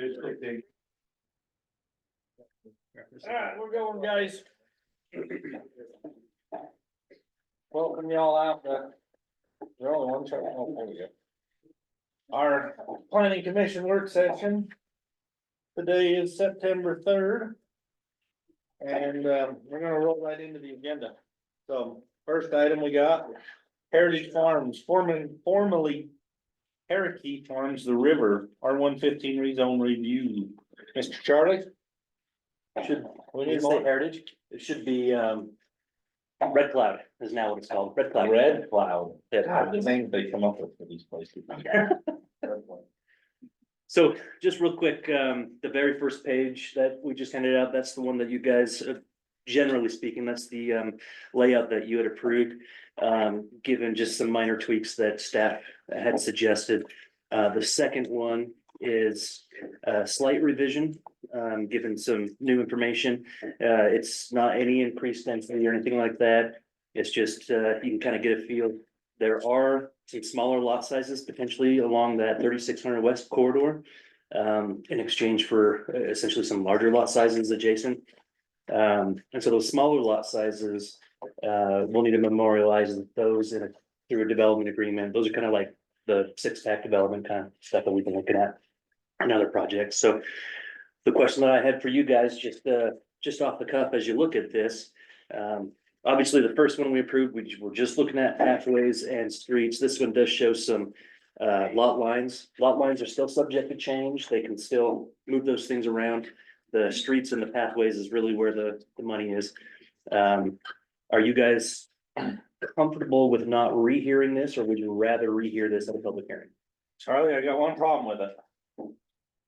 Alright, we're going, guys. Welcome y'all out to. The only one check. Oh, there we go. Our planning commission work session. Today is September 3rd. And we're gonna roll right into the agenda. So first item we got Heritage Farms, formerly Terakee Farms, the river, R115 rezone review. Mr. Charlie? Should, we When you need say more? heritage, it should be, Red Cloud is now what it's called, Red Cloud. Red Cloud. Yeah. God, the names they come up with for these places. So just real quick, the very first page that we just handed out, that's the one that you guys, generally speaking, that's the layout that you had approved. Given just some minor tweaks that staff had suggested. The second one is a slight revision, given some new information. It's not any increased density or anything like that. It's just, you can kind of get a feel. There are some smaller lot sizes potentially along that 3600 West corridor. In exchange for essentially some larger lot sizes adjacent. And so those smaller lot sizes, we'll need to memorialize those through a development agreement. Those are kind of like the 6-pack development kind of stuff that we've been looking at in other projects. So the question that I had for you guys, just off the cuff, as you look at this, obviously the first one we approved, we were just looking at pathways and streets. This one does show some lot lines. Lot lines are still subject to change. They can still move those things around. The streets and the pathways is really where the money is. Are you guys comfortable with not rehearing this, or would you rather rehear this at a public hearing? Charlie, I got one problem with it.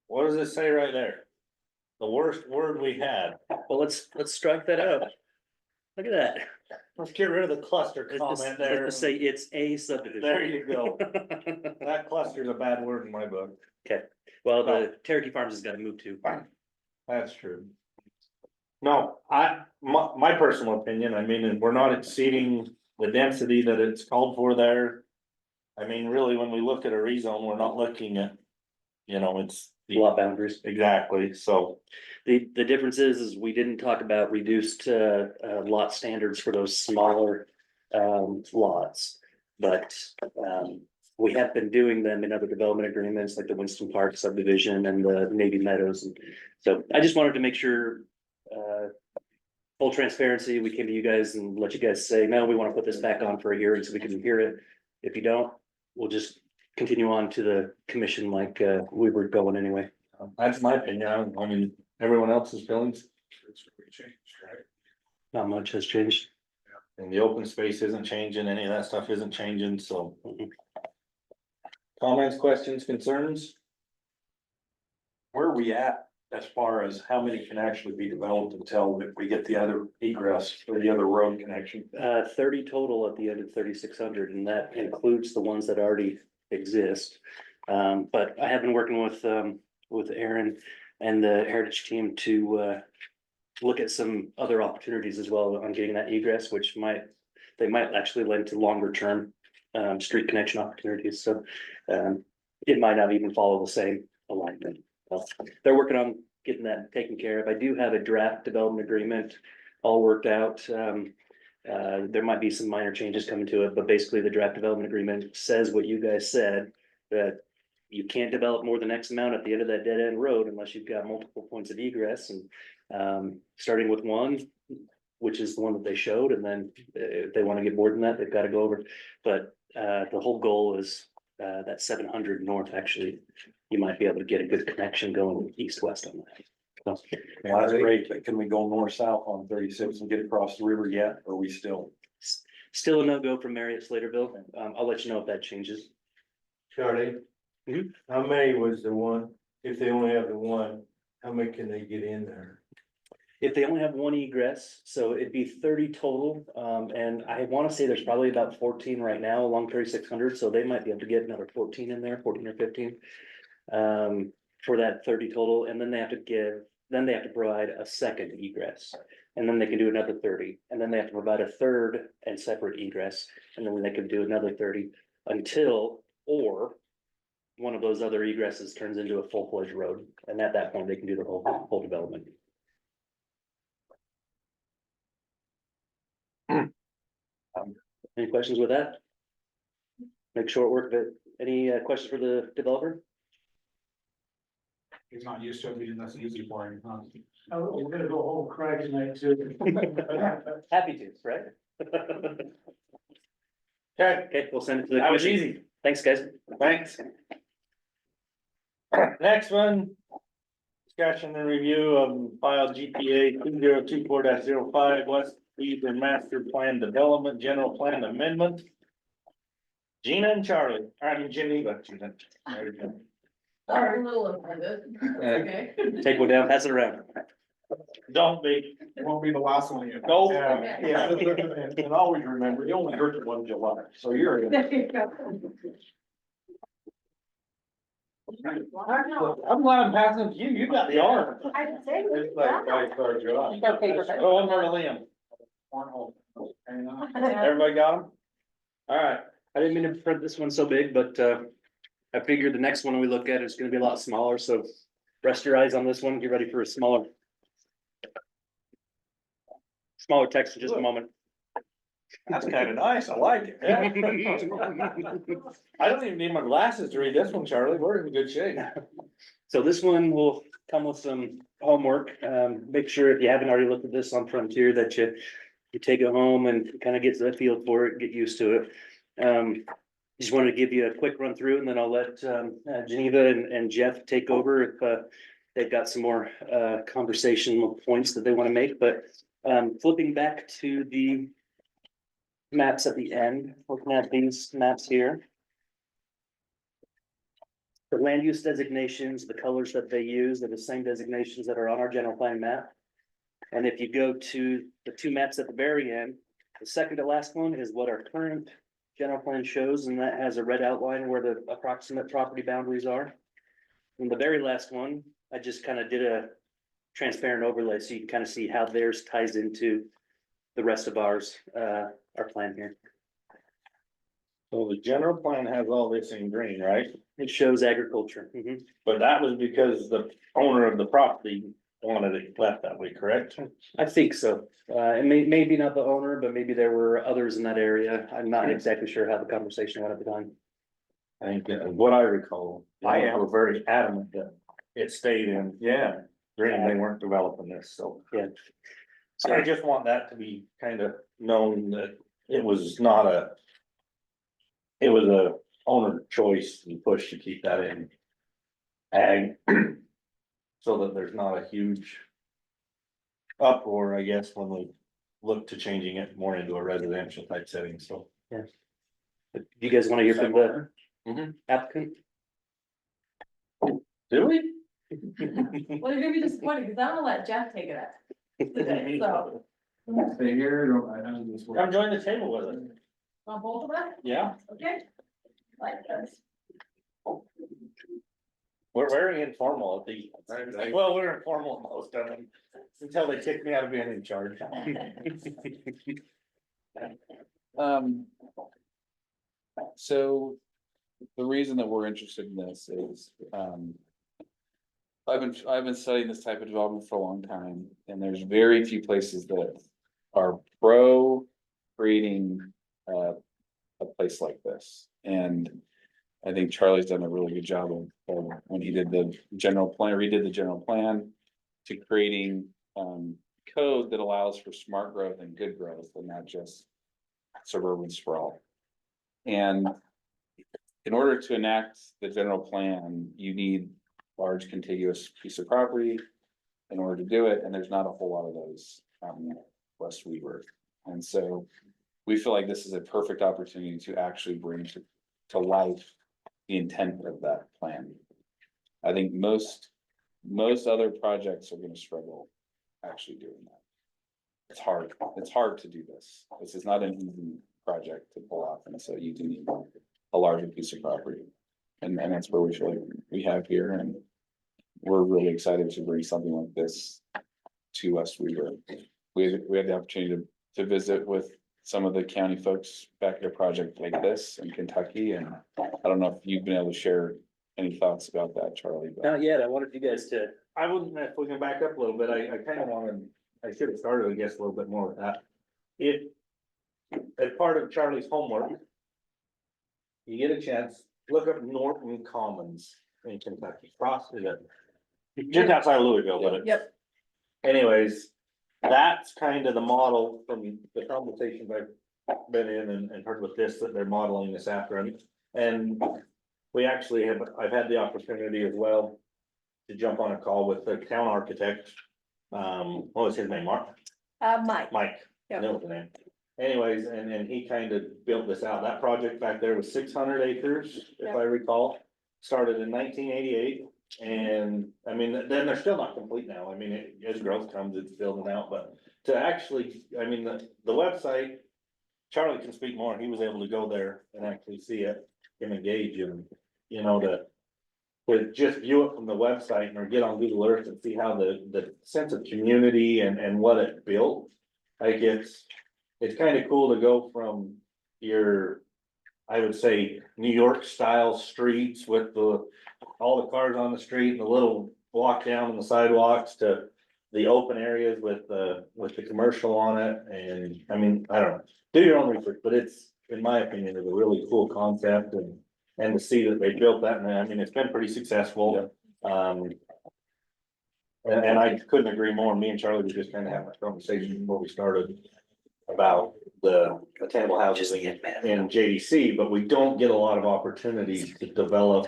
What does it say right there? The worst word we had. Well, let's strike that out. Look at that. Let's get rid of the cluster comment there. Let's say it's a subdivision. There you go. That cluster's a bad word in my book. Okay, well, the Terakee Farms has got to move too. That's true. No, my personal opinion, I mean, we're not exceeding the density that it's called for there. I mean, really, when we look at a rezone, we're not looking at, it's. Lot boundaries. Exactly, so. The difference is we didn't talk about reduced lot standards for those smaller lots. But we have been doing them in other development agreements like the Winston Park subdivision and the Navy Meadows. And so I just wanted to make sure full transparency, we came to you guys and let you guys say, no, we want to put this back on for a hearing so we can hear it. If you don't, we'll just continue on to the commission like we were going anyway. That's my opinion. I mean, everyone else's feelings. Not much has changed. And the open space isn't changing, any of that stuff isn't changing, so. Comments, questions, concerns? Where are we at as far as how many can actually be developed until we get the other egress or the other road connection? 30 total at the end of 3600, and that includes the ones that already exist. But I have been working with Aaron and the Heritage team to look at some other opportunities as well on getting that egress, which might actually lend to longer term street connection opportunities. So it might not even follow the same alignment. They're working on getting that taken care of. I do have a draft development agreement all worked out. There might be some minor changes coming to it, but basically the draft development agreement says what you guys said, that you can't develop more than X amount at the end of that dead end road unless you've got multiple points of egress, and starting with one, which is the one that they showed, and then if they want to get more than that, they've got to go over. But the whole goal is that 700 north, actually, you might be able to get a good connection going east-west on that. So, Well, that's great, but can we go north-south on 36 and get across the river yet, or are we still? still a no-go from Marriott Slaterville. I'll let you know if that changes. Charlie, Mhm. how many was the one? If they only have the one, how many can they get in there? If they only have one egress, so it'd be 30 total, and I wanna say there's probably about 14 right now along 3600, so they might be able to get another 14 in there, 14 or 15. For that 30 total, and then they have to provide a second egress. And then they can do another 30, and then they have to provide a third and separate egress, and then they can do another 30 until, or one of those other egresses turns into a full-fledged road, and at that point, they can do the whole development. Any questions with that? Make short work of it. Any questions for the developer? He's not used to it being this easy for him, huh? Oh, we're gonna go home cry tonight too. Happy to, right? Okay, Okay, we'll send it to the that was commission. easy, Thanks, guys. thanks. Next one. Discussion and review of file GPA 2024-05 Westbridge Master Plan Development General Plan Amendment. Gina and Charlie, Geneva. Gina. There you go. Sorry, a little offended. Okay. Take one down, pass it around. Don't be, It won't be the last one you. go. Yeah, and always remember, you only hurt the one July, so you're in. There you go. I'm glad I'm passing it to you, you got the arm. I didn't say It's like five star job. Okay, perfect. Go on for Liam. Everybody got them? All right, I didn't mean to print this one so big, but I figured the next one we look at is gonna be a lot smaller, so rest your eyes on this one, get ready for a smaller text in just a moment. That's kind of nice, I like it. yeah. I don't even need my glasses to read this one, Charlie, we're in good shape. So this one will come with some homework. Make sure if you haven't already looked at this on Frontier that you take it home and kind of get the feel for it, get used to it. Just wanted to give you a quick run through and then I'll let Genneva and Jeff take over if they've got some more conversational points that they want to make, but flipping back to the maps at the end, looking at these maps here. The land use designations, the colors that they use are the same designations that are on our general plan map. And if you go to the two maps at the very end, the second to last one is what our current general plan shows, and that has a red outline where the approximate property boundaries are. And the very last one, I just kind of did a transparent overlay so you can kind of see how theirs ties into the rest of ours, our plan here. So the general plan has all this in green, right? It shows agriculture. Mhm. But that was because the owner of the property wanted it left that way, correct? I think so. And maybe not the owner, but maybe there were others in that area. I'm not exactly sure how the conversation went at the time. I think that what I recall, I I am. were very adamant that it stayed in Yeah, green, they weren't developing this, so. Yeah. So I just want that to be kind of known that it was not a. It was a owner choice and push to keep that in. Ag. So that there's not a huge. Uproar, I guess, when we look to changing it more into a residential type setting, so. Do you guys want to hear from the Mhm. applicant? Do we? Well, you're gonna be disappointed, because I'm gonna let Jeff take it today, so. Stay here, or I have this. Come join the table with us. On both of us, Yeah, okay? Like this. we're very informal at the, well, we're informal most of them, until they kick me out of being in charge. So the reason that we're interested in this is, I've been studying this type of development for a long time, and there's very few places that are pro creating a place like this. And I think Charlie's done a really good job of when he did the general plan, redid the general plan to creating code that allows for smart growth and good growth and not just suburban sprawl. And in order to enact the general plan, you need large contiguous piece of property in order to do it, and there's not a whole lot of those West Ewert. And so we feel like this is a perfect opportunity to actually bring to life the intent of that plan. I think most other projects are gonna struggle actually doing that. It's hard to do this. This is not an easy project to pull off, and so you do need a larger piece of property. And that's where we feel like we have here, and we're really excited to bring something like this to West Ewert. We had the opportunity to visit with some of the county folks back at a project like this in Kentucky, and I don't know if you've been able to share any thoughts about that, Charlie? But- Not yet, I wanted you guys to, I wouldn't, if we can back up a little bit, I kind of wanted, I should have started, I guess, a little bit more with that. If, as part of Charlie's homework, you get a chance, look up Norton Commons in Kentucky, just outside of Louisville, but it's. Yep. Anyways, that's kind of the model from the conversations I've been in and heard with this, that they're modeling this after, and we actually have, I've had the opportunity as well to jump on a call with the town architect. What was his name, Mark? Mike. Mike, I know the name. Anyways, and he kind of built this out. That project back there was 600 acres, if Yep. I recall. Started in 1988, and I mean, then they're still not complete now. I mean, as growth comes, it's building out, but to actually, I mean, the website, Charlie can speak more. He was able to go there and actually see it and engage and, you know, to just view it from the website or get on Google Earth and see how the sense of community and what it built. Like it's kind of cool to go from your, I would say, New York style streets with all the cars on the street and the little walk down on the sidewalks to the open areas with the commercial on it. And I mean, I don't know, do your own research, but it's, in my opinion, it's a really cool concept and to see that they built that, and I mean, it's been pretty successful. And I couldn't agree more. Me and Charlie were just kind of having a conversation before we started about the attainable houses in JDC, but we don't get a lot of opportunities to develop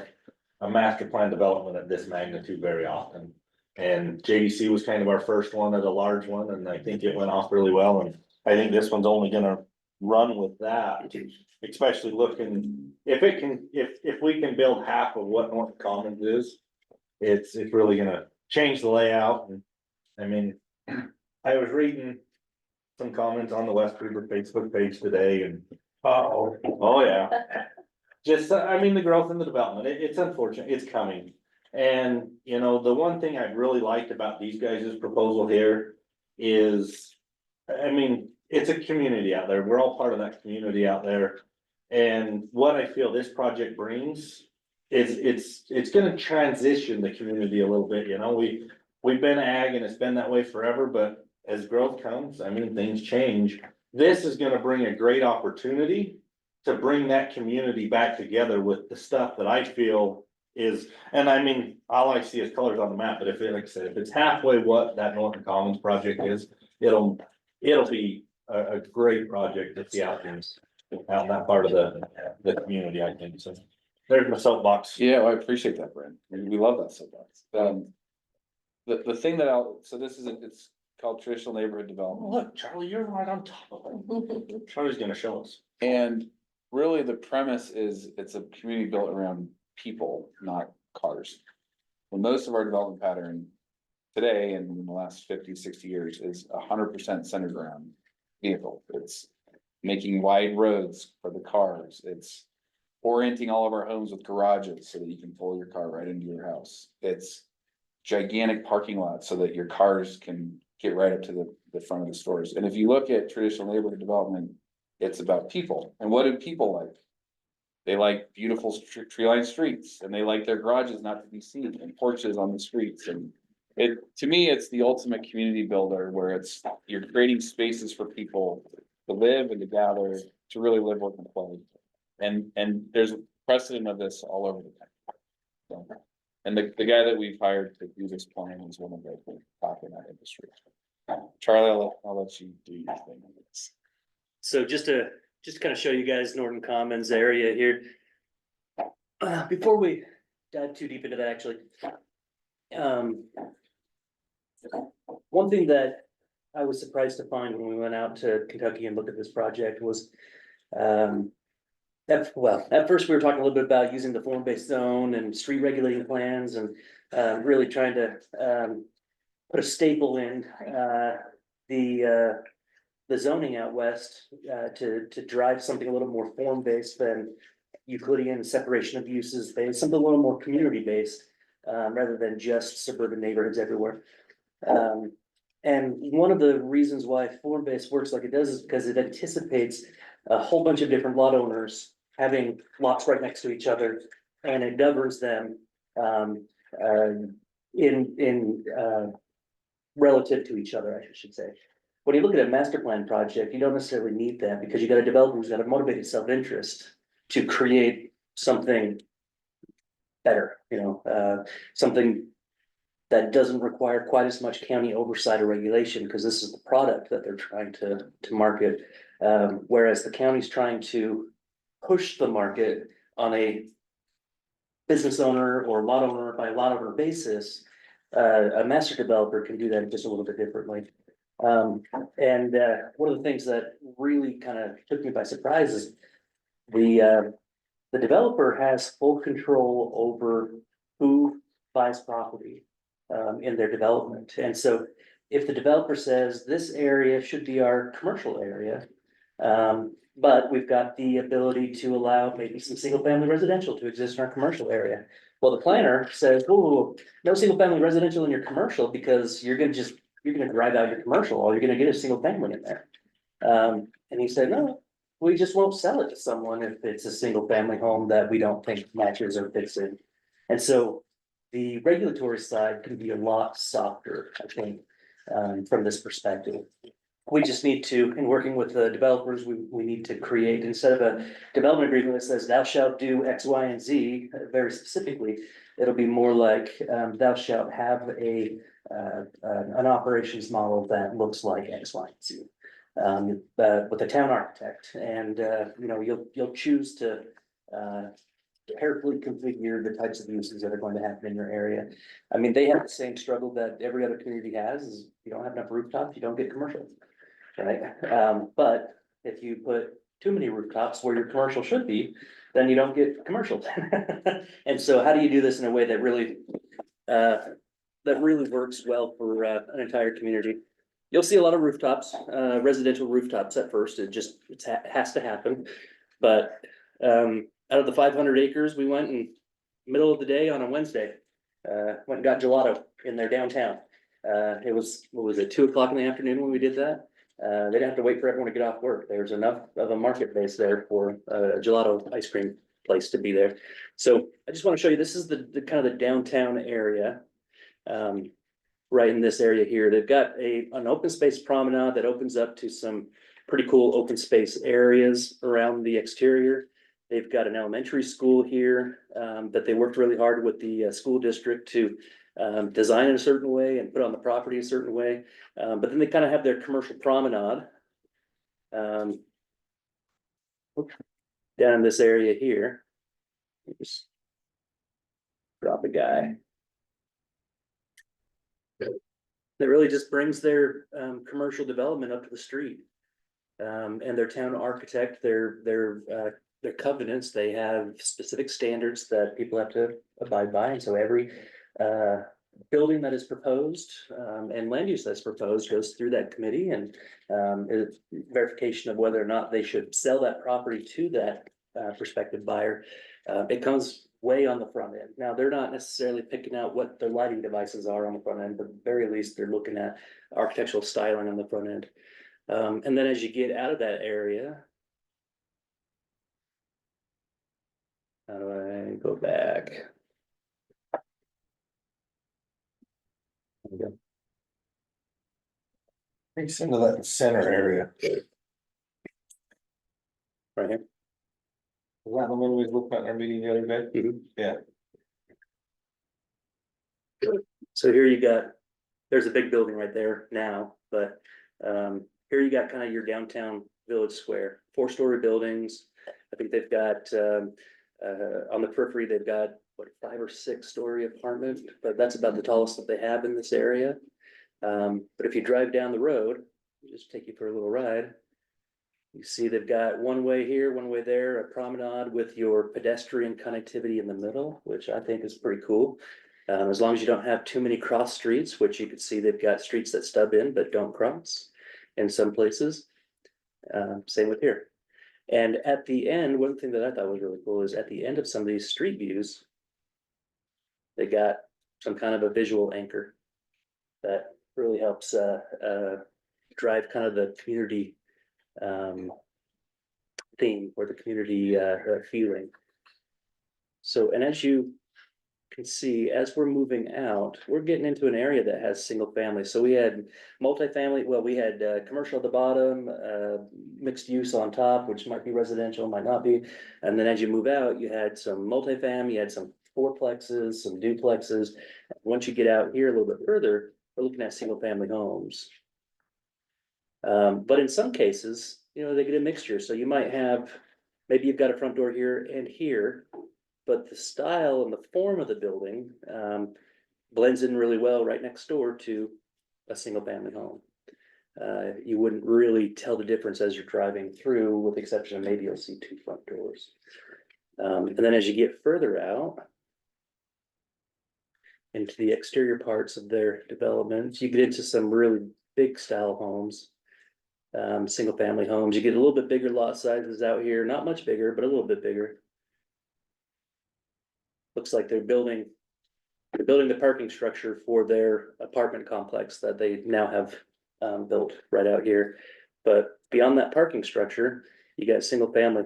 a master plan development at this magnitude very often. And JDC was kind of our first one as a large one, and I think it went off really well, and I think this one's only gonna run with that, especially looking, if we can build half of what North Commons is, it's really gonna change the layout. And I mean, I was reading some comments on the Westbridge Facebook page today and, oh yeah. Just, I mean, the growth and the development, it's unfortunate, it's coming. And, you know, the one thing I've really liked about these guys' proposal here is, I mean, it's a community out there. We're all part of that community out there. And what I feel this project brings is it's gonna transition the community a little bit, you know, we've been ag and it's been that way forever, but as growth comes, I mean, things change. This is gonna bring a great opportunity to bring that community back together with the stuff that I feel is, and I mean, all I see is colors on the map, but if it, like I said, if it's halfway what that Norton Commons project is, it'll be a great project to see out in that part of the community, I think, so. There's my soapbox. Yeah, well, I appreciate that, Brent. We love that soapbox. The thing that so this is, it's called traditional neighborhood development. Look, Charlie, you're right on top of it. Charlie's gonna show us. And really the premise is it's a community built around people, not cars. Well, most of our development pattern today and in the last 50, 60 years is 100% centered around vehicle. It's making wide roads for the cars. It's orienting all of our homes with garages so that you can pull your car right into your house. It's gigantic parking lots so that your cars can get right up to the front of the stores. And if you look at traditional neighborhood development, it's about people. And what do people like? They like beautiful tree-lined streets, and they like their garages not to be seen, and porches on the streets. And to me, it's the ultimate community builder, where you're creating spaces for people to live and to gather, to really live, work, and play. And there's a precedent of this all over the country. So, and the guy that we've hired to do this plan is one of the top in that industry. Charlie, I'll let you do your thing on this. so just to kind of show you guys Norton Commons area here. Before we dive too deep into that, actually. One thing that I was surprised to find when we went out to Kentucky and looked at this project was, at first we were talking a little bit about using the form-based zone and street regulating plans and really trying to put a staple in the zoning out west to drive something a little more form-based than Euclidean separation of uses based, something a little more community-based rather than just suburban neighborhoods everywhere. And one of the reasons why form-based works like it does is because it anticipates a whole bunch of different lot owners having lots right next to each other, and it governs them, in relative to each other, I should say. When you look at a master plan project, you don't necessarily need that because you got a developer who's got a motivated self-interest to create something better, something that doesn't require quite as much county oversight or regulation, because this is the product that they're trying to market. Whereas the county's trying to push the market on a business owner or lot owner by lot owner basis. A master developer can do that just a little bit differently. And one of the things that really kind of took me by surprise is the developer has full control over who buys property in their development. And so if the developer says this area should be our commercial area, but we've got the ability to allow maybe some single family residential to exist in our commercial area. Well, the planner says, oh, no single family residential in your commercial because you're gonna drive out your commercial, all you're gonna get is single family in there. And he said, no, we just won't sell it to someone if it's a single family home that we don't think matches or fits in. And so the regulatory side can be a lot softer, I think, from this perspective. We just need to, in working with the developers, we need to create, instead of a development agreement that says thou shalt do X, Y, and Z, very specifically, it'll be more like, thou shalt have an operations model that looks like X, Y, and Z. With a town architect, and you'll choose to carefully configure the types of uses that are going to happen in your area. I mean, they have the same struggle that every other community has, is you don't have enough rooftops, you don't get commercial. Right, but if you put too many rooftops where your commercial should be, then you don't get commercial. And so how do you do this in a way that really works well for an entire community? You'll see a lot of rooftops, residential rooftops at first. It has to happen. But out of the 500 acres, we went in middle of the day on a Wednesday, went and got gelato in their downtown. It was, what was it, 2 o'clock in the afternoon when we did that? They didn't have to wait for everyone to get off work. There's enough of a market base there for a gelato ice cream place to be there. So I just want to show you, this is the kind of the downtown area. Right in this area here, they've got an open space promenade that opens up to some pretty cool open space areas around the exterior. They've got an elementary school here that they worked really hard with the school district to design in a certain way and put on the property a certain way. But then they kind of have their commercial promenade down in this area here. Just drop a guy. That really just brings their commercial development up to the street. And their town architect, their covenants, they have specific standards that people have to abide by. And so every building that is proposed and land use that's proposed goes through that committee, and verification of whether or not they should sell that property to that prospective buyer. It comes way on the front end. Now, they're not necessarily picking out what their lighting devices are on the front end, but at the very least, they're looking at architectural styling on the front end. And then as you get out of that area, how do I go back? There we go. It's into that center area. Right here. Is that the one we looked at in our meeting the other day? Mhm. Yeah. So here you got, there's a big building right there now, but here you got kind of your downtown village square, 4-story buildings. I think they've got on the periphery, they've got what, 5 or 6-story apartment, but that's about the tallest that they have in this area. But if you drive down the road, just take you for a little ride. You see they've got one way here, one way there, a promenade with your pedestrian connectivity in the middle, which I think is pretty cool. As long as you don't have too many cross streets, which you can see they've got streets that stub in but don't cross in some places. Same with here. And at the end, one thing that I thought was really cool is at the end of some of these street views, they got some kind of a visual anchor that really helps drive kind of the community theme or the community feeling. So, and as you can see, as we're moving out, we're getting into an area that has single family. So we had multifamily, well, we had commercial at the bottom, mixed use on top, which might be residential, might not be. And then as you move out, you had some multifamily, you had some fourplexes, some duplexes. Once you get out here a little bit further, we're looking at single family homes. But in some cases, they get a mixture. So you might have, maybe you've got a front door here and here, but the style and the form of the building blends in really well right next door to a single family home. You wouldn't really tell the difference as you're driving through, with the exception of maybe you'll see two front doors. And then as you get further out into the exterior parts of their developments, you get into some really big style homes. Single family homes, you get a little bit bigger lot sizes out here, not much bigger, but a little bit bigger. Looks like they're building the parking structure for their apartment complex that they now have built right out here. But beyond that parking structure, you got single family.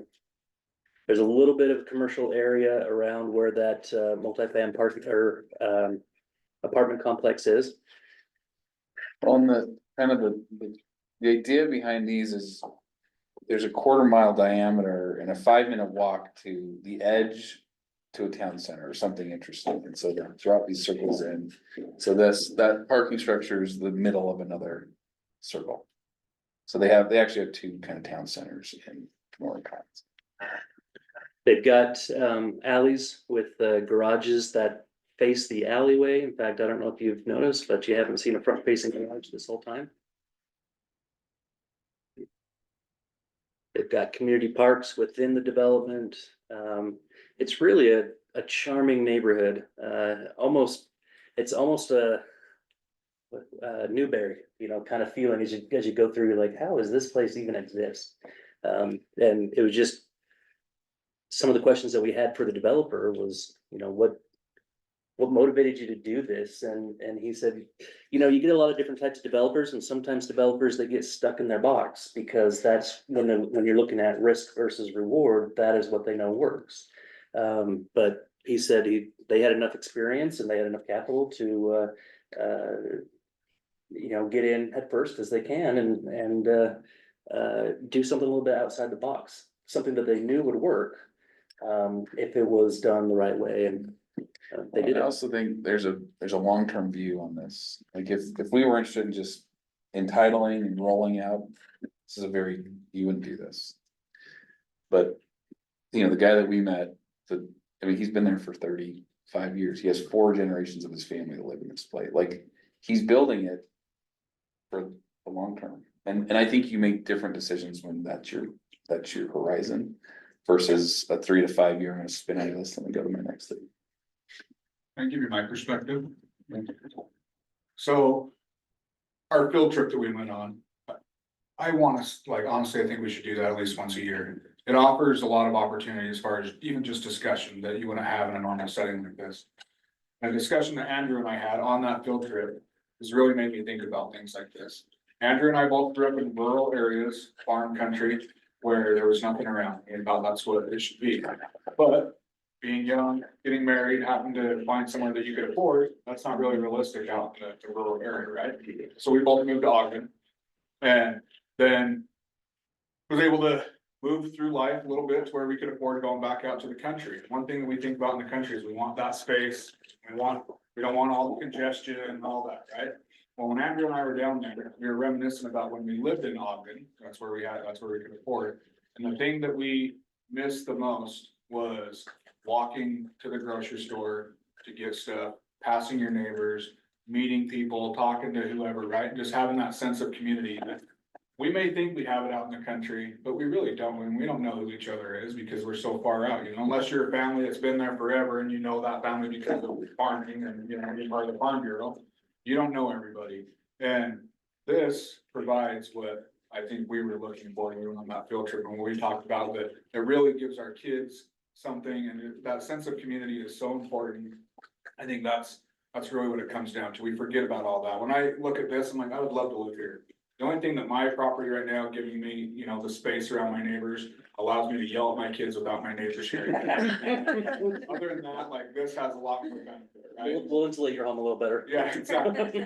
There's a little bit of commercial area around where that multi-fam parking or apartment complex is. On the kind of the idea behind these is there's a 1/4 mile diameter and a 5-minute walk to the edge to a town center or something interesting. And so they drop these circles in. So that parking structure is the middle of another circle. So they actually have 2 kind of town centers in Moroccans. They've got alleys with garages that face the alleyway. In fact, I don't know if you've noticed, but you haven't seen a front facing garage this whole time. They've got community parks within the development. It's really a charming neighborhood. It's almost a Newberry, kind of feeling as you go through. You're like, how does this place even exist? And it was just some of the questions that we had for the developer was, what motivated you to do this? And he said, you get a lot of different types of developers, and sometimes developers, they get stuck in their box because that's when you're looking at risk versus reward, that is what they know works. But he said they had enough experience and they had enough capital to get in at first as they can and do something a little bit outside the box, something that they knew would work if it was done the right way. And they did. I also think there's a long-term view on this. Like if we were interested in just entitling and rolling out, you wouldn't do this. But the guy that we met, he's been there for 35 years. He has 4 generations of his family that live in this place. Like he's building it for the long term. And I think you make different decisions when that's your horizon versus a 3 to 5 year, I'm gonna spin out of this and go to my next thing. I can give you my perspective. So our field trip that we went on, I want to, honestly, I think we should do that at least once a year. It offers a lot of opportunity as far as even just discussion that you wouldn't have in a normal setting like this. A discussion that Andrew and I had on that field trip has really made me think about things like this. Andrew and I both grew up in rural areas, farm country, where there was nothing around, and about that's what it should be. But being young, getting married, having to find somewhere that you could afford, that's not really realistic out in the rural area, right? So we both moved to Ogden, and then was able to move through life a little bit to where we could afford going back out to the country. One thing that we think about in the country is we want that space, we don't want all the congestion and all that, right? Well, when Andrew and I were down there, we were reminiscent about when we lived in Ogden. That's where we could afford it. And the thing that we missed the most was walking to the grocery store to get stuff, passing your neighbors, meeting people, talking to whoever, right? Just having that sense of community. We may think we have it out in the country, but we really don't. And we don't know who each other is because we're so far out, unless you're a family that's been there forever and you know that family because of farming and, you're part of the Farm Bureau. You don't know everybody. And this provides what I think we were looking for when we went on that field trip. And we talked about that, it really gives our kids something, and that sense of community is so important. I think that's really what it comes down to. We forget about all that. When I look at this, I'm like, I would love to live here. The only thing that my property right now giving me, you know, the space around my neighbors allows me to yell at my kids without my neighbors hearing. Other than that, like this has a lot more benefit, right? We'll insulate your home a little better. Yeah, exactly. You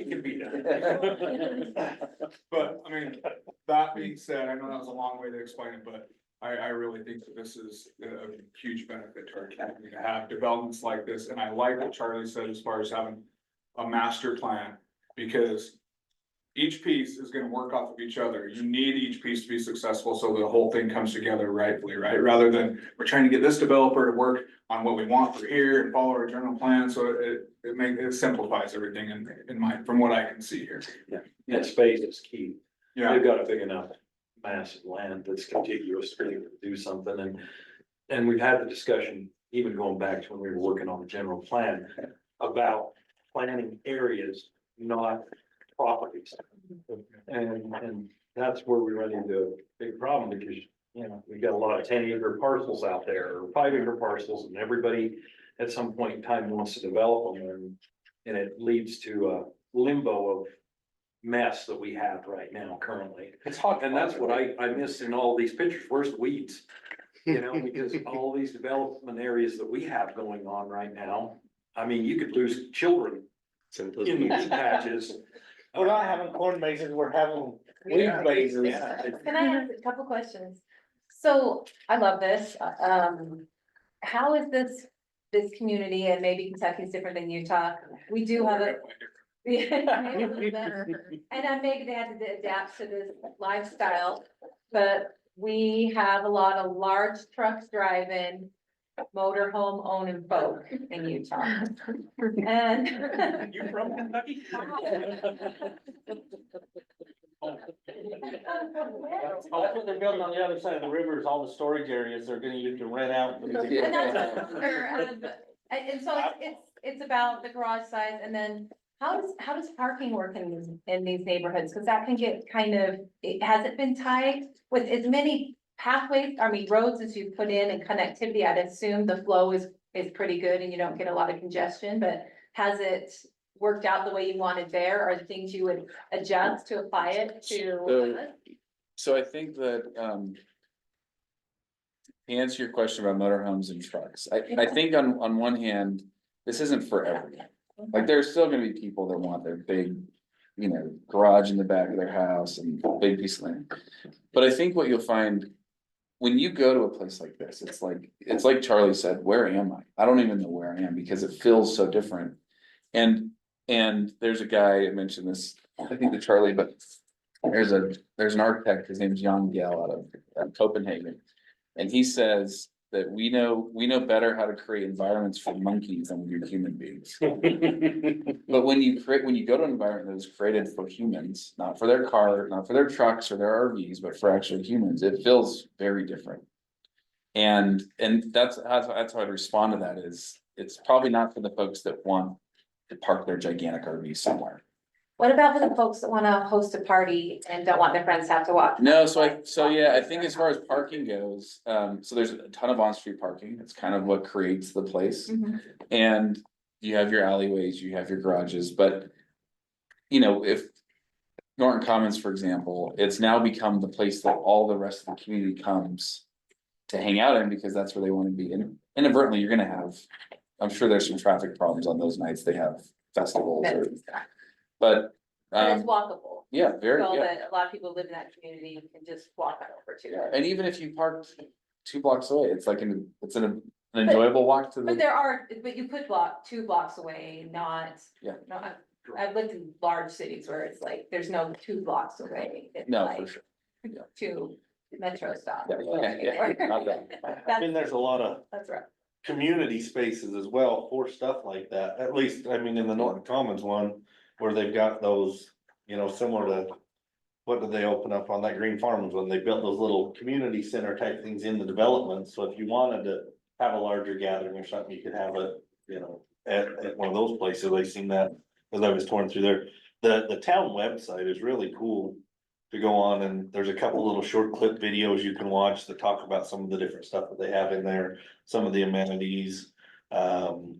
can be done. But I mean, that being said, I know that was a long way to explain it, but I really think that this is a huge benefit to our community to have developments like this. And I like what Charlie said as far as having a master plan, because each piece is gonna work off of each other. You need each piece to be successful so the whole thing comes together rightfully, right? Rather than we're trying to get this developer to work on what we want for here and follow our general plan, so it simplifies everything in my, from what I can see here. That space is key. Yeah, They've got a big enough massive land that's contiguous to be able to do something, and we've had the discussion, even going back to when we were working on the general plan, about planning areas, not properties. And that's where we run into a big problem, because, you know, we've got a lot of 10-acre parcels out there, or 5-acre parcels, and everybody at some point in time wants to develop them, and it leads to a limbo of mess that we have right now currently. It's hot. And that's what I miss in all these pictures. Where's the weeds? You know, because all these development areas that we have going on right now, I mean, you could lose children in the weed patches. We're not having corn mazes, we're having weed mazes. Yeah. Can I ask a couple questions? So I love this. How is this community, and maybe Kentucky's different than Utah? We do have a. Yeah, maybe a little bit. And maybe they had to adapt to this lifestyle, but we have a lot of large trucks driving, motorhome owning folk in Utah. And. You from Kentucky? What they're building on the other side of the river is all the storage areas they're gonna use to rent out. And that's what I wonder, and so it's about the garage size, and then how does parking work in these neighborhoods? Cause that can get kind of, has it been tight with as many pathways, roads as you put in and connectivity? I'd assume the flow is pretty good and you don't get a lot of congestion, but has it worked out the way you wanted there? Or things you would adjust to apply it to? So I think that, to answer your question about motorhomes and trucks, I think on one hand, this isn't for everyone. Like, there's still gonna be people that want their big, you know, garage in the back of their house and big piece of land. But I think what you'll find when you go to a place like this, it's like Charlie said, where am I? I don't even know where I am, because it feels so different. And there's a guy, I mentioned this, I think to Charlie, but there's an architect, his name's Jan Gell out of Copenhagen. And he says that we know better how to create environments for monkeys than we do human beings. But when you go to an environment that is created for humans, not for their car, not for their trucks or their RVs, but for actual humans, it feels very different. And that's how I'd respond to that is, it's probably not for the folks that want to park their gigantic RV somewhere. What about for the folks that wanna host a party and don't want their friends to have to walk? No, so yeah, I think as far as parking goes, so there's a ton of on-street parking. It's kind of what creates the place. Mhm. And you have your alleyways, you have your garages, but. You know, if Norton Commons, for example, it's now become the place that all the rest of the community comes to hang out in, because that's where they wanna be. And inadvertently, you're gonna have, I'm sure there's some traffic problems on those nights they have festivals or, but. But it's walkable. Yeah, very, So yeah. that a lot of people live in that community, you can just walk on over to Yeah, it. and even if you parked 2 blocks away, it's like an enjoyable walk to But the, but you could walk 2 blocks away, not. Yeah. No, I've lived in large cities where it's like, there's no 2 blocks away. It's no, like for sure. 2 metro stops. Yeah, not bad. I mean, there's a lot of That's right. community spaces as well for stuff like that. At least, I mean, in the Norton Commons one, where they've got those, you know, similar to. What did they open up on that Green Farms when they built those little community center type things in the development? So if you wanted to have a larger gathering or something, you could have it, you know, at one of those places. I've seen that as I was touring through there. The town website is really cool to go on, and there's a couple little short clip videos you can watch that talk about some of the different stuff that they have in there, some of the amenities. The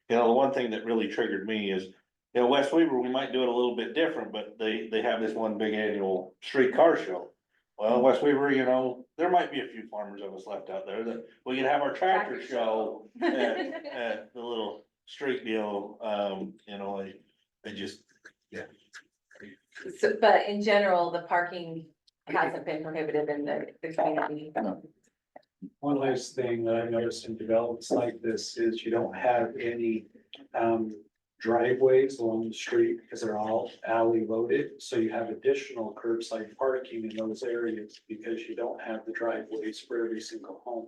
one thing that really triggered me is You know, West Weaver, we might do it a little bit different, but they have this one big annual street car show. Well, West Weaver, you know, there might be a few farmers of us left out there that we could have our tractor show at the little street deal, you know, I just, yeah. So, but in general, the parking hasn't been prohibited in the community. One last thing that I noticed in developments like this is you don't have any driveways along the street because they're all alley loaded. So you have additional curbside parking in those areas because you don't have the driveways for every single home.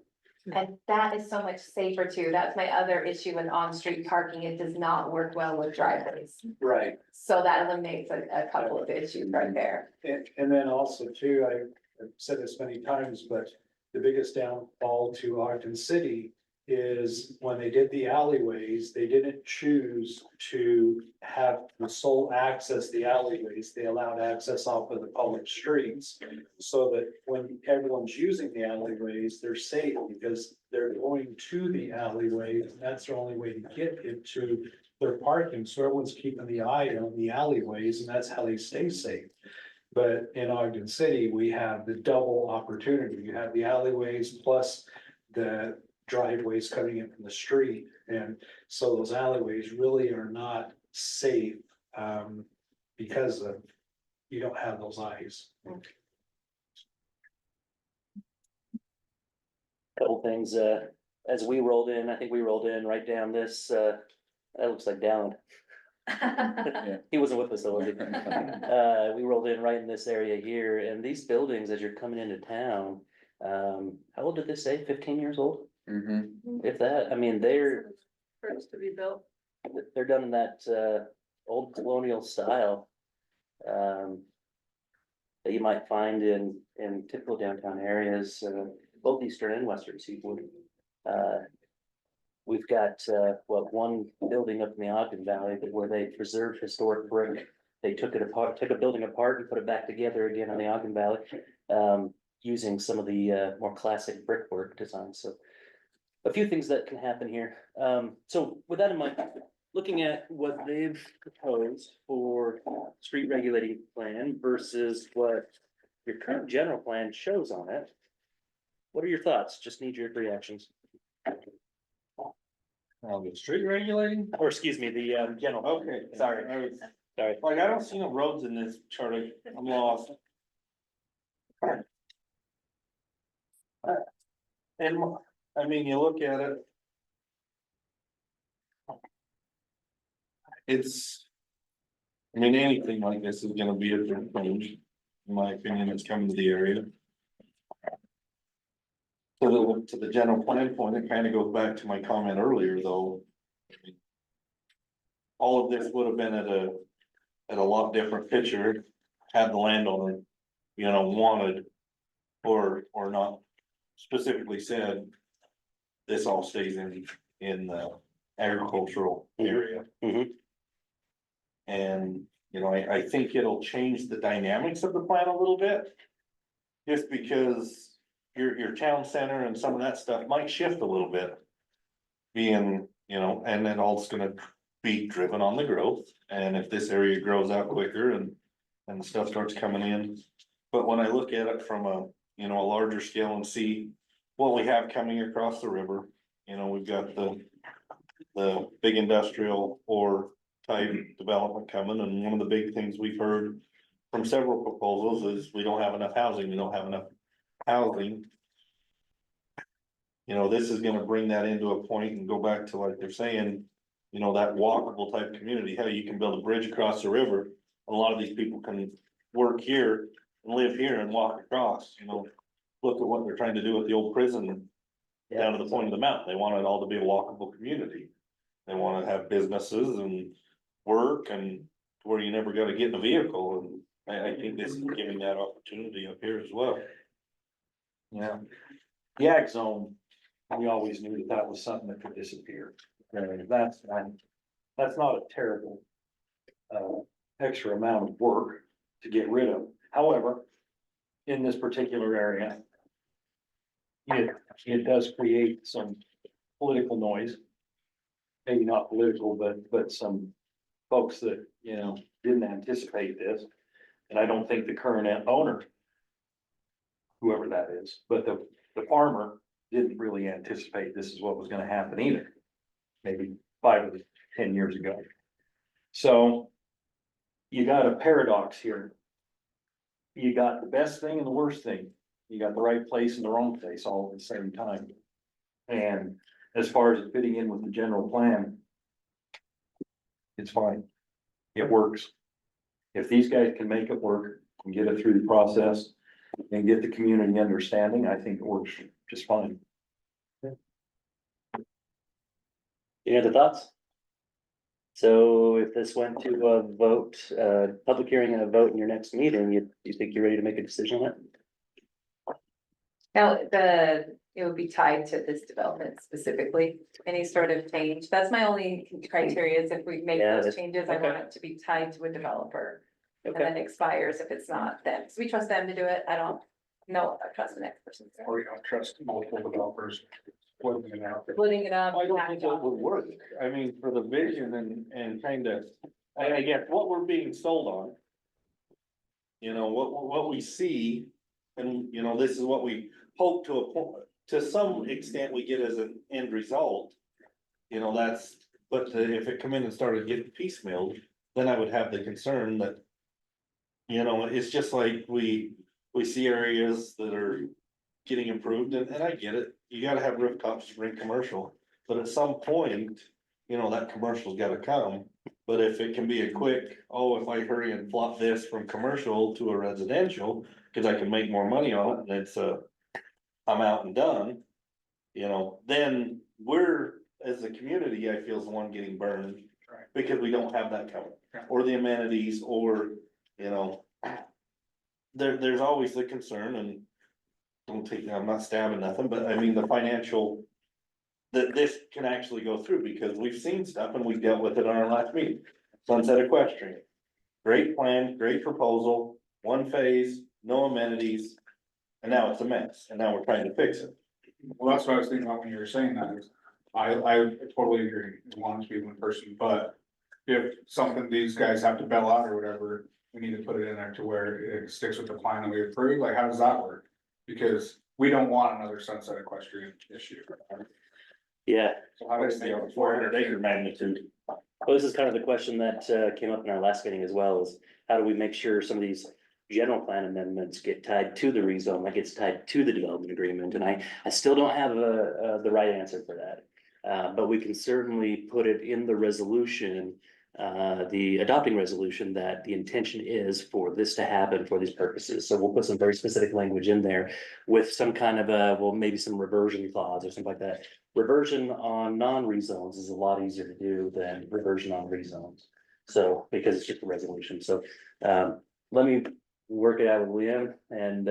And that is so much safer too. That's my other issue with on-street parking. It does not work well with driveways. Right. So that eliminates a couple of issues right there. And then also too, I've said this many times, but the biggest downfall to Ogden City is when they did the alleyways, they didn't choose to have the sole access the alleyways. They allowed access off of the public streets. So that when everyone's using the alleyways, they're safe because they're going to the alleyways. And that's their only way to get into their parking. So everyone's keeping the eye on the alleyways and that's how they stay safe. But in Ogden City, we have the double opportunity. You have the alleyways plus the driveways coming in from the street. And so those alleyways really are not safe because of, you don't have those eyes. Couple things, as we rolled in, I think we rolled in right down this, that looks like Dowland. He wasn't with us though, was he? We rolled in right in this area here, and these buildings, as you're coming into town, how old did this say, 15 years old? If that, I mean, First to be built. they're done in that, old colonial style. That you might find in typical downtown areas, both eastern and western seaboard. We've got, one building up in the Ogden Valley where they preserved historic brick. They took it apart, took a building apart and put it back together again in the Ogden Valley, using some of the, more classic brickwork designs. So a few things that can happen here. So with that in mind, looking at what they've proposed for street regulating plan versus what your current general plan shows on it. What are your thoughts? Just need your reactions. The street regulating? Or excuse me, the general. Okay, Sorry. Sorry. Like, I don't see no roads in this chart, I'm lost. And, I mean, you look at it. It's. I mean, anything like this is gonna be a different change, in my opinion, it's coming to the area. To the general plan point, it kind of goes back to my comment earlier, though. All of this would have been at a lot different picture, had the landowner, you know, wanted. Or not specifically said, this all stays in the agricultural area. Mhm. And, you know, I think it'll change the dynamics of the plan a little bit. Just because your town center and some of that stuff might shift a little bit. Being, you know, and then all it's gonna be driven on the growth, and if this area grows out quicker and the stuff starts coming in. But when I look at it from a, you know, a larger scale and see what we have coming across the river, you know, we've got the big industrial or type development coming, and one of the big things we've heard from several proposals is we don't have enough housing, we don't have enough housing. You know, this is gonna bring that into a point and go back to like they're saying, you know, that walkable type community, how you can build a bridge across the river. A lot of these people can work here and live here and walk across, you know. Look at what they're trying to do with the old prison down to the point of the mountain. They want it all to be a walkable community. They wanna have businesses and work and where you never gotta get in a vehicle, and I think this is giving that opportunity up here as well. Yeah. The ag zone, we always knew that was something that could disappear. And that's not a terrible extra amount of work to get rid of. However, in this particular area, it does create some political noise. Maybe not political, but some folks that, didn't anticipate this. And I don't think the current owner, whoever that is, but the farmer didn't really anticipate this is what was gonna happen either. Maybe 5 or 10 years ago. So you got a paradox here. You got the best thing and the worst thing. You got the right place and the wrong place all at the same time. And as far as it fitting in with the general plan, it's fine. It works. If these guys can make it work and get it through the process and get the community understanding, I think it works just fine. Any other thoughts? So if this went to a vote, public hearing and a vote in your next meeting, you think you're ready to make a decision on it? Now, it would be tied to this development specifically, any sort of change. That's my only criteria is if we make Yeah, those that's- changes, I okay. want it to be tied to a developer. And Okay, then expires if it's not them. So we trust them to do it. I don't know, I trust the next person. Or you don't trust multiple developers. Splitting it out. Splitting it up. I don't think it would work. I mean, for the vision and kind of, I guess what we're being sold on. You know, what we see, and this is what we hope to a point, to some extent we get as an end result. But if it come in and started getting piecemealed, then I would have the concern that. It's just like we see areas that are getting improved and I get it. You gotta have rooftops to bring commercial, but at some point, that commercial's gotta come. But if it can be a quick, if I hurry and flop this from commercial to a residential, cause I can make more money on it and it's I'm out and done. Then we're, as a community, I feel is the one getting burned. Right. Because we don't have that coming, Yeah. or the amenities, or, there's always the concern and. I'm not stabbing nothing, but I mean, the financial. That this can actually go through, because we've seen stuff and we dealt with it on our last meeting. Sunset Equestrian. Great plan, great proposal, one phase, no amenities. And now it's a mess, and now we're trying to fix it. Well, that's what I was thinking about when you were saying that, is I totally agree, as long as we one person, but. If something these guys have to bail out or whatever, we need to put it in there to where it sticks with the plan that we approved, like, how does that work? Because we don't want another Sunset Equestrian issue. yeah. So how do we make it 400 acre magnitude. Well, this is kind of the question that came up in our last meeting as well, is how do we make sure some of these general plan amendments get tied to the rezone, like it's tied to the development agreement, and I still don't have the right answer for that. But we can certainly put it in the resolution, the adopting resolution, that the intention is for this to happen for these purposes. So we'll put some very specific language in there with some kind of maybe some reversion clause or something like that. Reversion on non-rezones is a lot easier to do than reversion on rezones. So, because it's just a resolution, so, let me work it out with Liam and,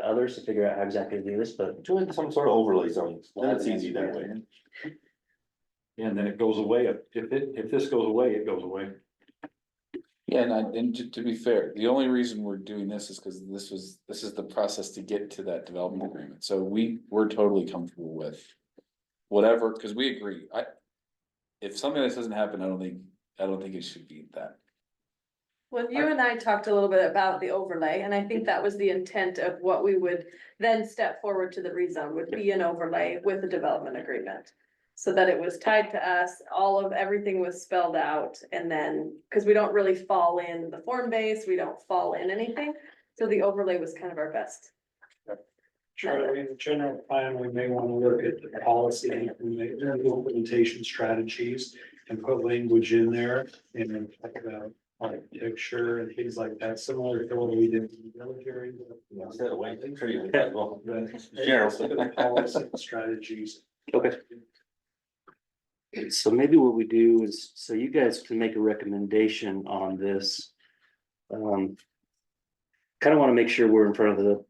others to figure out how exactly to do this, but. Doing some sort of overlay zones, then it's easy that way. And then it goes away. If this goes away, it goes away. Yeah, and to be fair, the only reason we're doing this is because this is the process to get to that development agreement, so we're totally comfortable with. Whatever, because we agree, if something like this doesn't happen, I don't think it should be that. Well, you and I talked a little bit about the overlay, and I think that was the intent of what we would then step forward to the rezone would be an overlay with a development agreement. So that it was tied to us, everything was spelled out, and then, because we don't really fall in the form base, we don't fall in anything. So the overlay was kind of our best. Charlie, in the general plan, we may want to look at the policy, we may do implementation strategies and put language in there and then talk about architecture and things like that, similar to what we did in the military. Instead of waiting, treating Yeah. it, well, General policy and strategies. Okay. So maybe what we do is, so you guys can make a recommendation on this. Kind of want to make sure we're in front of the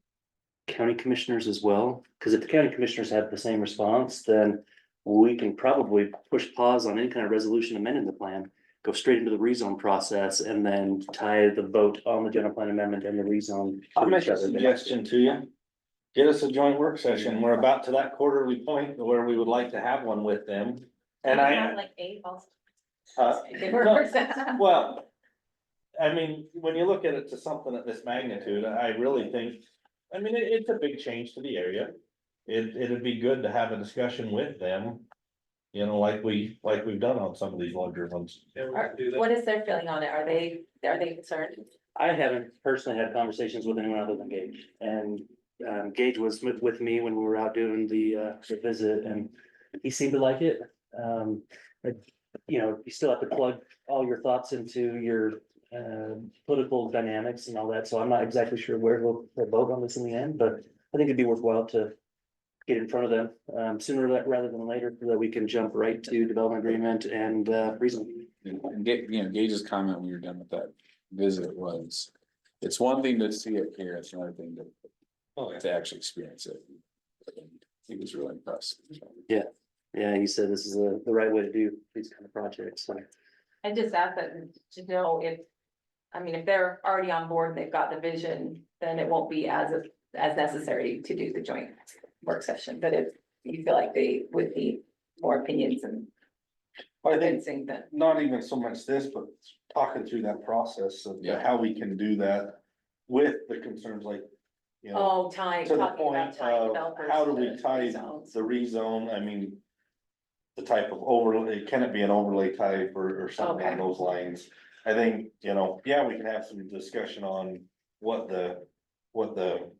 county commissioners as well, because if the county commissioners have the same response, then we can probably push pause on any kind of resolution amending the plan, go straight into the rezone process, and then tie the vote on the general plan amendment and the rezone. I'll make a suggestion to you. Get us a joint work session. We're about to that quarterly point where we would like to have one with them. And have like 8 also. It works. Well, I mean, when you look at it to something at this magnitude, I really think, I mean, it's a big change to the area. It'd be good to have a discussion with them, you know, like we've done on some of these larger ones. Yeah, we can do that. What is their feeling on it? Are they concerned? I haven't personally had conversations with anyone other than Gage, and Gage was with me when we were out doing the visit, and he seemed to like it. But, you know, you still have to plug all your thoughts into your political dynamics and all that, so I'm not exactly sure where we'll vote on this in the end, but I think it'd be worthwhile to get in front of them sooner rather than later, so that we can jump right to development agreement and rezone. And Gage's comment when you're done with that visit was, it's one thing to see it here, it's another thing to actually experience it. He was really impressed. Yeah, he said this is the right way to do these kind of projects, so. I just asked them to know if, I mean, if they're already on board, they've got the vision, then it won't be as necessary to do the joint work session, but if you feel like they would need more opinions and I think convincing them. not even so much this, but talking through that process of Yeah. how we can do that with the concerns like, you know, Oh, time, to the talking about point time of developers. how do we to tie zones. the rezone, I mean, the type of overlay, can it be an overlay type or something Okay. along those lines? I think, you know, yeah, we can have some discussion on what the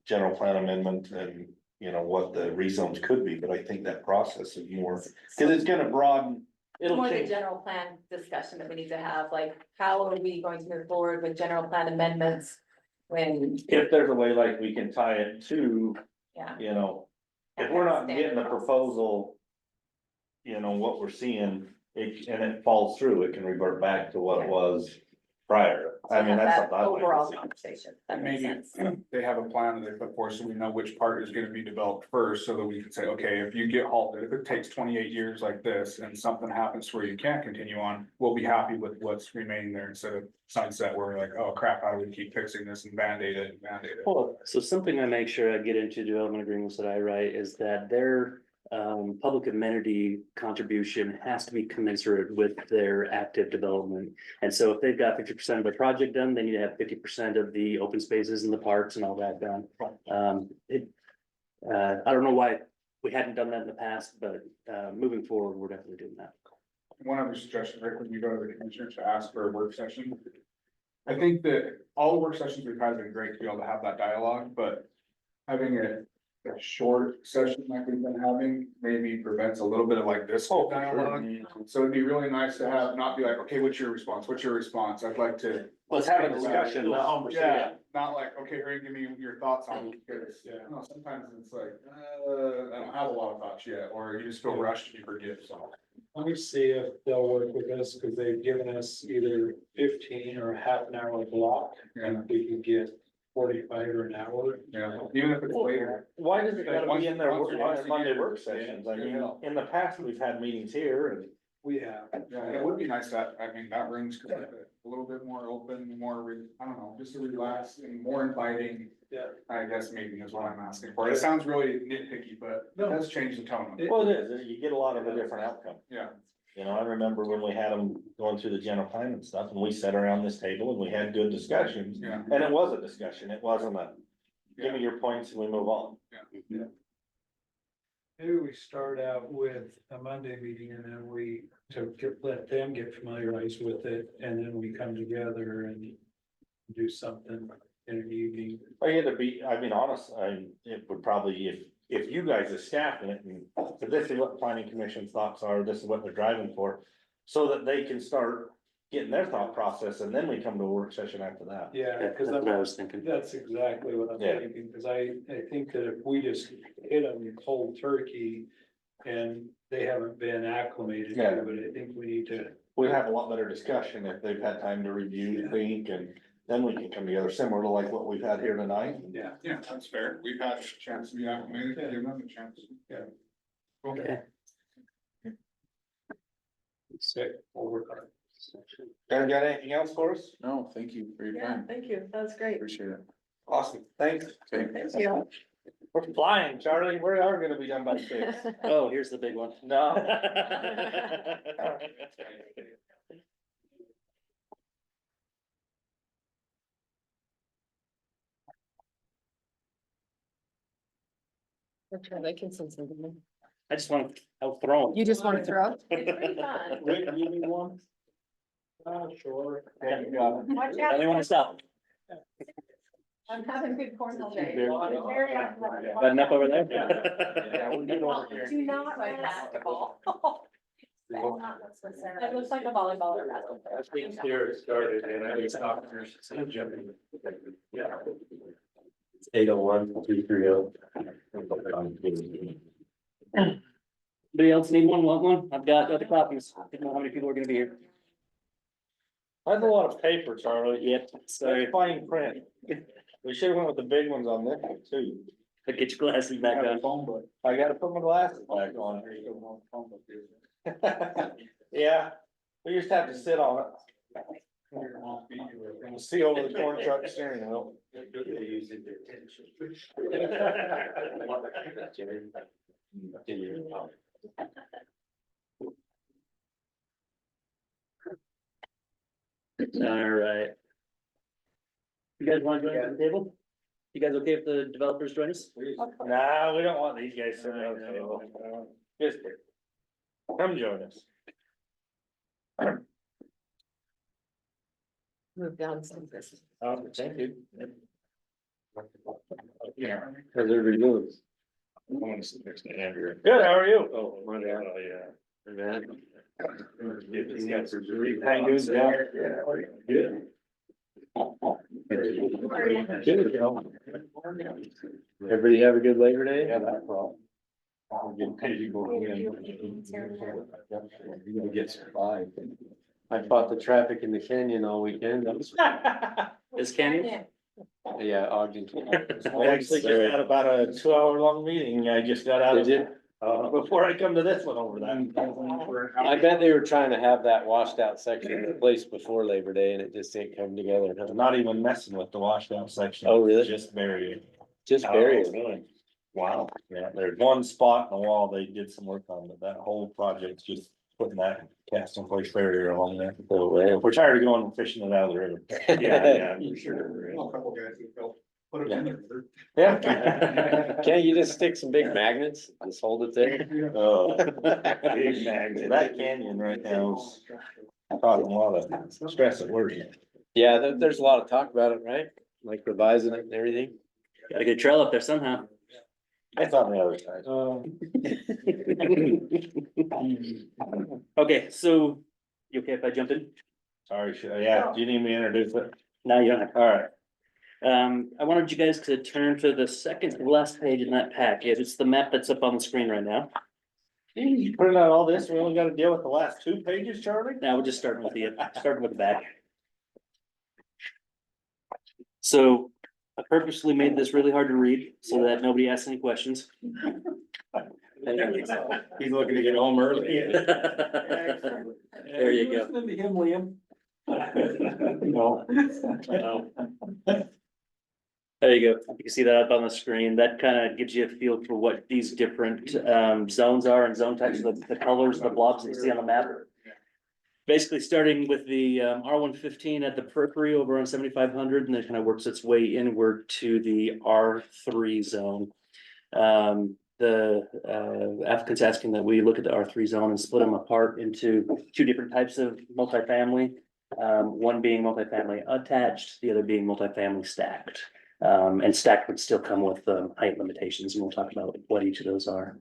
general plan amendment and, you know, what the rezones could be, but I think that process is more, cause it's gonna broaden. It'll More the change. general plan discussion that we need to have, like, how are we going to move forward with general plan amendments? When, If there's a way like we can tie it to, yeah. you know, if we're not getting the proposal. You know, what we're seeing, and it falls through, it can revert back to what it was prior. I mean, that's That something I'd like overall to see. conversation, that And makes maybe sense. they have a plan that they put forth, so we know which part is gonna be developed first, so that we can say, okay, if you get halted, if it takes 28 years like this and something happens where you can't continue on, we'll be happy with what's remaining there instead of sunset where we're like, oh crap, how do we keep fixing this and Band-Aid it and Band-Aid it. So something I make sure I get into development agreements that I write is that their public amenity contribution has to be commensurate with their active development. And so if they've got 50% of the project done, they need to have 50% of the open spaces and the parks and all that done. I don't know why we hadn't done that in the past, but moving forward, we're definitely doing that. One other suggestion, Rick, when you go to the commissioner to ask for a work session. I think that all the work sessions we've had have been great to be able to have that dialogue, but having a short session like we've been having maybe prevents a little bit of like this whole dialogue. So it'd be really nice to have, not be like, okay, what's your response? What's your response? I'd like to. Let's have a discussion. Yeah, not like, okay, Rick, give me your thoughts on it, because, no, sometimes it's like, I don't have a lot of thoughts yet, or you just feel rushed and you forget, so. Let me see if they'll work with us, because they've given us either 15 or a half an hour block, and we can get 45 or an hour. Yeah, even if it's later. Why does it gotta be in their Once a Monday year. work sessions? I mean, Yeah. in the past, we've had meetings here and. We have. Yeah, and it would be nice that, I mean, that rings a little bit more open, more, I don't know, just a relaxed and more inviting. Yeah. I guess maybe is what I'm asking for. It sounds really nitpicky, but it does change the tone of it. Well, it is, you get a lot of a different outcome. Yeah. You know, I remember when we had them going through the general plan and stuff, and we sat around this table and we had good discussions. Yeah. And it was a discussion, it wasn't a, give me Yeah. your points and we move on. Maybe we start out with a Monday meeting and then let them get familiarized with it, and then we come together and do something in an evening. I had to be, I mean, honest, it would probably, if you guys are staffing it, and if this is what planning commission's thoughts are, this is what they're driving for. So that they can start getting their thought process, and then we come to a work session after that. Yeah, That's because what I was thinking. that's exactly what I'm Yeah. thinking, because I think that if we just hit them cold turkey and they haven't been acclimated to Yeah. it, I think we need to. We'd have a lot better discussion if they've had time to review, think, and then we can come together similar to like what we've had here tonight. Yeah. Yeah, that's fair. We've had a chance to be acclimated, give them a chance. Yeah. Okay. Sick, overtime. Got anything else for us? No, thank you for your Yeah, time. thank you. That was great. Appreciate it. Awesome, thanks. Okay. Thank you. We're flying, Charlie, we are gonna be done by 6. Oh, here's the big one. No. I just want, I'll throw. You just want to throw? It's pretty fun. Rick, you need one? Sure. Yeah, you got it. Watch out. Anyone stop? I'm having good cornhole day. There. Very Got enough over there? Yeah, we're good over here. Do not play basketball. It looks like a volleyball or basketball. That's being here started and I was doctors. Yeah. 801, 330. Anybody else need one, want one? I've got other copies. Didn't know how many people are gonna be here. That's a lot of paper, Charlie. Yep, sorry. That's fine print. We should have went with the big ones on this one too. Get your glasses back on. I gotta put my glasses back on. Yeah, we just have to sit on it. We'll see over the corn truck steering wheel. All right. You guys want to join the table? You guys okay if the developers join us? Nah, we don't want these guys sitting on the table. Just kidding. Come join us. Move down some of this. Thank you. Yeah. Cause they're removed. Good, how are you? Oh, my God, oh, yeah. How you doing, Jeff? Good. Everybody have a good Labor Day? Yeah, that problem. You're gonna get survived. I fought the traffic in the canyon all weekend. That was, This Canyon? yeah, Ogden. We actually just had about a 2 hour long meeting. I just got out of Did it. Before I come to this one over that. I bet they were trying to have that washed out section in place before Labor Day and it just didn't come together. huh? Not even messing with the washed out section. Oh, really? Just bury it. Just bury it. Really? Wow. Yeah, there's one spot in the wall they did some work on, but that whole project's just putting that cast in place barrier along there. Oh, man. We're tired of going and fishing it out of the river. For sure. A couple guys who felt, put it in there. Yeah. Can't you just stick some big magnets, just hold it there? Oh, big magnet. That canyon right now is causing a lot of stress at work. Yeah, there's a lot of talk about it, right? Like revising it and everything. Gotta get a trail up there somehow. It's on the other side. Okay, so you okay if I jump in? Sorry, yeah, do you need me to introduce it? No, you don't have. All right. I wanted you guys to turn to the second to last page in that packet. It's the map that's up on the screen right now. Putting out all this, we only gotta deal with the last 2 pages, Charlie? Now we're just starting with the back. So I purposely made this really hard to read so that nobody asks any questions. He's looking to get home early. There you go. Listening to him, Liam. No. There you go. You can see that up on the screen. That kind of gives you a feel for what these different zones are and zone types, the colors, the blobs that you see on the map. Basically, starting with the R115 at the periphery over on 7500, and then kind of works its way inward to the R3 zone. The applicant's asking that we look at the R3 zone and split them apart into 2 different types of multifamily. One being multifamily attached, the other being multifamily stacked. And stacked would still come with height limitations, and we'll talk about what each of those are.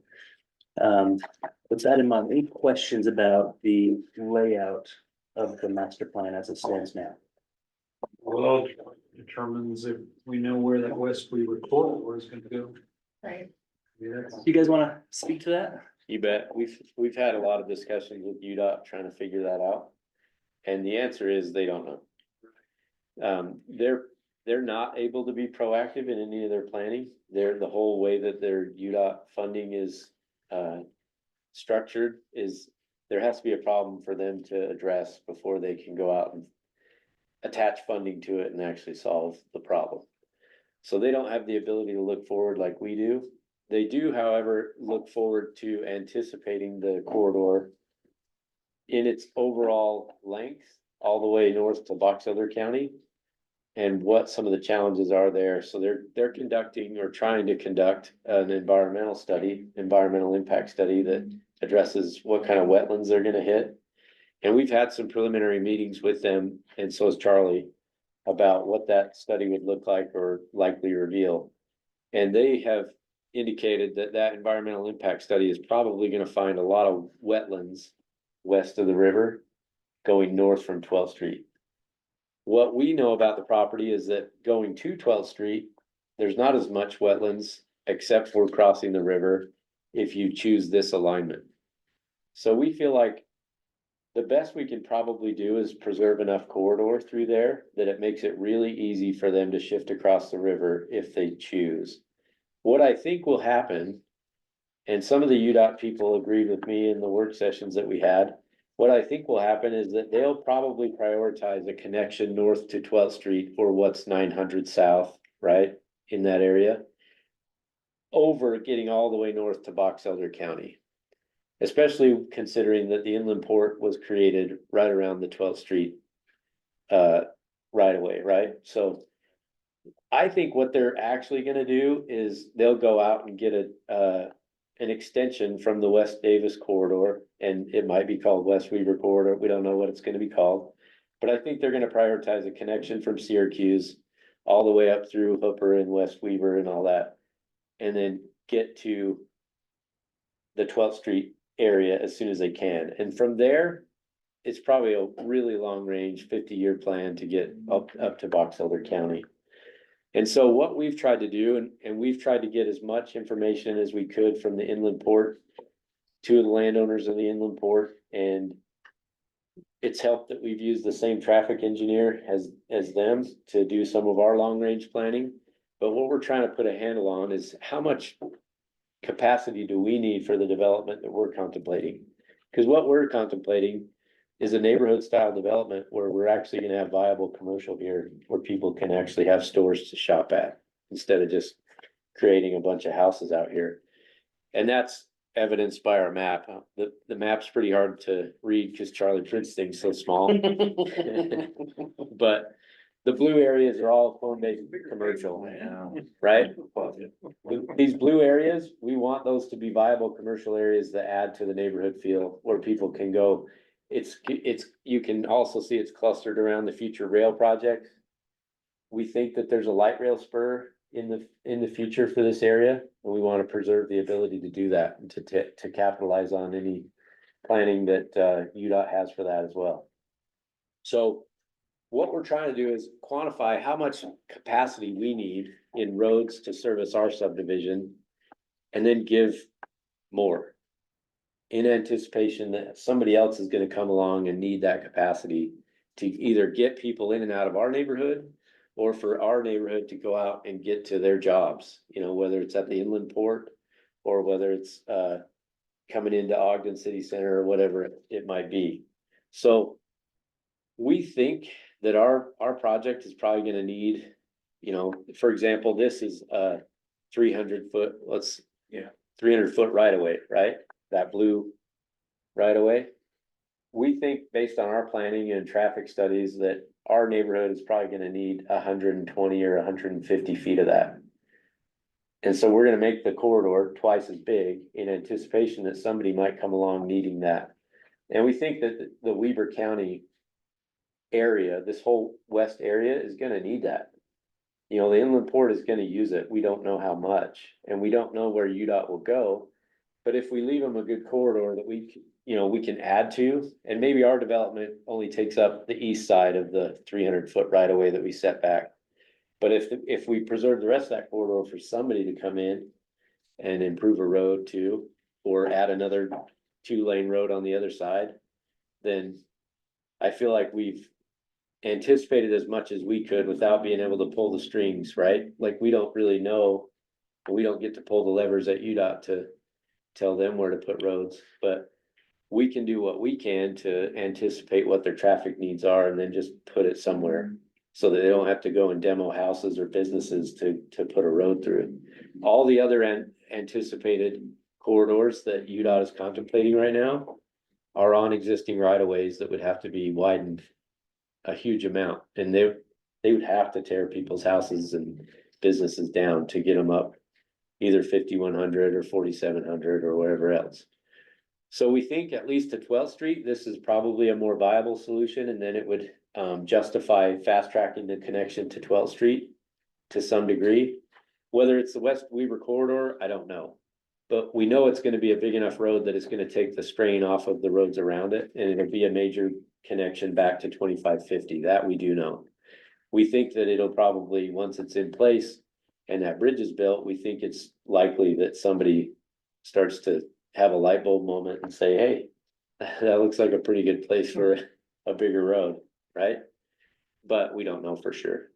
With that in mind, any questions about the layout of the master plan as it stands now? Well, determines if we know where that Westbridge corridor is gonna go. Right. You guys want to speak to that? You bet. We've had a lot of discussions with UDOT trying to figure that out. And the answer is they don't know. They're not able to be proactive in any of their planning. The whole way that their UDOT funding is structured is there has to be a problem for them to address before they can go out and attach funding to it and actually solve the problem. So they don't have the ability to look forward like we do. They do, however, look forward to anticipating the corridor in its overall length, all the way north to Box Elder County. and what some of the challenges are there. So they're conducting or trying to conduct an environmental impact study that addresses what kind of wetlands they're gonna hit. And we've had some preliminary meetings with them, and so has Charlie, about what that study would look like or likely reveal. And they have indicated that that environmental impact study is probably gonna find a lot of wetlands west of the river going north from 12th Street. What we know about the property is that going to 12th Street, there's not as much wetlands except for crossing the river if you choose this alignment. So we feel like the best we can probably do is preserve enough corridor through there that it makes it really easy for them to shift across the river if they choose. What I think will happen, and some of the UDOT people agreed with me in the work sessions that we had, what I think will happen is that they'll probably prioritize a connection north to 12th Street or what's 900 South, right, in that area, over getting all the way north to Box Elder County. Especially considering that the inland port was created right around the 12th Street right away, right? So I think what they're actually gonna do is they'll go out and get an extension from the West Davis corridor, and it might be called West Weaver corridor. We don't know what it's gonna be called. But I think they're gonna prioritize a connection from Syracuse all the way up through Hooper and West Weaver and all that. And then get to the 12th Street area as soon as they can. And from there, it's probably a really long range 50-year plan to get up to Box Elder County. And so what we've tried to do, and we've tried to get as much information as we could from the inland port to the landowners of the inland port, and it's helped that we've used the same traffic engineer as them to do some of our long range planning. But what we're trying to put a handle on is how much capacity do we need for the development that we're contemplating? Because what we're contemplating is a neighborhood style development where we're actually gonna have viable commercial here, where people can actually have stores to shop at, instead of just creating a bunch of houses out here. And that's evidenced by our map. The map's pretty hard to read because Charlie prints things so small. But the blue areas are all home-based commercial, right? These blue areas, we want those to be viable commercial areas that add to the neighborhood feel where people can go. You can also see it's clustered around the future rail project. We think that there's a light rail spur in the future for this area, and we want to preserve the ability to do that and to capitalize on any planning that UDOT has for that as well. So what we're trying to do is quantify how much capacity we need in roads to service our subdivision, and then give more in anticipation that somebody else is gonna come along and need that capacity to either get people in and out of our neighborhood, or for our neighborhood to go out and get to their jobs, you know, whether it's at the inland port or whether it's coming into Ogden City Center or whatever it might be. So we think that our project is probably gonna need, you know, for example, this is a 300 foot, 300 foot right of way, right? That blue right of way. We think based on our planning and traffic studies that our neighborhood is probably gonna need 120 or 150 feet of that. And so we're gonna make the corridor twice as big in anticipation that somebody might come along needing that. And we think that the Weber County area, this whole west area, is gonna need that. You know, the inland port is gonna use it. We don't know how much, and we don't know where UDOT will go. But if we leave them a good corridor that we can add to, and maybe our development only takes up the east side of the 300 foot right of way that we set back. But if we preserve the rest of that corridor for somebody to come in and improve a road too, or add another 2-lane road on the other side, then I feel like we've anticipated as much as we could without being able to pull the strings, right? Like, we don't really know, we don't get to pull the levers at UDOT to tell them where to put roads, but we can do what we can to anticipate what their traffic needs are and then just put it somewhere so that they don't have to go and demo houses or businesses to put a road through it. All the other anticipated corridors that UDOT is contemplating right now are on existing right of ways that would have to be widened a huge amount, and they They would have to tear people's houses and businesses down to get them up either 5,100 or 4,700 or wherever else. So we think at least to 12th Street, this is probably a more viable solution, and then it would justify fast tracking the connection to 12th Street to some degree. Whether it's the West Weaver corridor, I don't know. But we know it's gonna be a big enough road that it's gonna take the strain off of the roads around it, and it'll be a major connection back to 2550, that we do know. We think that it'll probably, once it's in place and that bridge is built, we think it's likely that somebody starts to have a light bulb moment and say, hey, that looks like a pretty good place for a bigger road, right? But we don't know for sure.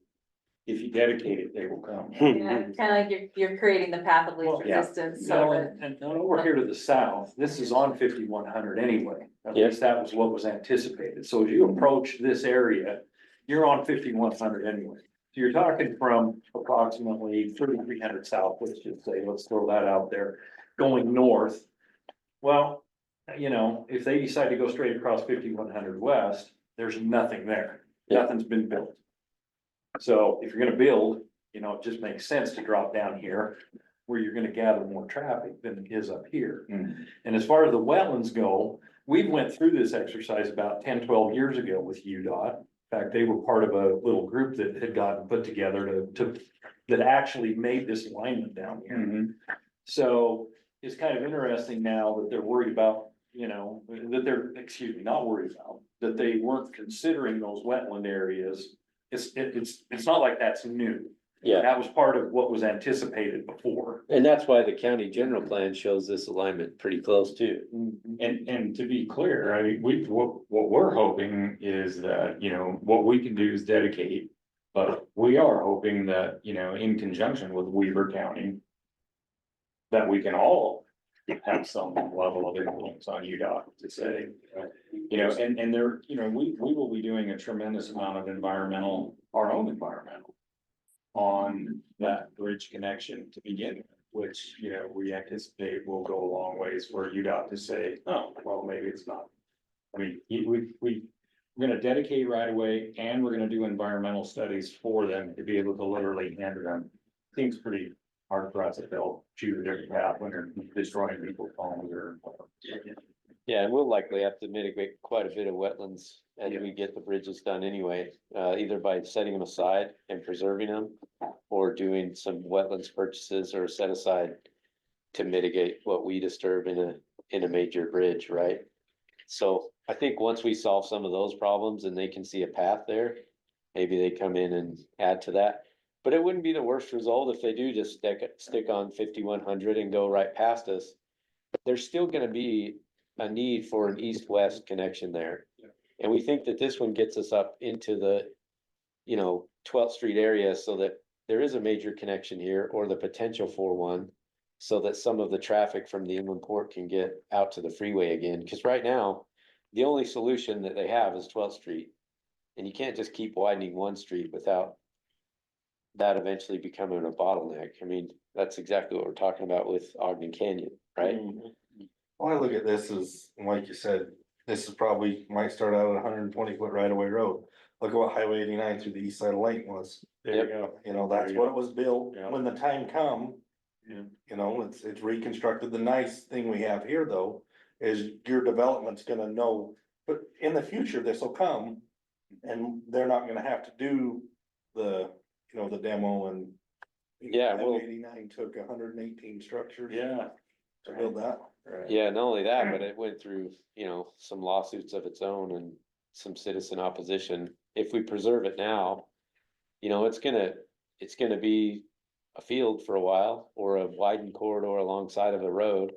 If you dedicate it, they will come. Yeah, kind of like you're creating the path of least Well, yeah. resistance, No, so. and over here to the south, this is on 5,100 anyway. At Yep. least that was what was anticipated. So as you approach this area, you're on 5,100 anyway. So you're talking from approximately 3,300 south, let's just say, let's throw that out there, going north. Well, you know, if they decide to go straight across 5,100 west, there's nothing there. Yeah. Nothing's been built. So if you're gonna build, you know, it just makes sense to drop down here where you're gonna gather more traffic than it is up here. And as far as the wetlands go, we went through this exercise about 10, 12 years ago with UDOT. In fact, they were part of a little group that had gotten put together that actually made this alignment down here. So it's kind of interesting now that they're worried about, you know, not worried about, that they weren't considering those wetland areas. It's not like that's new. Yeah, That was part of what was anticipated before. and that's why the county general plan shows this alignment pretty close too. And to be clear, I mean, what we're hoping is that, you know, what we can do is dedicate. But we are hoping that, you know, in conjunction with Weaver County. That we can all have some level of influence on UDOT to say, you know, and there, you know, we will be doing a tremendous amount of our own environmental. On that bridge connection to begin with, which, you know, we anticipate will go a long ways for UDOT to say, oh, well, maybe it's not. I mean, we're gonna dedicate right away and we're gonna do environmental studies for them to be able to literally hand it them. Seems pretty hard for us if they'll choose a different path when they're destroying people's homes or. Yeah, and we'll likely have to mitigate quite a bit of wetlands as we get the bridges done anyway, either by setting them aside and preserving them. Or doing some wetlands purchases or set aside to mitigate what we disturb in a major bridge, right? So I think once we solve some of those problems and they can see a path there, maybe they come in and add to that. But it wouldn't be the worst result if they do just stick on 5,100 and go right past us. There's still gonna be a need for an east-west connection there. And we think that this one gets us up into the, you know, 12th Street area so that there is a major connection here or the potential for one. So that some of the traffic from the inland port can get out to the freeway again, because right now, the only solution that they have is 12th Street. And you can't just keep widening one street without that eventually becoming a bottleneck. I mean, that's exactly what we're talking about with Ogden Canyon, right? Well, I look at this as, like you said, this is probably, might start out at 120-foot right-of-way road. Look at what Highway 89 through the east side of Layton was. There you go. You know, that's what it was built, Yeah. when the time come. Yeah. You know, it's reconstructed. The nice thing we have here, though, is your development's gonna know, but in the future, this will come. And they're not gonna have to do the, you know, the demo and. Yeah, well- Highway 89 took 118 structures. Yeah. To build that. Yeah, not only that, but it went through, you know, some lawsuits of its own and some citizen opposition. If we preserve it now, you know, it's gonna be a field for a while or a widened corridor alongside of a road,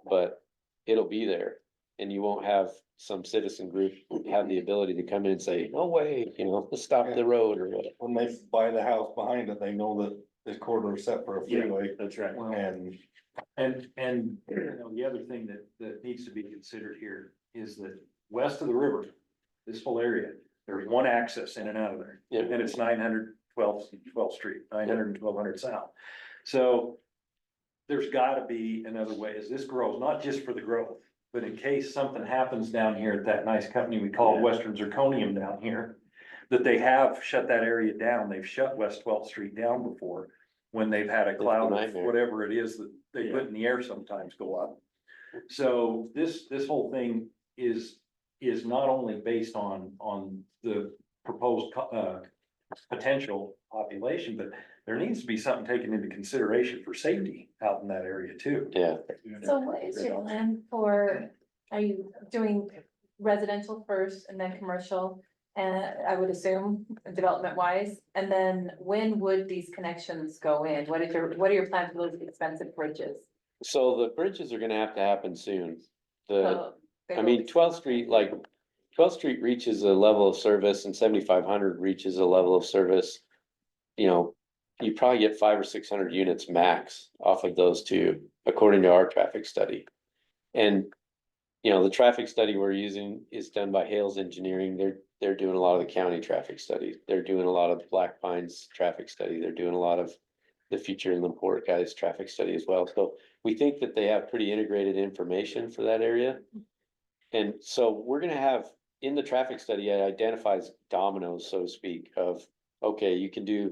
but it'll be there. And you won't have some citizen group have the ability to come in and say, no way, you know, let's stop the road or whatever. When they buy the house behind it, they know that this corridor is set for a freeway. That's right. And And, you know, the other thing that needs to be considered here is that west of the river, this whole area, there's one access in and out of there. Yeah. And it's 912th Street, 900 and 1200 south. So there's gotta be another way as this grows, not just for the growth, but in case something happens down here at that nice company we call Western Zirconium down here. that they have shut that area down. They've shut West 12th Street down before. When they've had a cloud, of nightmare. whatever it is that they put in the air sometimes go up. So this whole thing is not only based on the proposed, potential population, but there needs to be something taken into consideration for safety out in that area too. Yeah, So what is your plan for, are you doing residential first and then commercial? And I would assume development wise, and then when would these connections go in? What are your plans for those expensive bridges? so the bridges are gonna have to happen soon. The, So they I will mean, be- 12th Street, like, 12th Street reaches a level of service and 7,500 reaches a level of service. You know, you probably get 500 or 600 units max off of those two, according to our traffic study. And, you know, the traffic study we're using is done by Hales Engineering. They're doing a lot of the county traffic study. They're doing a lot of Black Pines traffic study. They're doing a lot of the Future and Laporte guys traffic study as well. So we think that they have pretty integrated information for that area. And so we're gonna have, in the traffic study, it identifies dominoes, so to speak, of, okay, you can do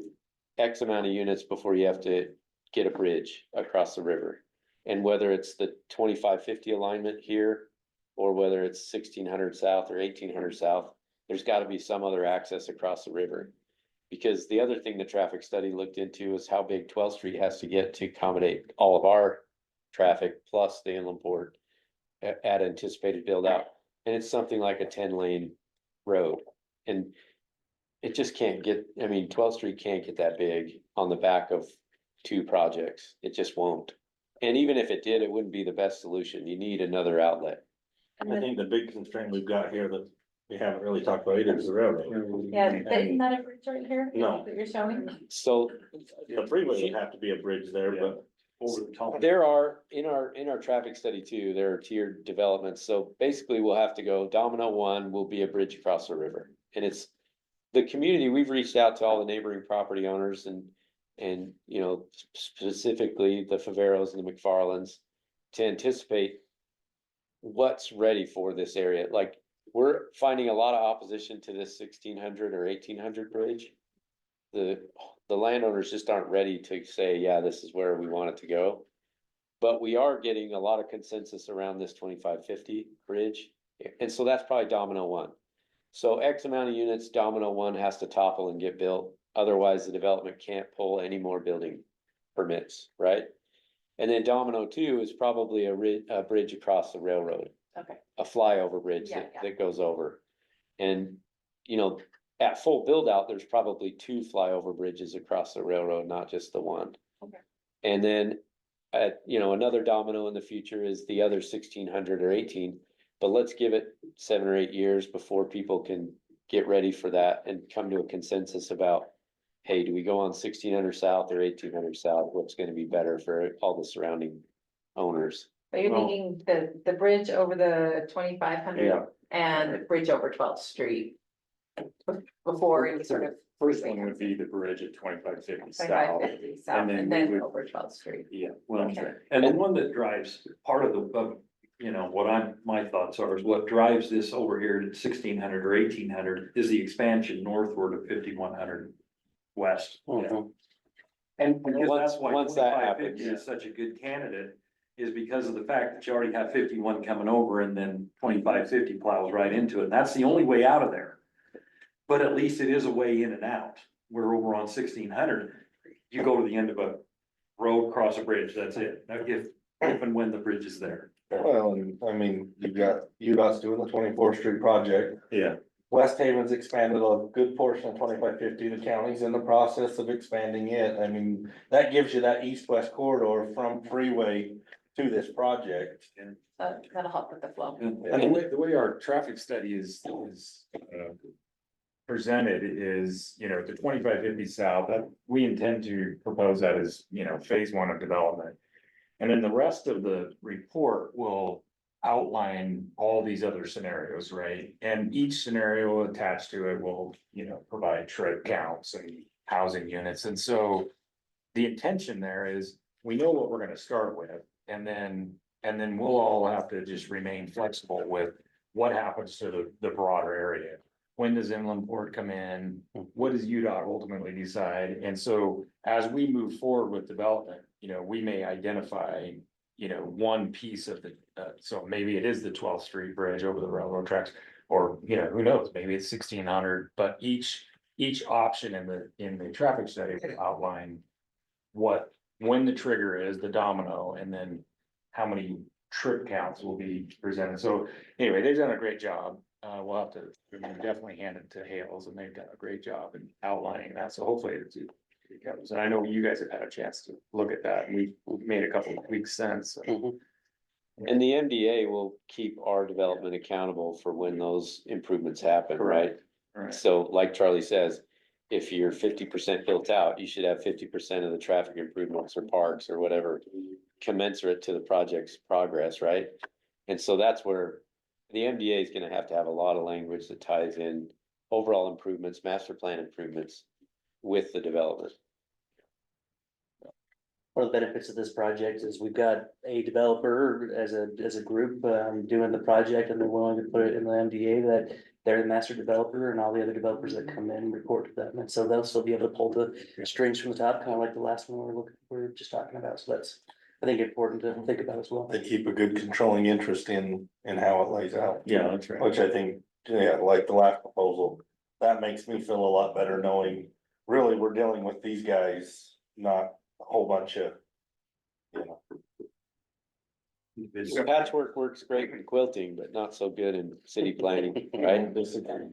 X amount of units before you have to get a bridge across the river. And whether it's the 2550 alignment here, or whether it's 1600 south or 1800 south, there's gotta be some other access across the river. Because the other thing the traffic study looked into is how big 12th Street has to get to accommodate all of our traffic plus the inland port at anticipated build out. And it's something like a 10-lane road. And it just can't get, I mean, 12th Street can't get that big on the back of two projects. It just won't. And even if it did, it wouldn't be the best solution. You need another outlet. I think the big constraint we've got here that we haven't really talked about either is the railroad. Yeah, isn't that a bridge right here? No. That you're showing? So The freeway would have to be a bridge there, but Over the top. there are, in our traffic study too, there are tiered developments. So basically we'll have to go, Domino 1 will be a bridge across the river. And it's the community, we've reached out to all the neighboring property owners and, you know, specifically the Faveros and the McFarlands to anticipate what's ready for this area. Like, we're finding a lot of opposition to this 1600 or 1800 bridge. The landowners just aren't ready to say, yeah, this is where we want it to go. But we are getting a lot of consensus around this 2550 bridge. And so that's probably Domino 1. So X amount of units, Domino 1 has to topple and get built. Otherwise, the development can't pull any more building permits, right? And then Domino 2 is probably a bridge across the railroad, Okay. a flyover bridge Yeah, yeah. that goes over. And, you know, at full build out, there's probably 2 flyover bridges across the railroad, not just the one. Okay. And then, you know, another domino in the future is the other 1600 or 18, but let's give it 7 or 8 years before people can get ready for that and come to a consensus about, hey, do we go on 1600 south or 1800 south? What's gonna be better for all the surrounding owners? But you're Well- thinking the bridge over the 2500 Yeah. and the bridge over 12th Street. Before any sort of. First one would be the bridge at 2550 south. 2550 south and then and we then would- over 12th Street. Yeah. Okay. And the one that drives, part of you know, my thoughts are, is what drives this over here at 1600 or 1800 is the expansion northward of 5100 west. And because that's why Once that 2550 happens. is such a good candidate, is because of the fact that you already have 51 coming over and then 2550 plows right into it. And that's the only way out of there. But at least it is a way in and out. We're over on 1600. You go to the end of a road, cross a bridge, that's it. Now, if and when the bridge is there. Well, and I mean, you've got UDOT's doing the 24th Street project. Yeah. West Haven's expanded a good portion of 2550. The county's in the process of expanding it. I mean, that gives you that east-west corridor from freeway to this project. That'll help with the flow. And the way our traffic study is presented is, you know, the 2550 south, that we intend to propose that as, you know, phase 1 of development. And then the rest of the report will outline all these other scenarios, right? And each scenario attached to it will, you know, provide trip counts and housing units. And so the intention there is, we know what we're gonna start with, and then we'll all have to just remain flexible with what happens to the broader area. when does inland port come in? What does UDOT ultimately decide? And so as we move forward with development, we may identify, one piece of the, so maybe it is the 12th Street Bridge over the railroad tracks. Or, who knows, maybe it's 1600, but each option in the traffic study will outline when the trigger is, the domino, and then how many trip counts will be presented. So anyway, they've done a great job. We'll have to definitely hand it to Hales, and they've done a great job in outlining that. So hopefully it comes. And I know you guys have had a chance to look at that, and we've made a couple of tweaks since. So. And the MDA will keep our development accountable for when those improvements happen, right? Right. So like Charlie says, if you're 50% built out, you should have 50% of the traffic improvements or parks or whatever commensurate to the project's progress, right? And so that's where the MDA is gonna have to have a lot of language that ties in overall improvements, master plan improvements with the development. One of the benefits of this project is we've got a developer as a group, doing the project, and they're willing to put it in the MDA that they're the master developer, and all the other developers that come in report to them. And so they'll still be able to pull the strings from the top, kind of like the last one we were just talking about. So that's, I think, important to think about as well. They keep a good controlling interest in how it lays out. Yeah, that's right. Which I think, like the last proposal, that makes me feel a lot better knowing, really, we're dealing with these guys, not a whole bunch of, Patchwork works great in quilting, but not so good in city planning, right?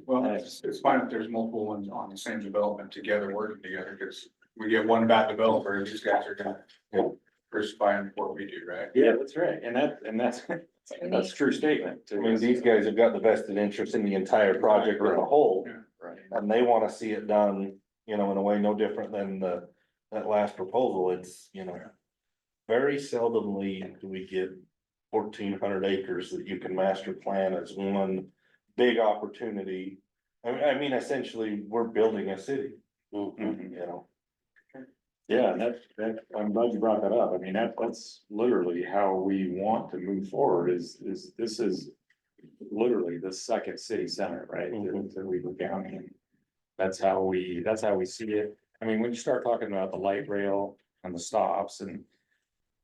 Well, it's fine if there's multiple ones on the same development together, working together, because we get one bad developer, these guys are gonna crucify what we do, right? Yeah, that's right. And that's a true statement. I mean, these guys have got the vested interest in the entire project as a whole. Right. And they wanna see it done, in a way no different than that last proposal. It's, very seldomly do we get 1,400 acres that you can master plan as one big opportunity. I mean, essentially, we're building a city, Mhm. Yeah, and that, I'm glad you brought that up. I mean, that's literally how we want to move forward is this is literally the second city center, right? To Weaver County. And that's how we see it. I mean, when you start talking about the light rail and the stops and,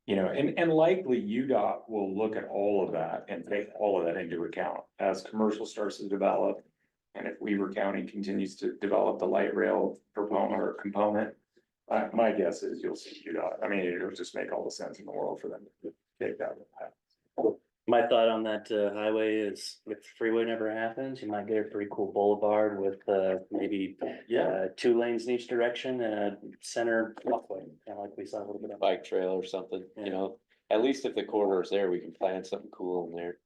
and likely UDOT will look at all of that and take all of that into account as commercial starts to develop. And if Weaver County continues to develop the light rail component, my guess is you'll see UDOT. I mean, it'll just make all the sense in the world for them to take that path. My thought on that highway is if the freeway never happens, you might get a pretty cool boulevard with maybe 2 lanes in each direction and a center walkway, kind of like we saw a little bit of. Bike trail or something, at least if the corridor is there, we can plan something cool in there.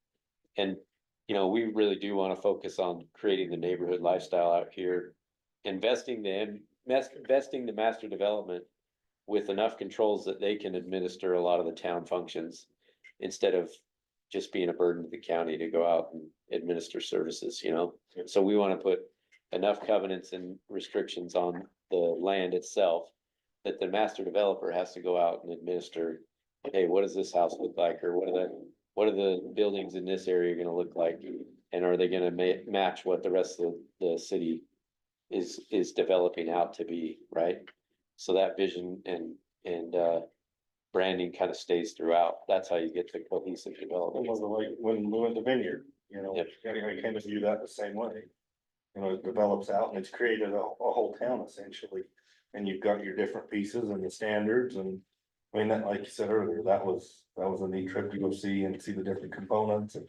And, we really do want to focus on creating the neighborhood lifestyle out here. Investing the master development with enough controls that they can administer a lot of the town functions instead of just being a burden to the county to go out and administer services, So we want to put enough covenants and restrictions on the land itself that the master developer has to go out and administer. Hey, what does this house look like? Or what are the buildings in this area gonna look like? And are they gonna match what the rest of the city is developing out to be, right? So that vision and branding kind of stays throughout. That's how you get the cohesive development. almost like when we went to Vineyard, Yep. I kind of view that the same way. It develops out and it's created a whole town essentially. And you've got your different pieces and the standards and, I mean, that, like you said earlier, that was a neat trip to go see and see the different components. I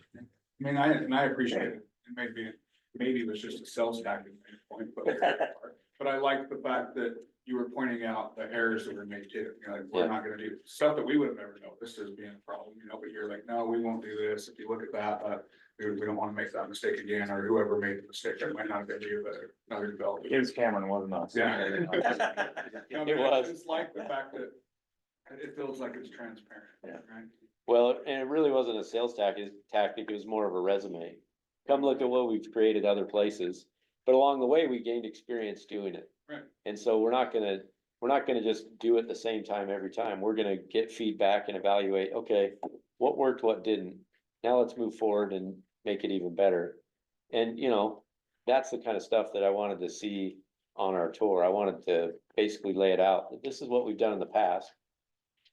mean, I appreciate it. Maybe it was just a sales tactic point, but I like the fact that you were pointing out the errors that were made too. We're not gonna do stuff that we would have never noticed as being a problem, but you're like, no, we won't do this. If you look at that, we don't wanna make that mistake again, or whoever made the mistake, that might not have been you, but another developer. It was Cameron, wasn't us. Yeah. It was. It's like the fact that it feels like it's transparent, right? Well, and it really wasn't a sales tactic, it was more of a resume. Come look at what we've created other places, but along the way, we gained experience doing it. Right. And so we're not gonna just do it the same time every time. We're gonna get feedback and evaluate, okay, what worked, what didn't. Now let's move forward and make it even better. And, that's the kind of stuff that I wanted to see on our tour. I wanted to basically lay it out, that this is what we've done in the past.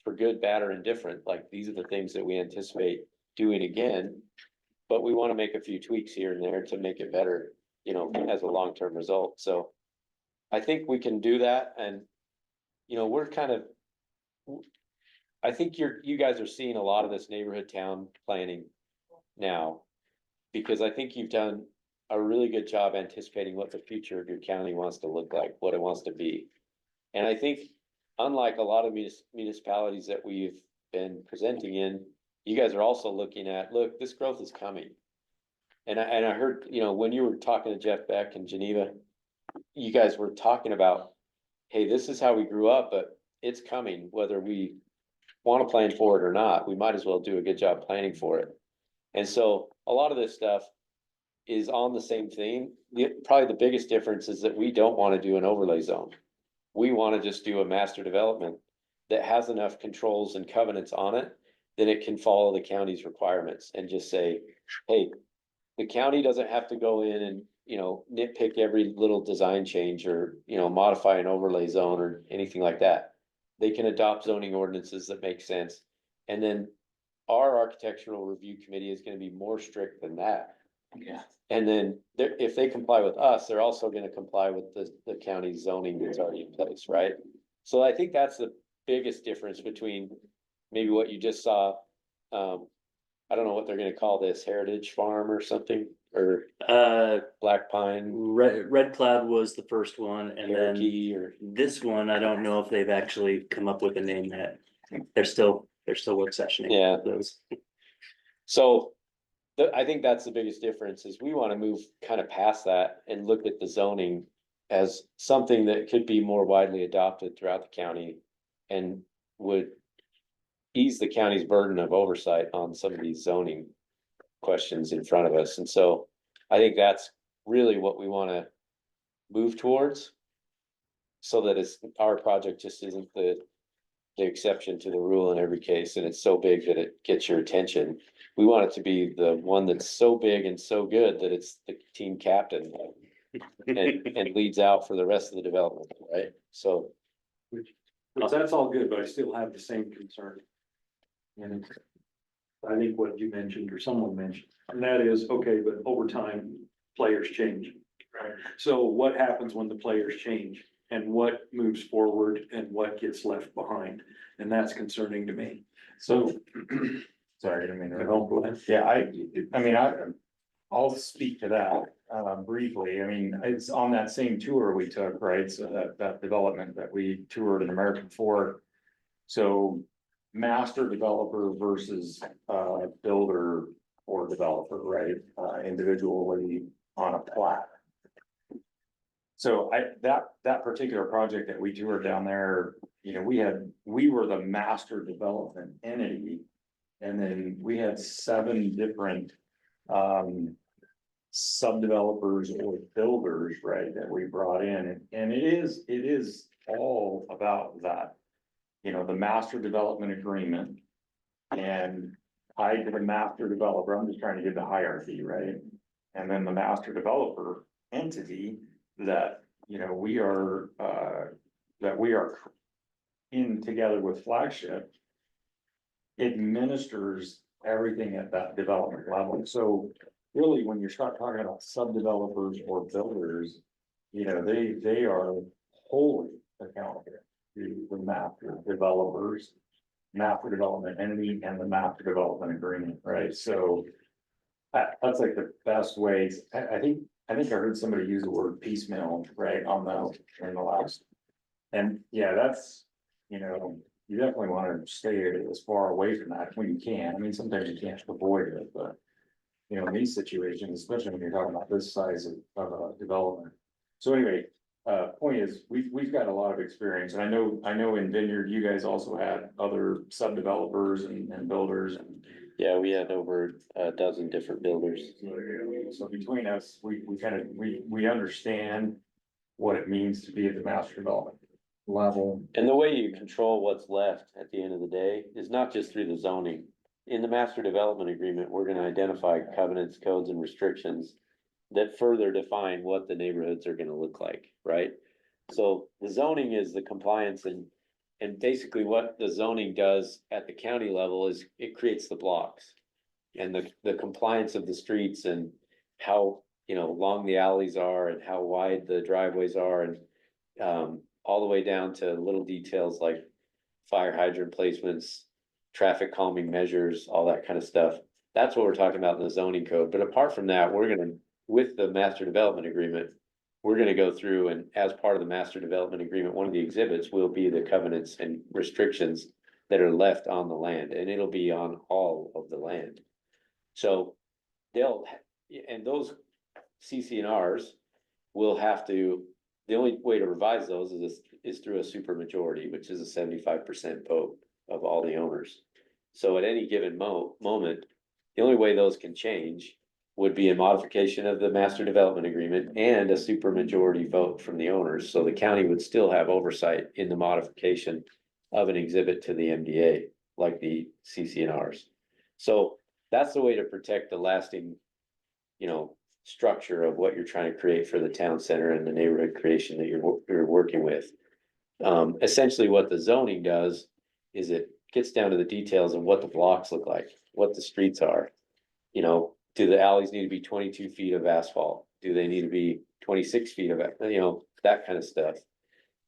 For good, bad, or indifferent, like these are the things that we anticipate doing again. But we wanna make a few tweaks here and there to make it better, you know, as a long-term result, so. I think we can do that, and, you know, we're kind of. I think you guys are seeing a lot of this neighborhood town planning now. Because I think you've done a really good job anticipating what the future of your county wants to look like, what it wants to be. And I think, unlike a lot of municipalities that we've been presenting in, you guys are also looking at, look, this growth is coming. And I heard, you know, when you were talking to Jeff Beck in Geneva, you guys were talking about, hey, this is how we grew up, but it's coming, whether we want to plan for it or not, we might as well do a good job planning for it. And so a lot of this stuff is on the same theme. Probably the biggest difference is that we don't want to do an overlay zone. We want to just do a master development that has enough controls and covenants on it that it can follow the county's requirements and just say, hey, the county doesn't have to go in and, you know, nitpick every little design change or, you know, modify an overlay zone or anything like that. They can adopt zoning ordinances that make sense. And then our architectural review committee is gonna be more strict than that. Yeah. And then if they comply with us, they're also gonna comply with the county zoning that's already in place, right? So I think that's the biggest difference between maybe what you just saw. I don't know what they're gonna call this, Heritage Farm or something, or Black Pine, Red Cloud was the first one, and then Cherokee, or. this one, I don't know if they've actually come up with a name yet. They're still work sessioning. Yeah. Those. So I think that's the biggest difference is we want to move kind of past that and look at the zoning as something that could be more widely adopted throughout the county and would ease the county's burden of oversight on some of these zoning questions in front of us. And so I think that's really what we want to move towards, so that it's, our project just isn't the exception to the rule in every case, and it's so big that it gets your attention. We want it to be the one that's so big and so good that it's the team captain and leads out for the rest of the development, right? So. Which that's all good, but I still have the same concern. And I think what you mentioned or someone mentioned, and that is, okay, but over time, players change. Right. So what happens when the players change and what moves forward and what gets left behind? And that's concerning to me. So. Sorry, I mean, No, go ahead. yeah, I'll speak to that, briefly. I mean, it's on that same tour we took, right? So that development that we toured in American Fork. So master developer versus, builder or developer, right? Individually on a plat. So that particular project that we toured down there, you know, we were the master development entity. And then we had 7 different, sub-developers or builders, right, that we brought in, and it is all about that. You know, the master development agreement. And tied to the master developer, I'm just trying to get the hierarchy, right? And then the master developer entity that, you know, we are in together with Flagship. Administers everything at that development level. So really, when you start talking about sub-developers or builders, you know, they are wholly accountable to the master developers, master development entity, and the master development agreement, right? So that's like the best ways. I think I heard somebody use the word piecemeal, right, in the last. And yeah, that's, you know, you definitely want to stay as far away from that when you can. I mean, sometimes you can't avoid it, but. You know, in these situations, especially when you're talking about this size of a development. So anyway, point is, we've got a lot of experience, and I know in Vineyard, you guys also had other sub-developers and builders and. Yeah, we had over a dozen different builders. So between us, we understand what it means to be at the master development level. And the way you control what's left at the end of the day is not just through the zoning. In the master development agreement, we're gonna identify covenants, codes, and restrictions that further define what the neighborhoods are gonna look like, right? So the zoning is the compliance and basically what the zoning does at the county level is it creates the blocks. And the compliance of the streets and how, long the alleys are and how wide the driveways are and all the way down to little details like fire hydrant placements, traffic calming measures, all that kind of stuff. That's what we're talking about in the zoning code. But apart from that, with the master development agreement, we're gonna go through and as part of the master development agreement, one of the exhibits will be the covenants and restrictions that are left on the land, and it'll be on all of the land. So and those CCNRs will have to, the only way to revise those is through a super majority, which is a 75% vote of all the owners. So at any given moment, the only way those can change would be a modification of the master development agreement and a super majority vote from the owners. So the county would still have oversight in the modification of an exhibit to the MDA, like the CCNRs. So that's the way to protect the lasting, structure of what you're trying to create for the town center and the neighborhood creation that you're working with. Essentially what the zoning does is it gets down to the details of what the blocks look like, what the streets are. Do the alleys need to be 22 feet of asphalt? Do they need to be 26 feet of, that kind of stuff?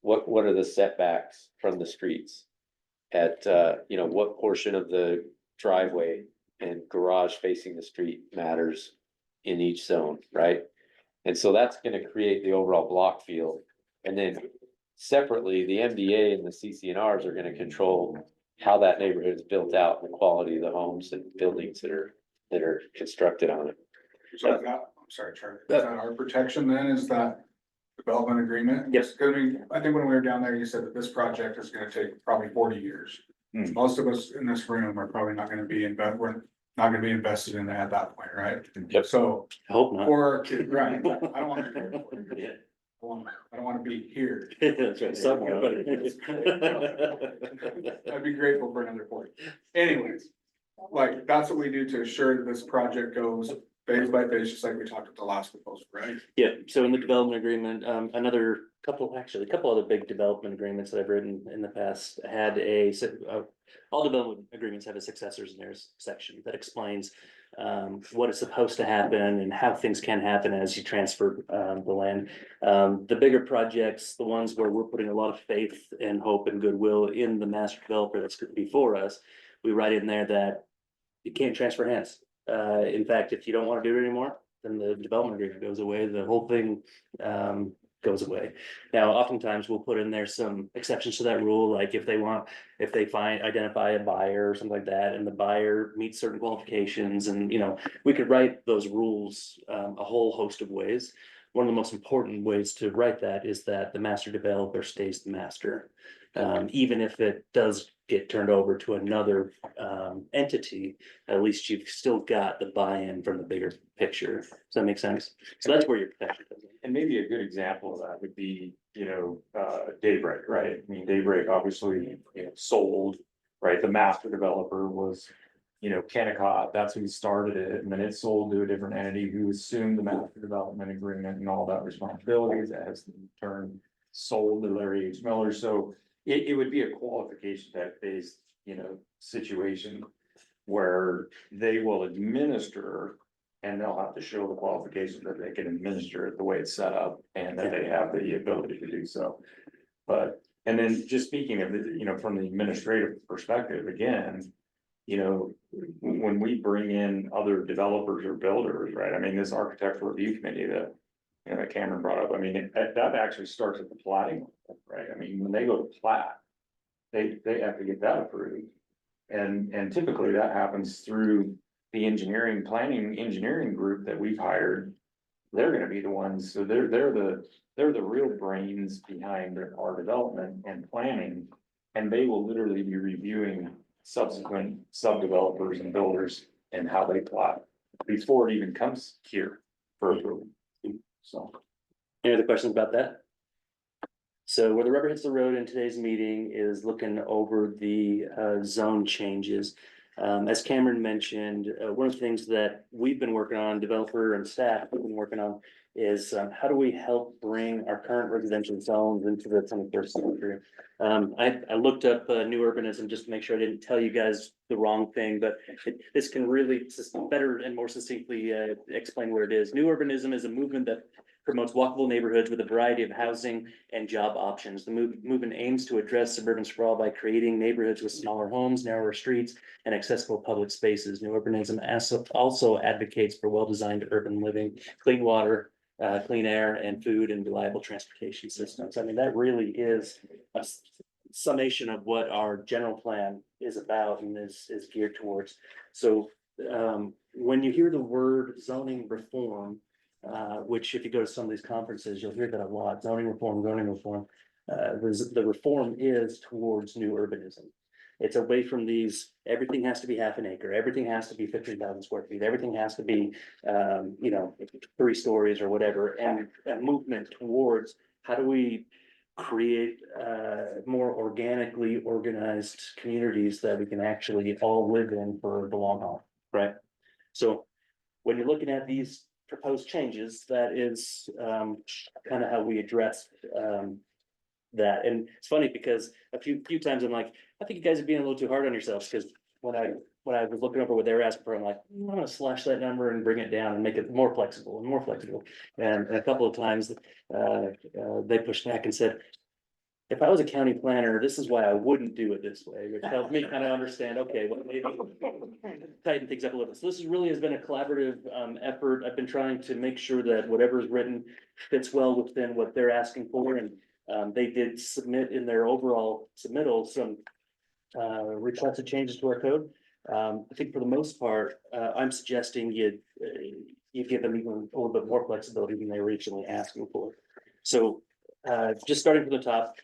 What are the setbacks from the streets? At, what portion of the driveway and garage facing the street matters in each zone, right? And so that's gonna create the overall block feel. And then separately, the MDA and the CCNRs are gonna control how that neighborhood is built out, and the quality of the homes and buildings that are constructed on it. So I'm sorry, Charlie, is that our protection then, is that development agreement? Yes. I mean, I think when we were down there, you said that this project is gonna take probably 40 years. Hmm. Most of us in this room are probably not gonna be we're not gonna be invested in that at that point, right? Yep. So, I hope not. for our kids, right, I don't wanna be here. Yeah. I don't wanna be here. That's right, somewhere. I'd be grateful for another 40. Anyways, like, that's what we do to assure that this project goes phase by phase, just like we talked at the last proposal, right? Yeah, so in the development agreement, a couple other big development agreements that I've written in the past had all development agreements have a successors in theirs section that explains what is supposed to happen and how things can happen as you transfer the land. The bigger projects, the ones where we're putting a lot of faith and hope and goodwill in the master developer that's before us, we write in there that you can't transfer hands. In fact, if you don't want to do it anymore, then the development agreement goes away, the whole thing goes away. Now, oftentimes we'll put in there some exceptions to that rule, like if they identify a buyer or something like that, and the buyer meets certain qualifications, and we could write those rules a whole host of ways. One of the most important ways to write that is that the master developer stays the master. Even if it does get turned over to another entity, at least you've still got the buy-in from the bigger picture. Does that make sense? So that's where your protection comes in. And maybe a good example of that would be, Daybreak, right? I mean, Daybreak obviously, sold, right? The master developer was, Kennecott, that's who started it, and then it sold to a different entity who assumed the master development agreement and all that responsibilities, that has in turn sold to Larry H. Miller. So it would be a qualification type based, situation where they will administer, and they'll have to show the qualifications that they can administer it the way it's set up and that they have the ability to do so. And then just speaking of from the administrative perspective, again, when we bring in other developers or builders, right? I mean, this architectural review committee that Cameron brought up, I mean, that actually starts at the platting, right? I mean, when they go to plat, they have to get that approved. And typically that happens through the planning engineering group that we've hired. They're gonna be the ones, so they're the real brains behind our development and planning. And they will literally be reviewing subsequent sub-developers and builders and how they plot before it even comes here for approval. So. Any other questions about that? So where the rubber hits the road in today's meeting is looking over the zone changes. As Cameron mentioned, one of the things that we've been working on, developer and staff have been working on, is how do we help bring our current residential zones into the 21st century? I looked up new urbanism just to make sure I didn't tell you guys the wrong thing, but this can really better and more succinctly explain what it is. New urbanism is a movement that promotes walkable neighborhoods with a variety of housing and job options. The movement aims to address suburban sprawl by creating neighborhoods with smaller homes, narrower streets, and accessible public spaces. New urbanism also advocates for well-designed urban living, clean water, clean air and food, and reliable transportation systems. I mean, that really is a summation of what our general plan is about and is geared towards. So when you hear the word zoning reform, which if you go to some of these conferences, you'll hear that a lot, zoning reform. The reform is towards new urbanism. It's away from these, everything has to be half an acre, everything has to be 15,000 square feet, everything has to be, 3 stories or whatever, and a movement towards how do we create more organically organized communities that we can actually all live in for the long haul, right? So when you're looking at these proposed changes, that is kind of how we address that. And it's funny because a few times I'm like, I think you guys are being a little too hard on yourselves, because when I was looking over what they were asking for, I'm like, I'm gonna slash that number and bring it down and make it more flexible and more flexible. And a couple of times they pushed back and said, if I was a county planner, this is why I wouldn't do it this way, which helped me kind of understand, okay, well, maybe tighten things up a little bit. So this really has been a collaborative effort. I've been trying to make sure that whatever is written fits well within what they're asking for, and they did submit in their overall submittal some requested changes to our code. I think for the most part, I'm suggesting you give them even a little bit more flexibility than they were originally asking for. So just starting from the top.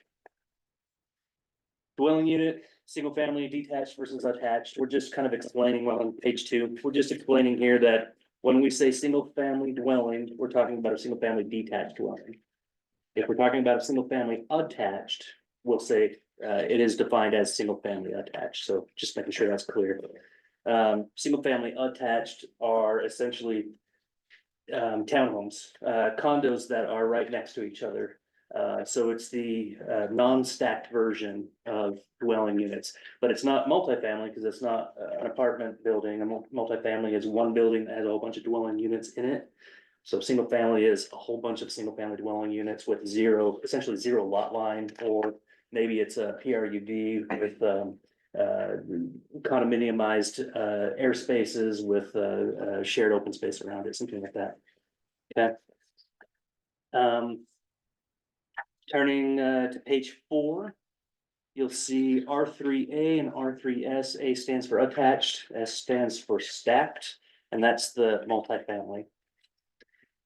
Dwelling unit, single family, detached versus attached. We're just kind of explaining, well, on page 2, we're just explaining here that when we say single family dwelling, we're talking about a single family detached dwelling. If we're talking about a single family attached, we'll say it is defined as single family attached. So just making sure that's clear. Single family attached are essentially townhomes, condos that are right next to each other. So it's the non-stacked version of dwelling units, but it's not multifamily because it's not an apartment building. A multifamily is one building that has a whole bunch of dwelling units in it. So single family is a whole bunch of single family dwelling units with essentially zero lot line, or maybe it's a PRUD with condominiumized airspaces with shared open space around it, something like that. Okay. Turning to page 4, you'll see R3A and R3S. A stands for attached, S stands for stacked, and that's the multifamily.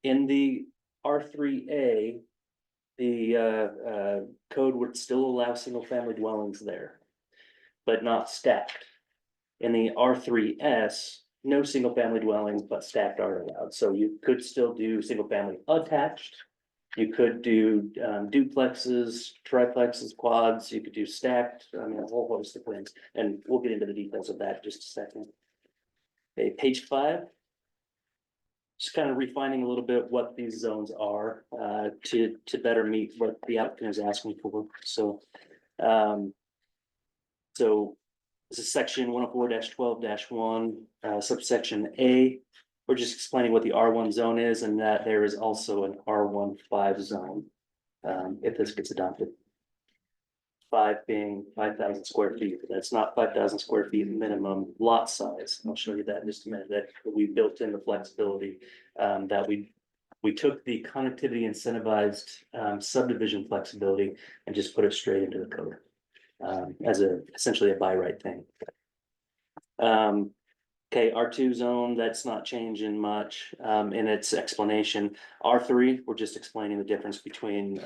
In the R3A, the code would still allow single family dwellings there, but not stacked. In the R3S, no single family dwellings, but stacked are allowed. So you could still do single family attached. You could do duplexes, triplexes, quads. You could do stacked. I mean, a whole host of things, and we'll get into the details of that in just a second. Okay, page 5. Just kind of refining a little bit what these zones are to better meet what the applicant is asking for. So, this is section 104-12-1, subsection A. We're just explaining what the R1 zone is, and that there is also an R15 zone, if this gets adopted. 5 being 5,000 square feet. That's not 5,000 square feet minimum lot size. I'll show you that in just a minute. That we built in the flexibility, that we took the connectivity incentivized subdivision flexibility and just put it straight into the code as essentially a by right thing. Okay, R2 zone, that's not changing much in its explanation. R3, we're just explaining the difference between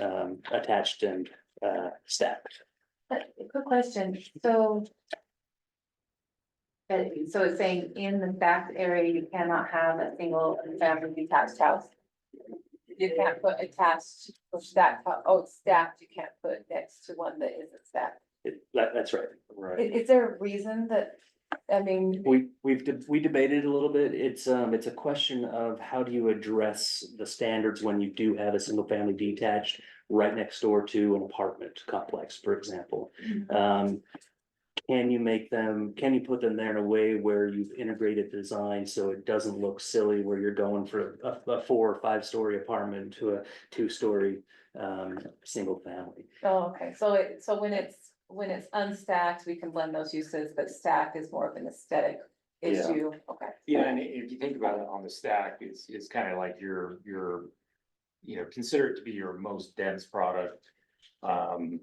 attached and stacked. But a quick question, so it's saying in the stacked area, you cannot have a single family detached house? You can't put attached or stacked, it's stacked, you can't put next to one that isn't stacked. That's right. Right. Is there a reason that I mean, We debated a little bit. It's a question of how do you address the standards when you do have a single family detached right next door to an apartment complex, for example. Can you put them there in a way where you've integrated design so it doesn't look silly where you're going for a 4 or 5 story apartment to a 2-story single family? oh, okay, so when it's unstacked, we can blend those uses, but stacked is more of an aesthetic Yeah. issue, okay. Yeah, and if you think about it on the stack, it's kind of like your, you know, consider it to be your most dense product. You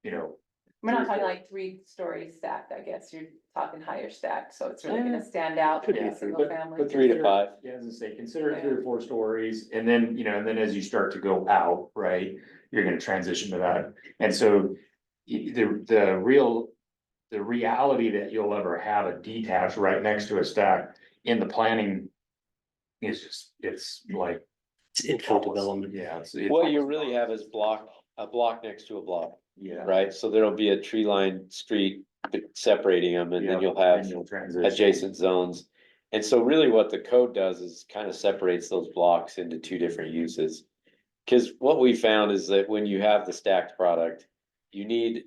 know. We're not talking like 3-story stacked, I guess, you're talking higher stacked, so it's really gonna stand out Could in be, a single but family. 3 to 5. Yeah, as I say, consider it 3 or 4 stories, and then, you know, and then as you start to go out, right, you're gonna transition to that. And so the reality that you'll ever have a detached right next to a stack in the planning is just, it's like. It's infill development. Yeah. It's What you really have is a block next to a block, Yeah. right? So there'll be a tree lined street separating them, and then you'll Yeah, have and you'll transition. adjacent zones. And so really what the code does is kind of separates those blocks into 2 different uses. Cause what we found is that when you have the stacked product, you need,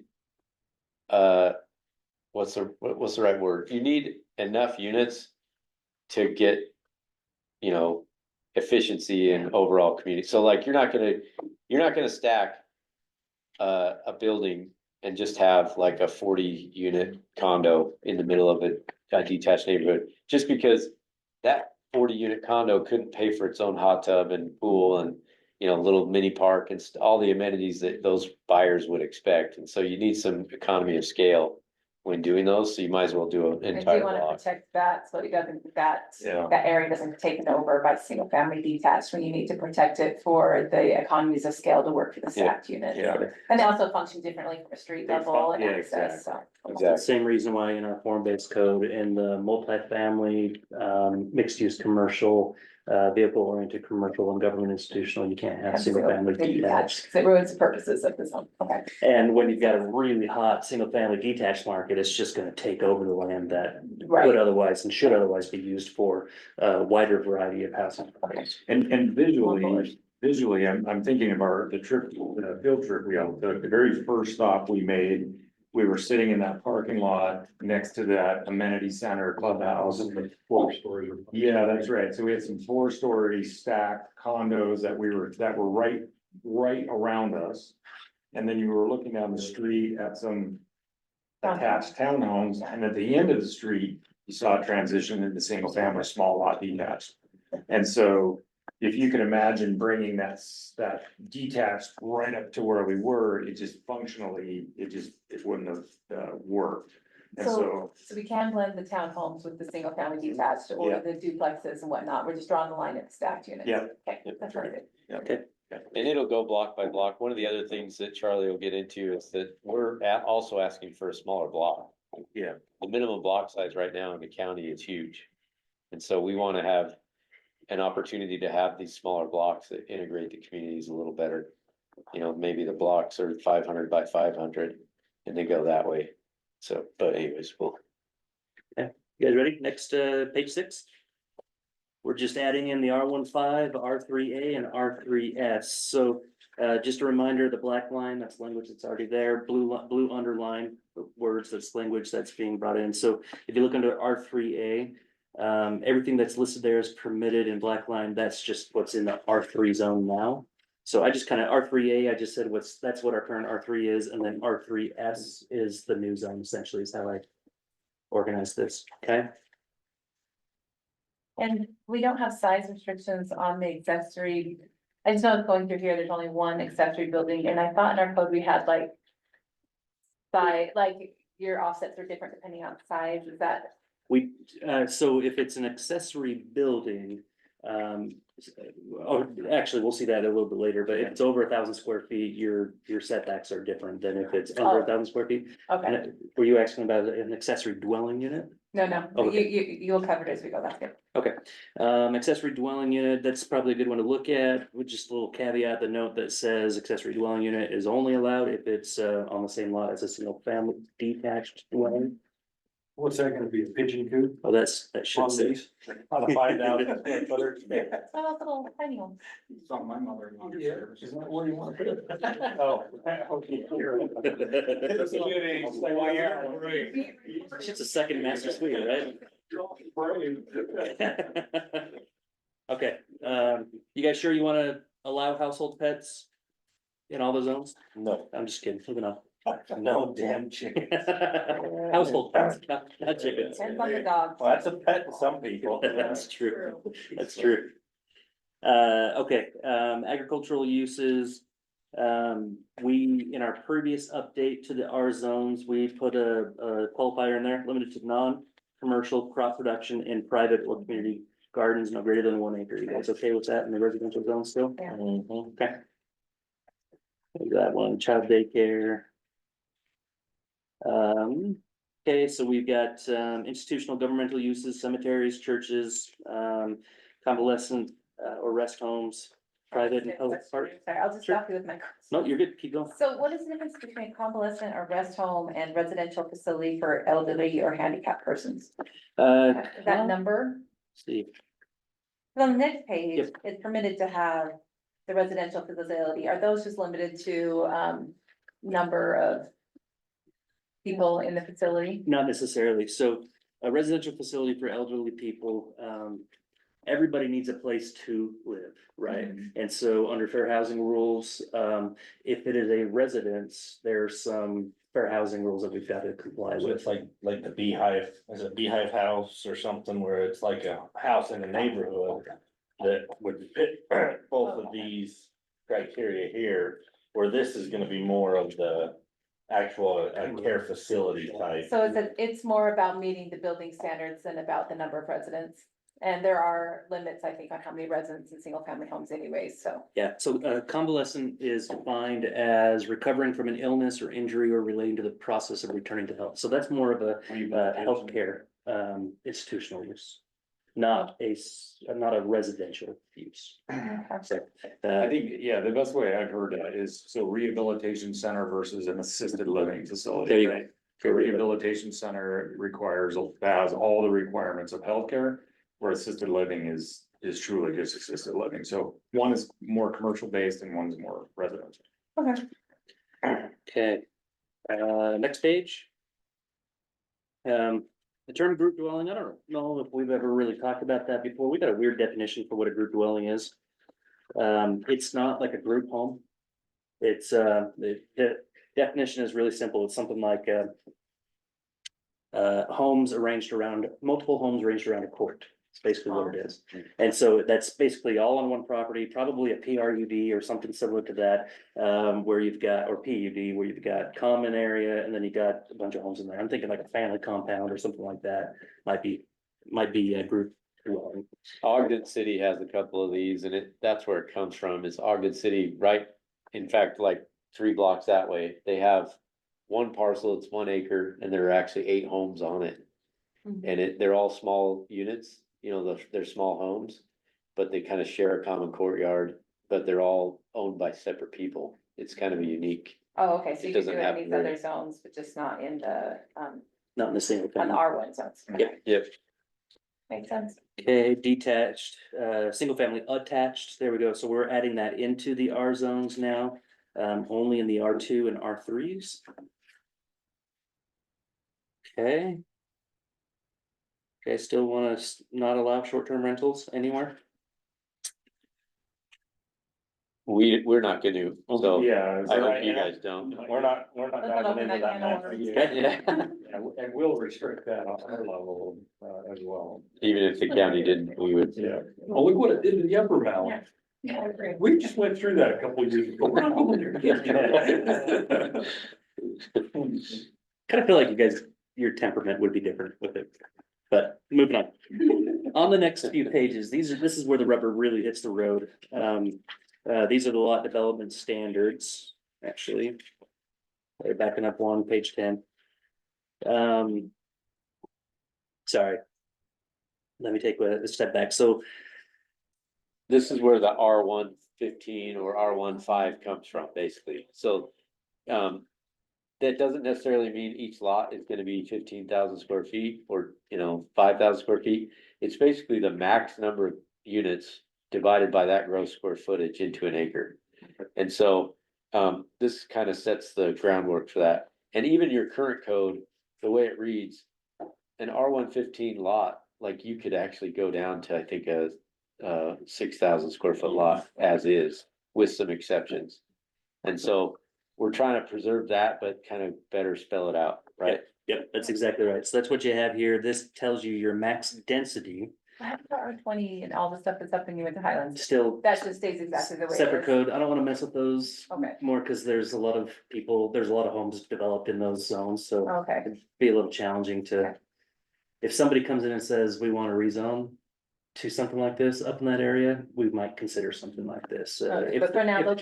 what's the right word? You need enough units to get, you know, efficiency and overall community. So like, you're not gonna stack a building and just have like a 40 unit condo in the middle of a detached neighborhood, just because that 40 unit condo couldn't pay for its own hot tub and pool and, you know, little mini park and all the amenities that those buyers would expect. And so you need some economy of scale when doing those, so you might as well do an And do entire you wanna block. protect that, so it doesn't, that Yeah. area doesn't get taken over by single family detached, when you need to protect it for the economies of scale to work for the stacked units. Yeah. And they also function differently from a street level and Yeah, access, so. Exactly. Same reason why in our form-based code, in the multifamily, mixed-use commercial, vehicle-oriented commercial and government institutional, you can't have single-family detached. Cause it ruins the purposes of this one, okay. And when you've got a really hot single-family detached market, it's just gonna take over the land that Right. could otherwise and should otherwise be used for a wider variety of housing. And visually, I'm thinking of the trip, the field trip we all took, the very first stop we made. We were sitting in that parking lot next to that amenity center clubhouse. 4 stories. Yeah, that's right. So we had some 4-story stacked condos that were right around us. And then you were looking down the street at some attached townhomes, and at the end of the street, you saw a transition into single family, small lot detached. And so if you can imagine bringing that detached right up to where we were, it just functionally, it wouldn't have worked. And so, So we can blend the townhomes with the single family detached or Yeah. the duplexes and whatnot, we're just drawing the line at the stacked units. Yeah. Okay, that's very good. And it'll go block by block. One of the other things that Charlie will get into is that we're also asking for a smaller block. Yeah. The minimum block size right now in the county is huge. And so we want to have an opportunity to have these smaller blocks that integrate the communities a little better. You know, maybe the blocks are 500 by 500 and they go that way. So, but anyways, You guys ready? Next, page 6. We're just adding in the R15, R3A and R3S. So, just a reminder, the black line, that's language that's already there, blue underline, words, that's language that's being brought in. So if you look under R3A, everything that's listed there is permitted in black line. That's just what's in the R3 zone now. So I just kind of R3A, I just said that's what our current R3 is, and then R3S is the new zone, essentially, is how I organize this, okay? And we don't have size restrictions on the accessory. I just know going through here, there's only one accessory building, and I thought in our code we had like your offsets are different depending on size, is that? So if it's an accessory building, actually, we'll see that a little bit later, but if it's over 1,000 square feet, your setbacks are different than if it's under 1,000 square feet. Okay, And were you asking about an accessory dwelling unit? no, Okay. you'll cover it as we go, that's good. Okay, accessory dwelling unit, that's probably a good one to look at, with just a little caveat, the note that says accessory dwelling unit is only allowed if it's on the same lot as a single family detached dwelling. What's that gonna be, a pigeon coop? Oh, that should On say. these? On a 5,000 square footer? Oh, little tiny one. Something my mother. Is that where you want to put it? Oh, okay. It's a good age. It's a second master suite, right? Okay, you guys sure you wanna allow household pets in all the zones? No, I'm just kidding, moving on. no damn chicken. Household pets, not chickens. Depends on the dog. Well, that's a pet to some people. That's true, that's true. Okay, agricultural uses. We, in our previous update to the R zones, we put a qualifier in there, limited to non-commercial crop production in private or community gardens no greater than 1 acre. You guys okay with that in the residential zone still? Yeah. Mhm, okay. We got one, child daycare. Okay, so we've got institutional governmental uses, cemeteries, churches, convalescent or rest homes, private and public park. Sorry, I'll just Sure. stop you with my. No, you're good, keep going. So what is the difference between convalescent or rest home and residential facility for elderly or handicapped persons? That number, Steve, on the next page, Yep. it's permitted to have the residential facility. Are those just limited to, number of people in the facility? not necessarily. So a residential facility for elderly people, everybody needs a place to live, right? And so under fair housing rules, if it is a residence, there's some fair housing rules that we've got to comply So with. it's like the beehive, is it beehive house or something where it's like a house in a neighborhood that would fit both of these criteria here, where this is gonna be more of the actual care facility type. So it's more about meeting the building standards than about the number of residents. And there are limits, I think, on how many residents in single family homes anyways, so. Yeah, so convalescent is defined as recovering from an illness or injury or relating to the process of returning to health. So that's more of a healthcare institutional use, not a residential use. So, I think, yeah, the best way I've heard that is, so rehabilitation center versus an assisted living facility. There you go. right? So rehabilitation center has all the requirements of healthcare, where assisted living is truly just assisted living. So one is more commercial based and one's more residential. Okay, next page. The term group dwelling, I don't know if we've ever really talked about that before. We got a weird definition for what a group dwelling is. It's not like a group home. It's, the definition is really simple. It's something like, multiple homes arranged around a court. It's basically what it is. And so that's basically all on one property, probably a PRUD or something similar to that, where you've got, or PUD, where you've got common area and then you got a bunch of homes in there. I'm thinking like a family compound or something like that. Might be a group dwelling. Ogden City has a couple of these and that's where it comes from, is Ogden City, right? In fact, like 3 blocks that way, they have one parcel, it's 1 acre, and there are actually 8 homes on it. And they're all small units, they're small homes, but they kind of share a common courtyard, but they're all owned by separate people. It's kind of a unique. Oh, okay, so It you can do doesn't it in happen these very- other zones, but just not in the, Not in the single on the family. R1 zones. Yep. Makes sense. Okay, detached, single family attached, there we go. So we're adding that into the R zones now, only in the R2 and R3s. Okay. Okay, still wanna not allow short-term rentals anywhere? We're not gonna, so Yeah. I hope you guys don't. We're not Let's not diving open into that that can of now for worms. you. Yeah, And we'll restrict that on our level, as well. even if the county didn't, we would. Yeah. Oh, look what it did to the upper valley. Yeah, I agree. We just went through that a couple of years ago. We're not going there again. Kind of feel like you guys, your temperament would be different with it. But moving on. On the next few pages, this is where the rubber really hits the road. These are the lot development standards, actually. They're backing up on page 10. Sorry. Let me take a step back. So This is where the R115 or R15 comes from, basically. So, that doesn't necessarily mean each lot is gonna be 15,000 square feet or, 5,000 square feet. It's basically the max number of units divided by that gross square footage into an acre. And so, this kind of sets the groundwork for that. And even your current code, the way it reads, an R115 lot, like you could actually go down to, I think, a 6,000 square foot lot as is, with some exceptions. And so we're trying to preserve that, but kind of better spell it out, right? Yep, that's exactly right. So that's what you have here. This tells you your max density, What happened to R20 and all the stuff that's up in Uinta Highlands? still That just stays exactly the way it separate is. code. I don't wanna mess with those Okay. more, cause there's a lot of people, there's a lot of homes developed in those zones, so Okay, it'd be a little challenging to. If somebody comes in and says, we wanna rezone to something like this up in that area, we might consider something like this. okay, if but for now, if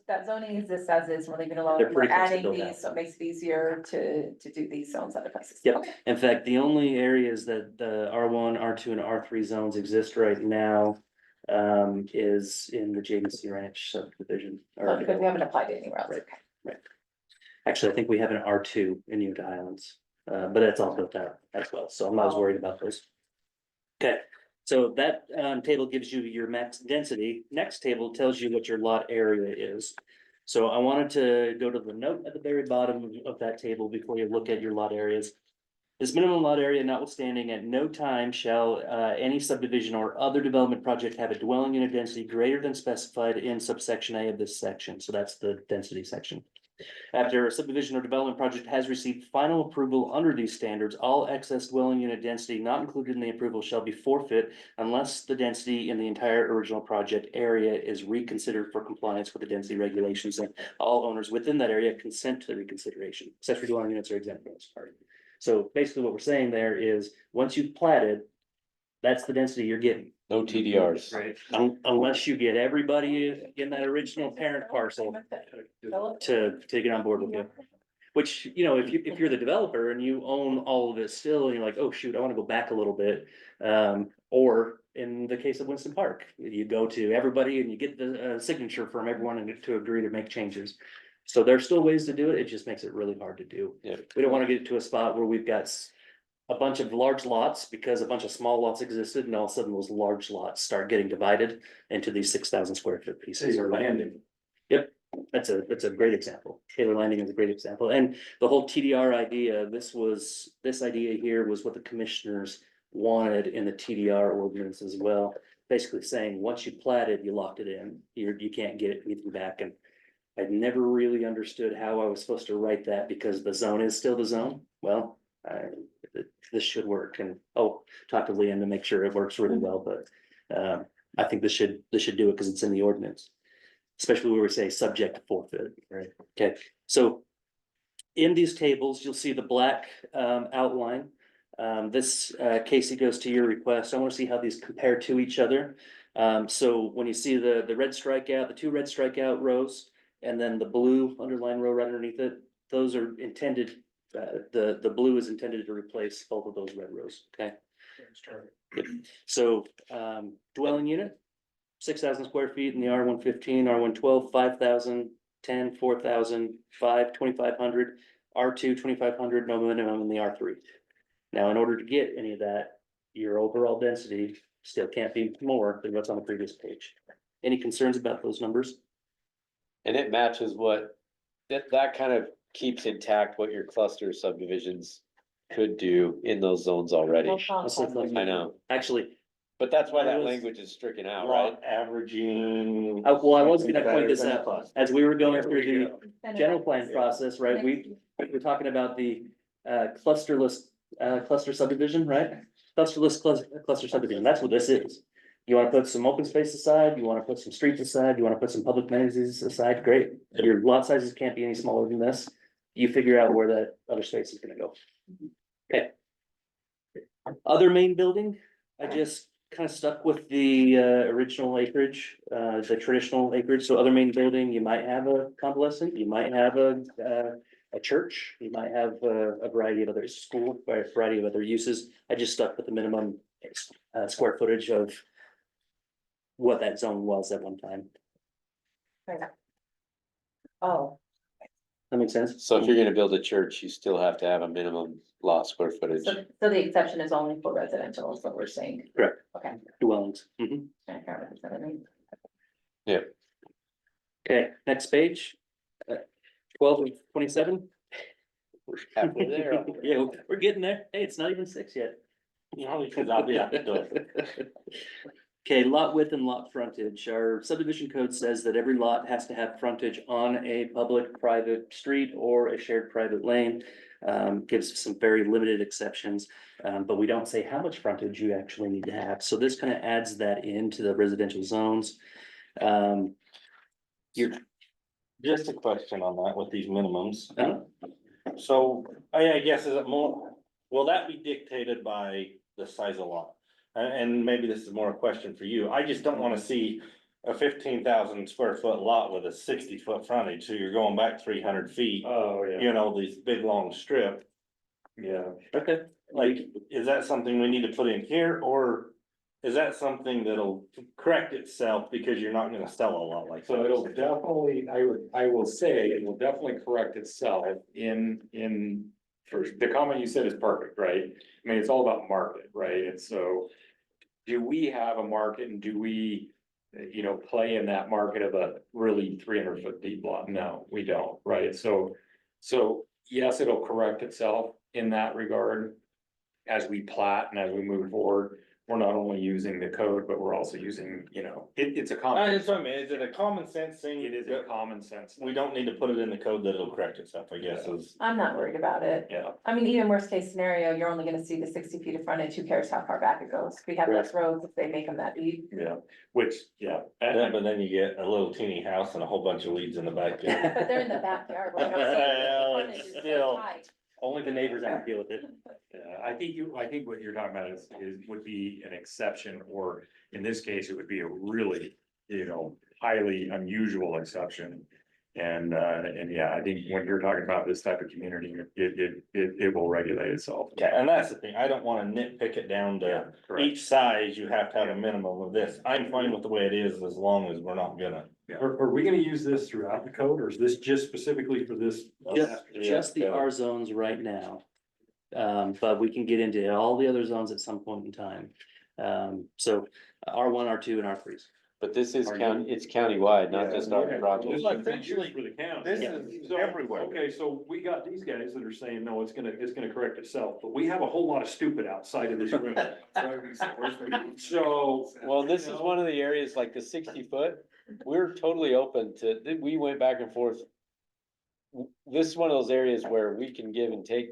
that zoning exists as is, we're leaving it alone, They're we're pretty close to adding built out. these, so it makes it easier to do these zones other places. Yep. Okay. In fact, the only areas that the R1, R2 and R3 zones exist right now is in the JBC Ranch subdivision. Oh, because we haven't applied it anywhere else. Right. Actually, I think we have an R2 in Utah Highlands, but it's all built out as well, so I'm not as worried about those. Okay, so that table gives you your max density. Next table tells you what your lot area is. So I wanted to go to the note at the very bottom of that table before you look at your lot areas. This minimum lot area notwithstanding, at no time shall any subdivision or other development project have a dwelling unit density greater than specified in subsection A of this section. So that's the density section. After a subdivision or development project has received final approval under these standards, all excess dwelling unit density not included in the approval shall be forfeit unless the density in the entire original project area is reconsidered for compliance with the density regulations, and all owners within that area consent to the reconsideration. Accessory dwelling units are exempt from this part. So basically what we're saying there is, once you've platted, that's the density you're getting. No TDRs. Right. Unless you get everybody in that original parent parcel to get on board with you. Which, if you're the developer and you own all of it still, and you're like, oh shoot, I wanna go back a little bit. Or in the case of Winston Park, you go to everybody and you get the signature from everyone to agree to make changes. So there's still ways to do it, it just makes it really hard to do. Yeah. We don't wanna get to a spot where we've got a bunch of large lots because a bunch of small lots existed, and all of a sudden those large lots start getting divided into these 6,000 square foot pieces. Taylor Landing. Yep, that's a great example. Taylor Landing is a great example. And the whole TDR idea, this idea here was what the commissioners wanted in the TDR ordinance as well. Basically saying, once you platted, you locked it in, you can't get anything back. And I'd never really understood how I was supposed to write that, because the zone is still the zone. Well, this should work, and talk to Leanne to make sure it works really well, but I think this should do it because it's in the ordinance. Especially where we say subject to forfeit, right? Okay, so in these tables, you'll see the black outline. This Casey goes to your request. I want to see how these compare to each other. So when you see the red strikeout, the two red strikeout rows, and then the blue underline row right underneath it, those are intended. The blue is intended to replace both of those red rows, okay? So, dwelling unit, 6,000 square feet in the R115, R112, 5,000, 10, 4,000, 5, 2,500, R2, 2,500, no minimum in the R3. Now, in order to get any of that, your overall density still can't be more than what's on the previous page. Any concerns about those numbers? And it matches that kind of keeps intact what your cluster subdivisions could do in those zones already. I know, Actually, but that's why that That was- language is stricken out, right? Lot averaging. I was gonna point this Better than out, plus. as we were going through There we the general plan process, right, we're talking about the clusterless cluster subdivision, right? Clusterless cluster subdivision, that's what this is. You wanna put some open space aside, you wanna put some streets aside, you wanna put some public amenities aside, great. Your lot sizes can't be any smaller than this. You figure out where that other space is gonna go. Okay. Other main building, I just kind of stuck with the original acreage, the traditional acreage. So other main building, you might have a convalescent, you might have a church, you might have a variety of other school, a variety of other uses. I just stuck with the minimum square footage of what that zone was at one time. Oh, That makes sense? So if you're gonna build a church, you still have to have a minimum lot square footage. So the exception is only for residential, is what we're saying. Correct. Okay. Dwellings. Mhm. I can't remember what that means. Okay, next page. 12 and 27. We're halfway there. Yeah, we're getting there. Hey, it's not even 6 yet. No, because I'll be out the door. Okay, lot width and lot frontage. Our subdivision code says that every lot has to have frontage on a public, private street or a shared private lane. Gives some very limited exceptions, but we don't say how much frontage you actually need to have. So this kind of adds that into the residential zones. You're, Just a question on that with these minimums. uh, So, I guess is it more, will that be dictated by the size of lot? And maybe this is more a question for you. I just don't wanna see a 15,000 square foot lot with a 60 foot frontage, so you're going back 300 feet. Oh, yeah, You know, these big long strip, yeah. okay, like, is that something we need to put in here, or? Is that something that'll correct itself because you're not gonna sell a lot like that? So it'll definitely, I will say, it will definitely correct itself first, the comment you said is perfect, right? I mean, it's all about market, right? And so. Do we have a market and do we, play in that market of a really 300 foot deep lot? No, we don't, right? So yes, it'll correct itself in that regard. As we plat and as we move forward, we're not only using the code, but we're also using, it's a common. That's what I mean, is it a common sense thing? It is a common sense. We don't need to put it in the code that it'll correct itself, I guess, is. I'm not worried about it. Yeah, I mean, even worst case scenario, you're only gonna see the 60 feet of frontage. Who cares how far back it goes? We have less roads if they make them that deep. yeah, which, yeah. Yeah, but then you get a little teeny house and a whole bunch of weeds in the backyard. But they're in the backyard. What I'm saying is the Well, frontage it's is so still- tight. only the neighbors have to deal with it. I think what you're talking about would be an exception, or in this case, it would be a really, highly unusual exception. And yeah, I think when you're talking about this type of community, it will regulate itself. Yeah, and that's the thing, I don't wanna nitpick it down to Correct. each size, you have to have a minimum of this. I'm fine with the way it is as long as we're not gonna. Are we gonna use this throughout the code, or is this just specifically for this? Just the R zones right now. But we can get into all the other zones at some point in time. So R1, R2 and R3s. But this is Are you- county, it's countywide, not just our project. It's like essentially- For the county. This Yeah. is So, everywhere. Okay, so we got these guys that are saying, no, it's gonna correct itself, but we have a whole lot of stupid outside of this room. So. Well, this is one of the areas like the 60 foot, we're totally open to, we went back and forth. This is one of those areas where we can give and take.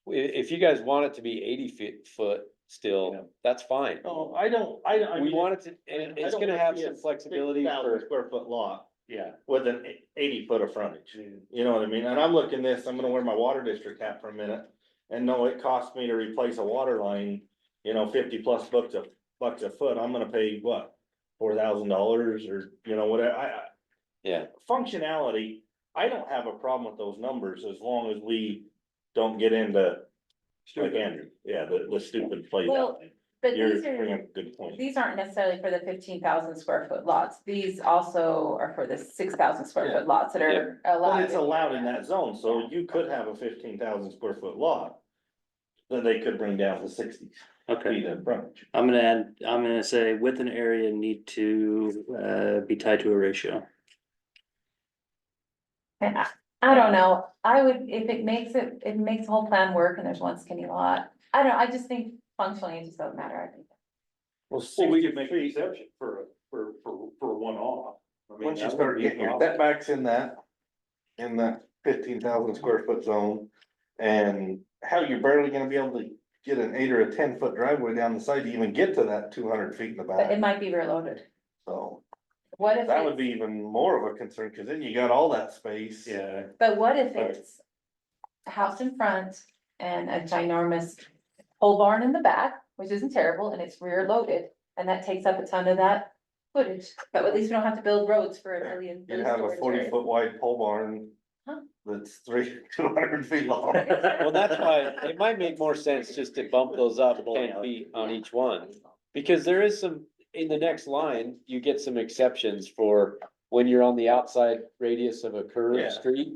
If you guys want it to be 80 foot still, that's fine. No, I don't, I We mean, want it to, and it's gonna have some flexibility 6,000 for, square foot lot yeah. with an 80 foot of frontage. You know what I mean? And I'm looking this, I'm gonna wear my water district hat for a minute. And no, it costs me to replace a water line, 50+ bucks a foot. I'm gonna pay what? $4,000 or, whatever. Yeah, Functionality, I don't have a problem with those numbers as long as we don't get into, like Andrew, yeah, the stupid play. Well, But You're these bringing are, up a good point. these aren't necessarily for the 15,000 square foot lots. These also are for the 6,000 square foot lots that are allowed. But it's allowed in that zone, so you could have a 15,000 square foot lot. That they could bring down to 60 Okay, feet of frontage. I'm gonna say width and area need to be tied to a ratio. And I don't know, I would, if it makes the whole plan work and there's one skinny lot, I just think functionally it just doesn't matter, I think. Well, Well, we 60 could make an feet, exception for a one-off. I mean, once you that start would be a getting your problem. setbacks in that 15,000 square foot zone. And how you're barely gonna be able to get an 8 or a 10 foot driveway down the side to even get to that 200 feet in the But it back, might be rear loaded. so. What if That would it's, be even more of a concern, cause then you got all that space. Yeah, but what if it's a house in front and a ginormous pole barn in the back, which isn't terrible, and it's rear loaded, and that takes up a ton of that footage, but at least we don't have to build roads for a million. You have a storage 40 areas. foot wide pole barn. Huh. That's 200 feet long. well, that's why it might make more sense just to bump those up 10 feet on each one. Because there is some, in the next line, you get some exceptions for when you're on the outside radius of a Yeah. curved street.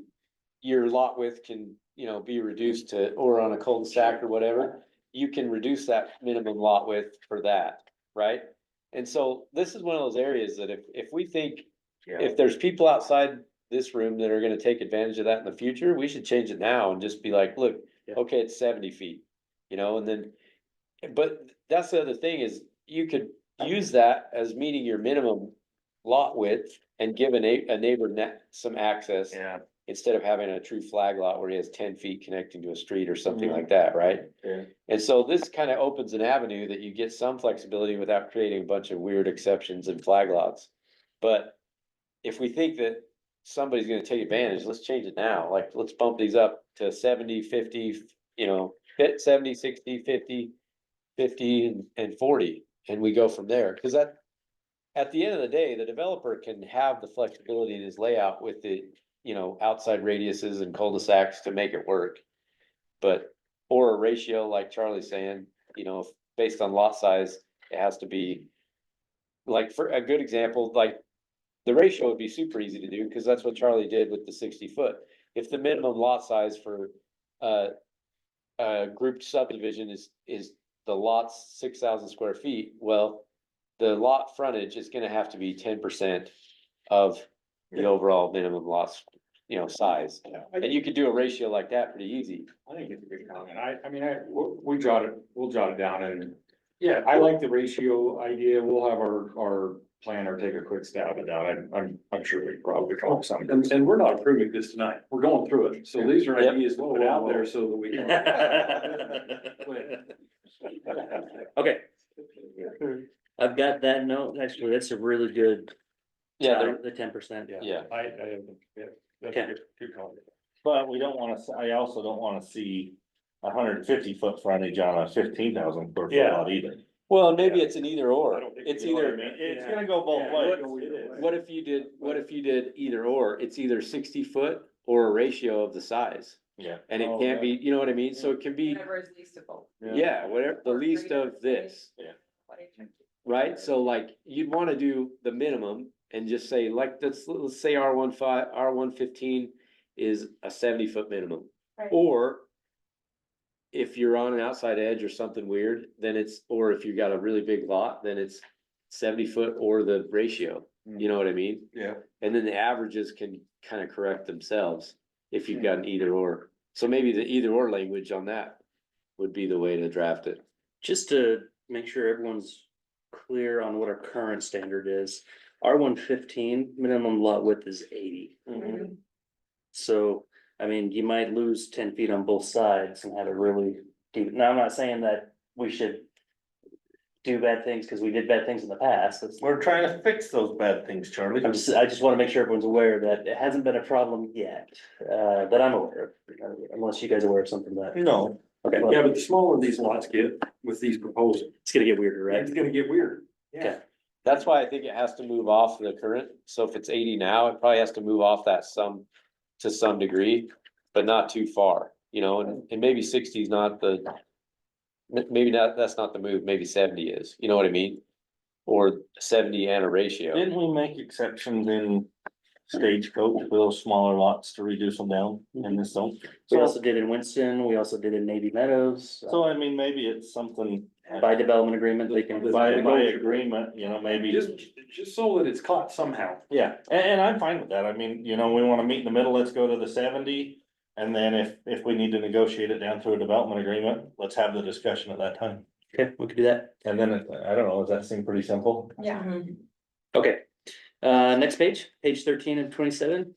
your lot width can, you know, be reduced to, or on a cul-de-sac or whatever, you can reduce that minimum lot width for that, right? And so this is one of those areas that if we think, if there's people outside this room that are gonna take advantage of that in the future, we should change it now and just be like, look, Yeah. okay, it's 70 feet. You know, and then, but that's the other thing is you could use that as meeting your minimum lot width and give a neighbor some access. Yeah. Instead of having a true flag lot where he has 10 feet connecting to a street or something like that, right? Yeah. And so this kind of opens an avenue that you get some flexibility without creating a bunch of weird exceptions and flag lots. But if we think that somebody's gonna take advantage, let's change it now. Like, let's bump these up to 70, 50, you know, 70, 60, 50, 50 and 40, and we go from there. Cause that, at the end of the day, the developer can have the flexibility in his layout with the, you know, outside radiuses and cul-de-sacs to make it work. But, or a ratio like Charlie's saying, you know, based on lot size, it has to be. Like, for a good example, like, the ratio would be super easy to do, cause that's what Charlie did with the 60-foot. If the minimum lot size for grouped subdivision is the lot's 6,000 square feet, well, the lot frontage is gonna have to be 10% of the overall minimum lots, you know, size. And you could do a ratio like that pretty easy. I think it's a good comment. We'll jot it down and, yeah, I like the ratio idea. We'll have our planner take a quick stab at that. I'm sure we probably come up with something. And we're not approving this tonight. We're going through it. So these are Yep. ideas to put out there so that we can. Okay. I've got that note, actually, that's a really good. Yeah, The 10%. yeah. That's Okay. good comment. But we don't wanna, I also don't wanna see 150-foot frontage on a 15,000 square foot Yeah. lot either. Well, maybe it's an either or. I don't think It's we know what I either, mean. It's gonna go both ways. what if you did either or? It's either 60-foot or a ratio of the size. Yeah. And it Oh, can't yeah. be, you know what I mean? So it can be, Whatever is leastable. yeah, whatever, the least of this. Right? So like, you'd wanna do the minimum and just say, like, let's say R115 is a 70-foot minimum. Right. Or if you're on an outside edge or something weird, then or if you got a really big lot, then it's 70-foot or the ratio, you know what I mean? Yeah. And then the averages can kind of correct themselves if you've got an either or. So maybe the either or language on that would be the way to draft it. Just to make sure everyone's clear on what our current standard is, R115 minimum lot width is 80. So, I mean, you might lose 10 feet on both sides and have a really deep, now, I'm not saying that we should do bad things because we did bad things in the past. We're trying to fix those bad things, Charlie. I just want to make sure everyone's aware that it hasn't been a problem yet, that I'm aware of, unless you guys are aware of something that, No, okay, Yeah, but the smaller these lots get with these proposals, it's gonna get weirder, right? it's gonna get weird. Okay. That's why I think it has to move off the current. So if it's 80 now, it probably has to move off that to some degree, but not too far, you know, and maybe 60 is not maybe not, that's not the move, maybe 70 is, you know what I mean? Or 70 and a ratio. didn't we make exceptions in Stagecoach for those smaller lots to reduce them down in this zone? We also did in Winston, we also did in Navy Meadows, So I mean, maybe it's something by development agreement, they can. by agreement, you know, maybe. Just so that it's caught somehow. Yeah, and I'm fine with that. I mean, you know, we wanna meet in the middle, let's go to the 70. And then if we need to negotiate it down through a development agreement, let's have the discussion at that time. Okay, we could do that. And then, I don't know, does that seem pretty simple? Yeah. Okay, next page, page 13 and 27.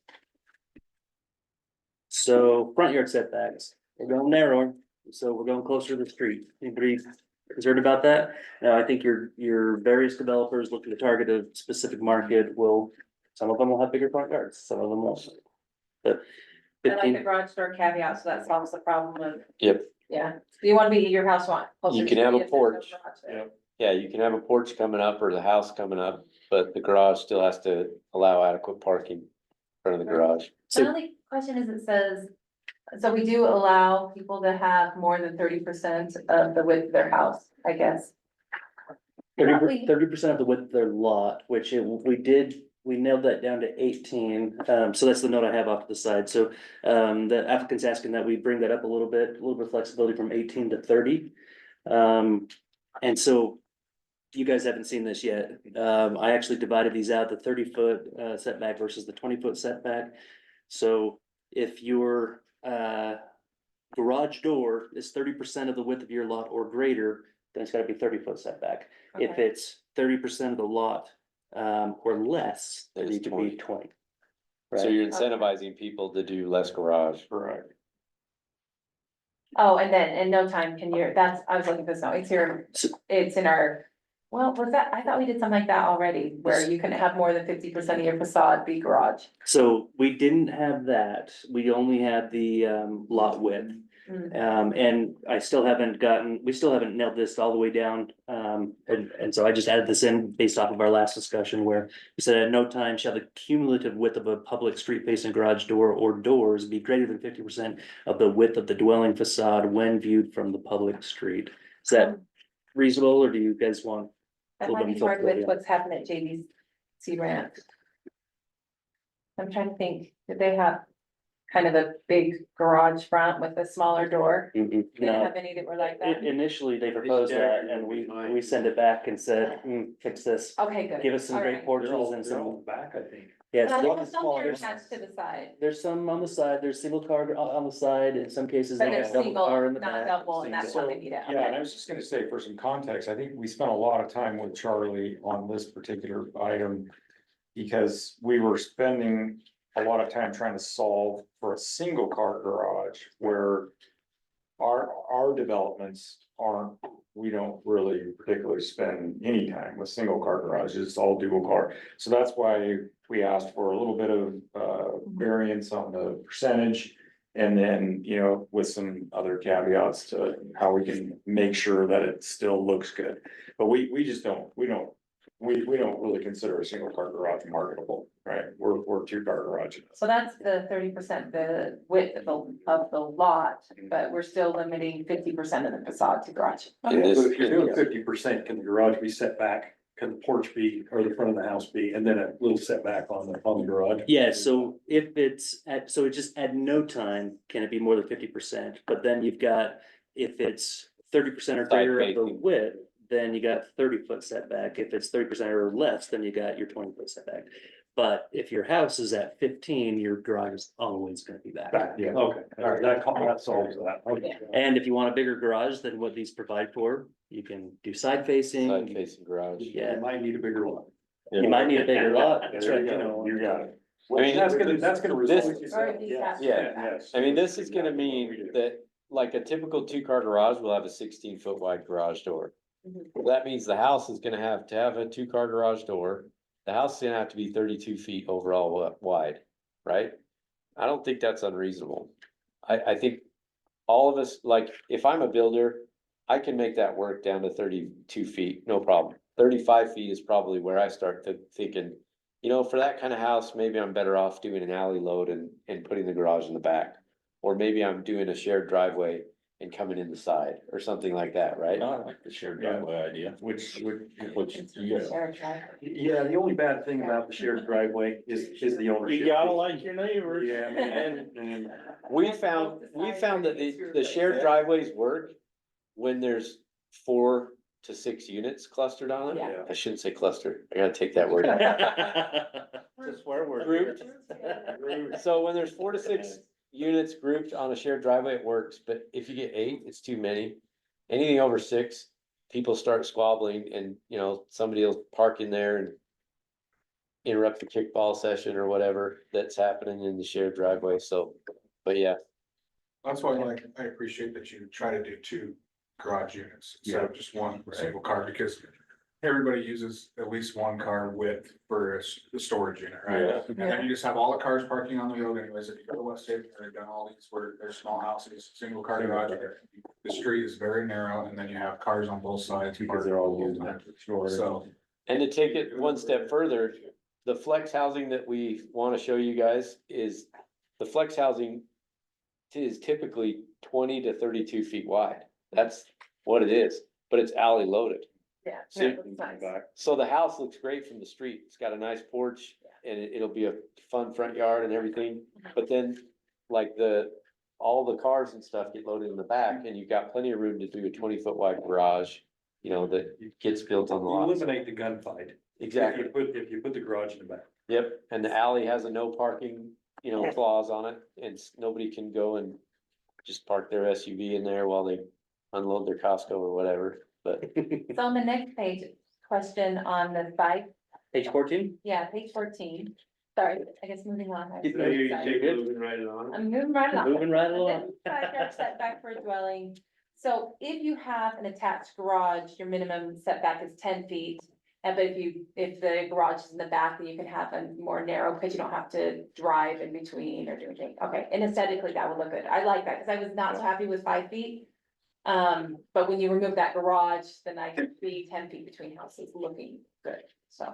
So front yard setbacks, we're going narrower, so we're going closer to the street. Anybody concerned about that? Now, I think your various developers looking to target a specific market some of them will have bigger front yards, some of them won't. But I like the 15, garage door caveat, so that solves the problem of, Yep, yeah, you wanna be, your house want. You can have a porch. yeah, you can have a porch coming up or the house coming up, but the garage still has to allow adequate parking in front of the garage. My only question is, it says, so we do allow people to have more than 30% of the width of their house, I guess. 30% of the width of their lot, which we did we nailed that down to 18, so that's the note I have off to the side, so, the applicant's asking that we bring that up a little bit of flexibility from 18 to 30. And so, you guys haven't seen this yet, I actually divided these out, the 30-foot setback versus the 20-foot setback. So if your, garage door is 30% of the width of your lot or greater, then it's gotta be 30-foot setback. If Okay. it's 30% of the lot, or less, then Then it it's could be 20. So Right, you're incentivizing people to do less garage. Correct. Oh, and then in no time can you, that's, I was looking for this now, it's in our, well, was that, I thought we did something like that already, where you can have more than 50% of your facade be garage. so we didn't have that, we only had the, lot width. And we still haven't nailed this all the way down, and so I just added this in based off of our last discussion where we said at no time shall the cumulative width of a public street facing garage door or doors be greater than 50% of the width of the dwelling facade when viewed from the public street. Is that reasonable, or do you guys want? That little might bit be more hard with flexibility? what's happened at JDC Ranch. I'm trying to think, did they have kind of a big garage front with a smaller door? Mhm, Did they no. have any that were like that? Initially, they proposed that, and we sent it back and said, fix this, Okay, good. give us some All great right. porches and They're all some, back, I think. yes. But I they- know some are attached to the side, There's some on the side, there's single car on the side, in some cases. but they they're have double car in single, the not back. double, and that's why they need it. Yeah, and I Okay. was just gonna say, for some context, I think we spent a lot of time with Charlie on this particular item. Because we were spending a lot of time trying to solve for a single car garage where. Our developments aren't, we don't really particularly spend any time with single car garages, it's all dual car. So that's why we asked for a little bit of variance on the percentage. And then, you know, with some other caveats to how we can make sure that it still looks good. But we just don't, we don't really consider a single car garage marketable, right? We're two car garages. So that's the 30%, the width of the lot, but we're still limiting 50% of the facade to garage. In this- But if you're doing 50%, can the garage be set back? Can the porch be, or the front of the house be, and then a little setback on the garage? Yeah, so if it's so it just at no time can it be more than 50%, but then you've got, if it's 30% or greater of the facing. width, then you got 30-foot setback. If it's 30% or less, then you got your 20-foot setback. But if your house is at 15, your garage is always gonna be back. Yeah, okay, all right, that solves that. Okay. And if you want a bigger garage than what these provide for, you can do side facing. Side facing garage. Yeah, You might need a bigger one. you might need a bigger lot. That's There right, you you go. know. You got it. I mean, That's gonna resolve this- it. Or these have- Yeah, I mean, this is gonna mean that, like, a typical two-car garage will have a 16-foot wide garage door. Mhm. That means the house is gonna have to have a two-car garage door. The house is gonna have to be 32 feet overall wide, right? I don't think that's unreasonable. I think all of us, like, if I'm a builder, I can make that work down to 32 feet, no problem. 35 feet is probably where I start thinking, you know, for that kind of house, maybe I'm better off doing an alley load and putting the garage in the back. Or maybe I'm doing a shared driveway and coming in the side or something like that, right? I like the shared driveway idea, which, It's yeah. shared driveway. Yeah, the only bad thing about the shared driveway is the ownership. You gotta like your neighbors. Yeah, man, and We found that the shared driveways work when there's 4 to 6 units clustered on it. Yeah. I shouldn't say cluster, I gotta take that word out. It's a swear word. Grouped. So when there's 4 to 6 units grouped on a shared driveway, it works, but if you get 8, it's too many. Anything over 6, people start squabbling and, you know, somebody will park in there and interrupt the kickball session or whatever that's happening in the shared driveway, so, but yeah. That's why I appreciate that you try to do 2 garage units instead of just one single car, because everybody uses at least 1 car width for the storage unit, right? Yeah. And then you just have all the cars parking on the road anyways. If you go to West Haven, they've done all these where there's small houses, single car garage. The street is very narrow and then you have cars on both sides. Because they're all parked using the whole it time. for storage. So, And to take it one step further, the flex housing that we wanna show you guys is, the flex housing is typically 20 to 32 feet wide. That's what it is, but it's alley loaded. Yeah. So- that looks nice. So the house looks great from the street. It's got a nice porch. and it'll be a fun front yard and everything, but then like all the cars and stuff get loaded in the back and you've got plenty of room to do a 20-foot wide garage, you know, that gets built on the You lot. eliminate the gunfight. Exactly. If you put the garage in the back. Yep, and the alley has a no parking, you know, clause on it, and nobody can go and just park their SUV in there while they unload their Costco or whatever, but. So on the next page, question on the site, Page 14? yeah, page 14. Sorry, I guess moving on. I was No, really you're excited. moving right along. I'm moving right along. Moving right along. And then side yard setback for a dwelling. So if you have an attached garage, your minimum setback is 10 feet. But if the garage is in the back, then you can have a more narrow, because you don't have to drive in between or do anything. Okay, and aesthetically, that would look good. I like that, because I was not so happy with 5 feet. But when you remove that garage, then I can see 10 feet between houses looking good, so.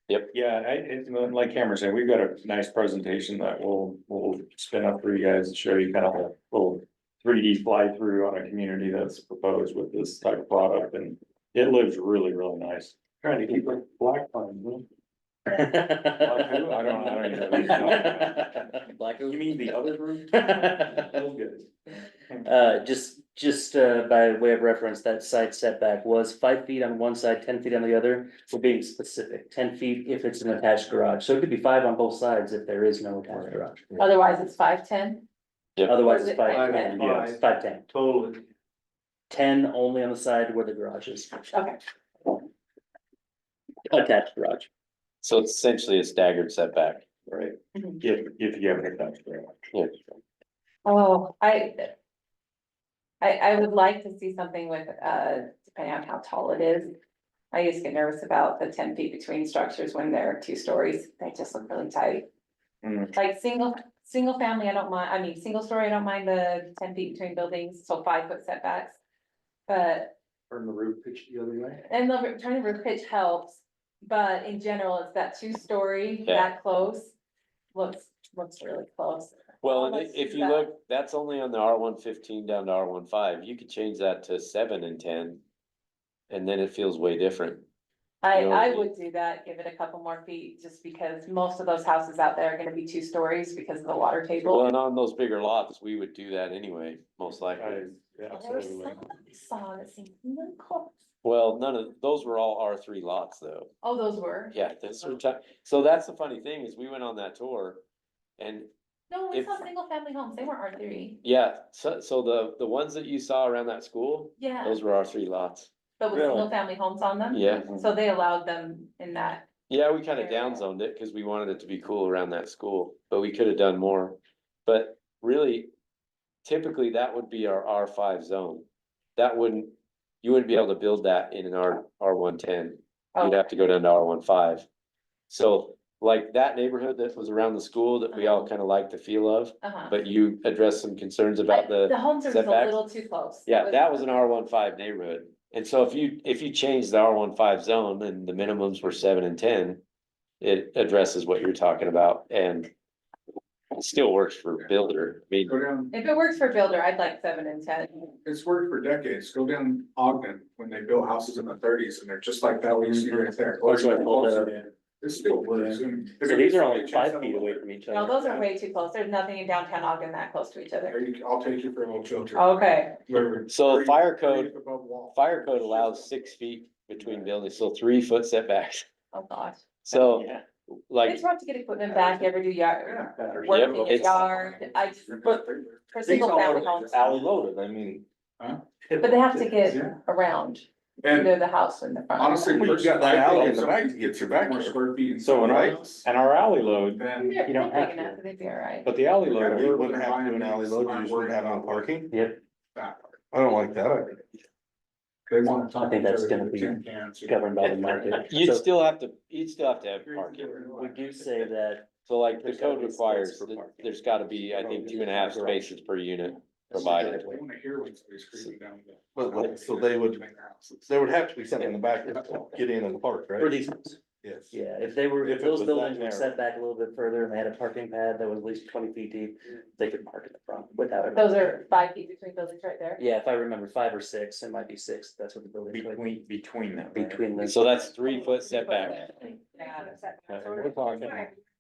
Yeah, it's like Cameron said, we've got a nice presentation that we'll spin up for you guys and show you kind of a little 3D fly through on a community that's proposed with this type of product, and it lives really, really nice. Trying to keep it black pine, I don't even know. Black. You mean the other group? Those guys. Just by way of reference, that side setback was 5 feet on one side, 10 feet on the other. We're being specific, 10 feet if it's an attached garage. So it could be 5 on both sides if there is no attached garage. Otherwise, it's 5'10". Otherwise, Or is it's it 5'10". 5'10"? Yes, 5'10". Totally. 10 only on the side where the garage is. Okay, Attached garage. So it's essentially a staggered setback. Right, if you have an attached garage. Yeah. oh, I would like to see something with, depending on how tall it is. I used to get nervous about the 10 feet between structures when they're 2 stories, they just look really tight. Mm. Like single family, I don't mind, I mean, single story, I don't mind the 10 feet between buildings, so 5-foot setbacks. But, Turn the roof pitch the other way. and turning the roof pitch helps, but in general, it's that 2-story, Yeah. that close, looks really close. Well, Let's and if do you that. look, that's only on the R115 down to R15, you could change that to 7 and 10. And then it feels way different. I You know what I mean? would do that, give it a couple more feet, just because most of those houses out there are gonna be 2 stories because of the water Well, table. and on those bigger lots, we would do that anyway, most likely. There were some that I saw that seemed really close. Well, none of, those were all R3 lots though. Oh, those were? Yeah, so that's the funny thing is we went on that tour and No, we if- saw single family homes, they weren't R3. yeah, so the ones that you saw around that school, Yeah, those were R3 lots. but with Really? single family homes on them? Yeah, So they allowed them in that, yeah, we kind of Area. downzoned it because we wanted it to be cool around that school, but we could have done more. But really, typically that would be our R5 zone. You wouldn't be able to build that in an R110. oh, You'd have to go down to R15. So like that neighborhood that was around the school that we all kind of like the feel of, uh-huh. but you addressed some concerns about The the, homes are just a setbacks? little too close. yeah, that was an R15 neighborhood. And so if you change the R15 zone and the minimums were 7 and 10, it addresses what you're talking about and it still works for builder. I mean, Go down, If it works for builder, I'd like 7 and 10. it's worked for decades. Go down Ogden when they built houses in the 30s and they're just like that we see right there. That's what I pulled up. It still works. And if So it these gets are only to 5 feet away from each No, other. those are way too close. There's nothing in downtown Ogden that close to each other. I'll take you for a little chill trip. Okay, Where- So where- fire where you code- above wall. fire code allows 6 feet between buildings, so 3-foot setbacks. oh gosh. So Yeah. like, It's rough to get equipment back, you ever do yard, Yeah. work Yep, in your it's- yard, I just, for single family homes. Alley loaded, I mean. Huh? But they have to get Yeah. around, And either the house or in the front. honestly. Well, you got that alley in the back to get you back More there. square feet. So in our, and our alley load, Then. They're you don't big have enough, to. they'd be all right. but the alley Yeah, load, we you wouldn't wouldn't have to do an alley load, you just wouldn't have no parking. Yep, that part. I don't like that idea. They want to talk. I think to each that's other gonna with be tin cans, you know. governed by the market. you'd So still have to have parking. we do say that So like the There's gotta code be space requires, for that parking. there's gotta be, I think, 2.5 spaces per unit provided. I wanna hear when somebody's creeping down the. But like, so they would- There would have to be something in the back to get in and park, for right? these ones, Yes. Yeah, if they were, if If it those was that buildings were narrow. set back a little bit further and they had a parking pad that was at least 20 feet deep, they could park in the front without it. Those are 5 feet between buildings right there. Yeah, if I remember 5 or 6, it might be 6, that's what the building. Between them. right? Between the. So that's 3-foot setback. We're talking,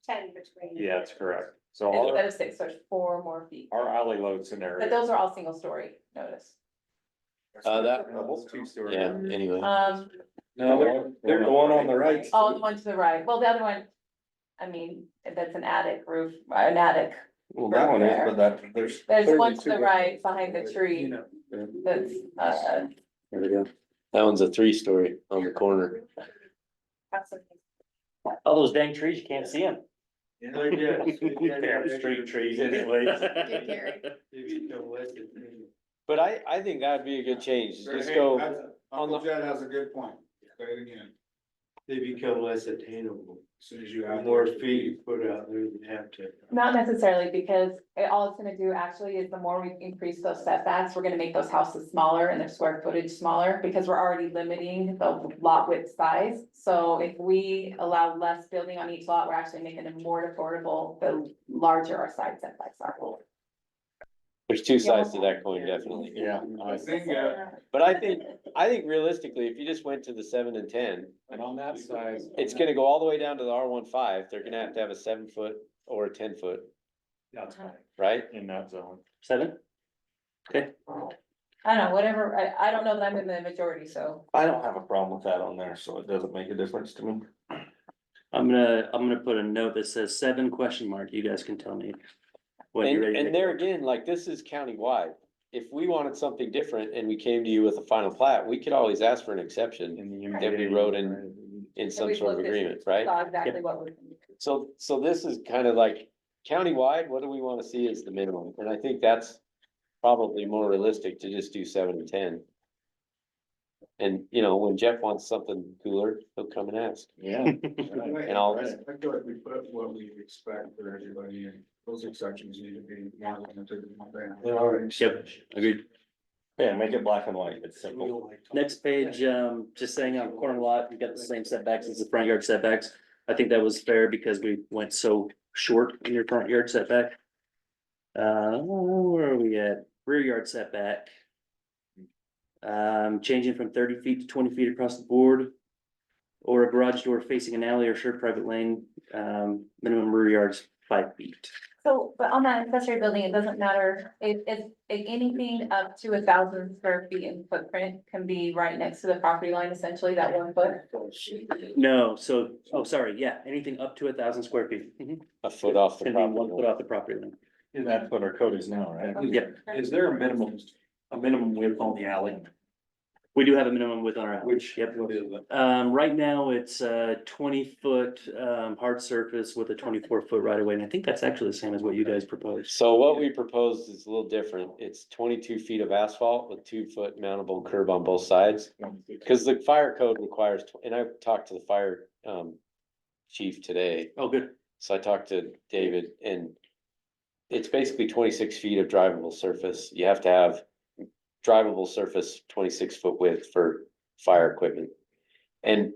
10 between. yeah, that's correct. So our, Instead of 6, so it's 4 more feet. our alley load But scenario. those are all single story, notice. Almost 2-story. Yeah, anyway. No, They're the one on the right. Oh, the one to the right. Well, the other one, I mean, if that's an attic roof, an attic. Well, that one is, but that, there's. There's one to clearly the two- right behind the tree. That's, There we go. That one's a 3-story on the corner. All those dang trees, you can't see them. Damn street trees anyways. But I think that'd be a good change. Just go, Uncle Jed has a good point. Say it again. They become less attainable. As soon as you add. More feet you put out there, you have to. Not necessarily, because all it's gonna do actually is the more we increase those setbacks, we're gonna make those houses smaller and their square footage smaller, because we're already limiting the lot width size. So if we allow less building on each lot, we're actually making it more affordable, the larger our side setbacks are. there's two sides to that coin, definitely. Yeah. I think, But I think realistically, if you just went to the 7 and 10, And on that side. it's gonna go all the way down to the R15. They're gonna have to have a 7-foot or a 10-foot, That's fine. right? In that zone. 7? Okay, I don't know, whatever, I don't know that I'm in the majority, so. I don't have a problem with that on there, so it doesn't make a difference to me. I'm gonna put a note that says 7 question mark, you guys can tell me. When you're ready. And there again, like, this is countywide. If we wanted something different and we came to you with a final plat, we could always ask for an exception In the. that we wrote in some we sort of looked at- agreement, right? Saw exactly what we're. So this is kind of like countywide, what do we wanna see as the minimum? And I think that's probably more realistic to just do 7 and 10. And, you know, when Jeff wants something cooler, he'll come and ask. Yeah. And I'll- I feel like we put what we expect for everybody, and those exceptions need to be more limited than that. Yep, agreed. Yeah, make it black and white, it's simple. Next page, just saying on corner lot, you got the same setbacks as the front yard setbacks. I think that was fair because we went so short in your front yard setback. Where are we at? Rear yard setback. Changing from 30 feet to 20 feet across the board. Or a garage door facing an alley or shared private lane, minimum rear yards 5 feet. So, but on that accessory building, it doesn't matter, if anything up to 1,000 square feet in footprint can be right next to the property line, essentially, that 1 foot. No, so, oh, sorry, yeah, anything up to 1,000 square feet. Mhm. A foot off the Can be 1 property foot line. off the property line. And that's what our code is now, right? Yep. Is there a minimum width on the alley? We do have a minimum width on our. Which, Yep. what is it? Right now, it's 20-foot, hard surface with a 24-foot right of way, and I think that's actually the same as what you guys proposed. So what we proposed is a little different. It's 22 feet of asphalt with 2-foot mountable curb on both sides. Cause the fire code requires, and I talked to the fire, chief today. Oh, good. So I talked to David, and it's basically 26 feet of drivable surface. You have to have drivable surface 26-foot width for fire equipment. And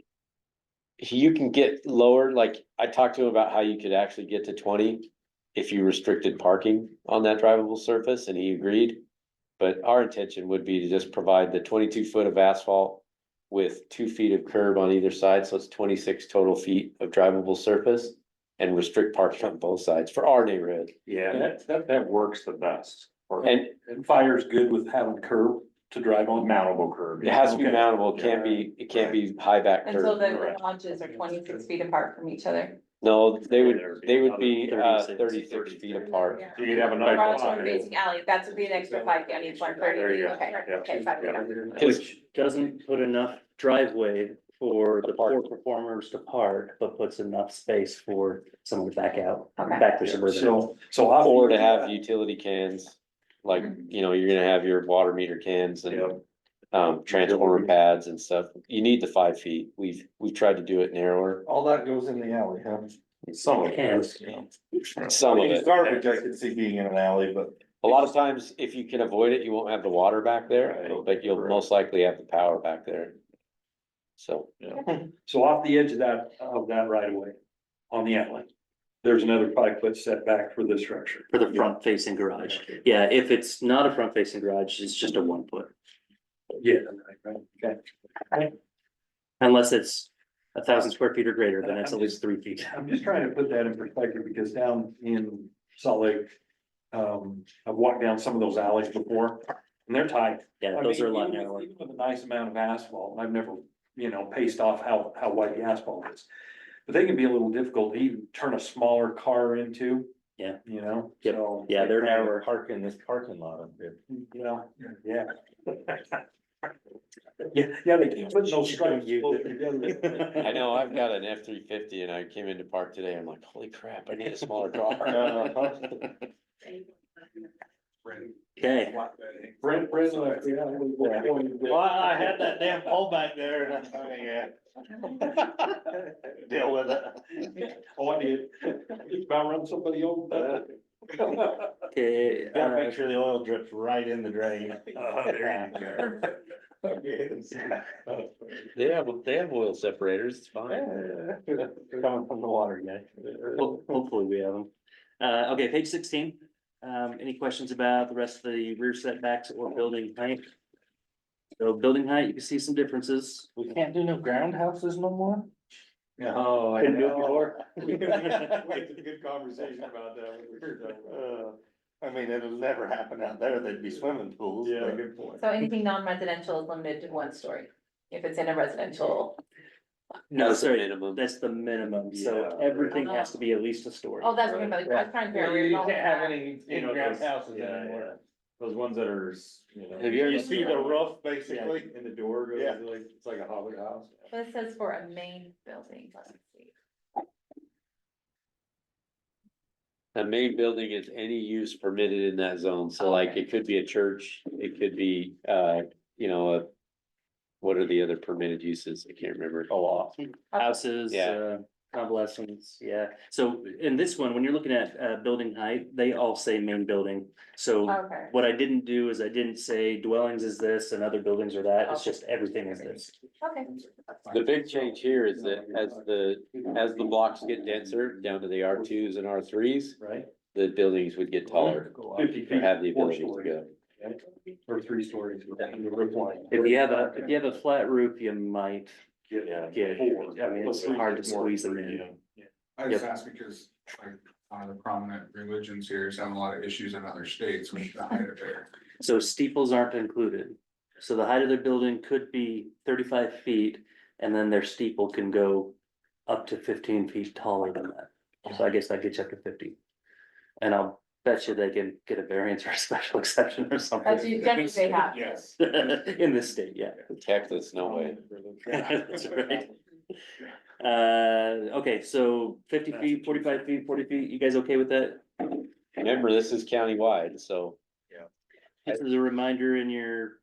you can get lower, like I talked to him about how you could actually get to 20 if you restricted parking on that drivable surface, and he agreed. But our intention would be to just provide the 22 foot of asphalt with 2 feet of curb on either side, so it's 26 total feet of drivable surface. And restrict parking on both sides for our neighborhood. Yeah, that works the best. And And fire's good with having curb to drive on. Mountable curb. it has to be Okay. mountable, it can't be high back And so curb. the launches are 26 feet apart from each other. No, they would be 36. 36 feet apart. So you'd have a nice. Garage door line. facing alley, that would be an extra 5 feet on each one, 30 There feet, you go. okay, Yeah. okay, 5 feet. Which doesn't put enough driveway for the poor performers to park, but puts enough space for someone to back out, Okay. back to suburban. So how. Or to have utility cans, like, you know, you're gonna have your water meter cans and transformer pads and stuff. You need the 5 feet. We've tried to do it narrower. All that goes in the alley, huh? Some of it Cans. is, yeah. Some of it. Garbage I could see being in an alley, but. A lot of times, if you can avoid it, you won't have the water back there, Right. but you'll most likely have the power back there. So, So off the edge of that right of way, on the alley, there's another 5 foot setback for the structure. For the front facing garage. Yeah, if it's not a front facing garage, it's just a 1 foot, Yeah, okay. unless it's 1,000 square feet or greater, then it's at least 3 feet. I'm just trying to put that in perspective because down in Salt Lake, I've walked down some of those alleys before and they're tight. Yeah, I those mean, are a lot even narrower. even with a nice amount of asphalt, I've never, paced off how wide the asphalt is. But they can be a little difficult to even turn a smaller car into. Yeah. Yep. Yep. Yeah, they're narrower. Park in this parking lot up here. Yeah. Yeah, they keep putting those stripes closer together. I know, I've got an F-350 and I came into park today, I'm like, holy crap, I need a smaller car. Okay, Brent left, yeah. Well, I had that damn pole back there and deal with it. Oh, I did. Just about run somebody over. okay, Gotta make sure the oil drips right in the drain. They have oil separators, it's fine. Coming from the water guy. hopefully we have them. Okay, page 16. Any questions about the rest of the rear setbacks or building height? So building height, you can see some differences. We can't do no ground houses no more? Yeah. Oh, I Couldn't do it know. before. We had a good conversation about that. when we were talking about I mean, it'll never happen out there, there'd be swimming pools. it. Yeah, but- good point. So anything non-residential is limited to 1 story, if it's in a residential. No, That's the sorry, minimum. that's the minimum, so Yeah. everything has to be at least a story. Oh, that's what I'm like, I was trying to figure out where You you're can't going. have with any You know, in-ground those- houses yeah, anymore. Those ones that are, Have you ever You see the roof, basically? And the door goes Yeah. like, it's like a hobbit house. that. But it says for a main building, let's see. The main building is any use permitted in that zone, so like Okay. it could be a church, it could be, what are the other permitted uses? I can't remember. A lot. Houses, Yeah. convalescents, yeah. So in this one, when you're looking at building height, they all say main building. So Okay. what I didn't do is I didn't say dwellings is this and other buildings are that, it's just everything is this. Okay. The big change here is that as the blocks get denser, down to the R2s and R3s, Right. the buildings would get taller. 50 Or feet. have the 4 ability to stories, go. Or 3 stories with the roof line. If you have a flat roof, you might Yeah. get, I mean, it's hard to squeeze them in. I just asked because like one of the prominent religions here is having a lot of issues in other states with the height of their. So steeples aren't included. So the height of their building could be 35 feet and then their steeple can go up to 15 feet taller than that. So I guess that gets you up to 50. And I'll bet you they can get a variance or a special exception or That's something. generally they have. Yes. In this state, yeah. Texas, no way. That's right. Okay, so 50 feet, 45 feet, 40 feet, you guys okay with that? Remember, this is countywide, so Just as a reminder in your,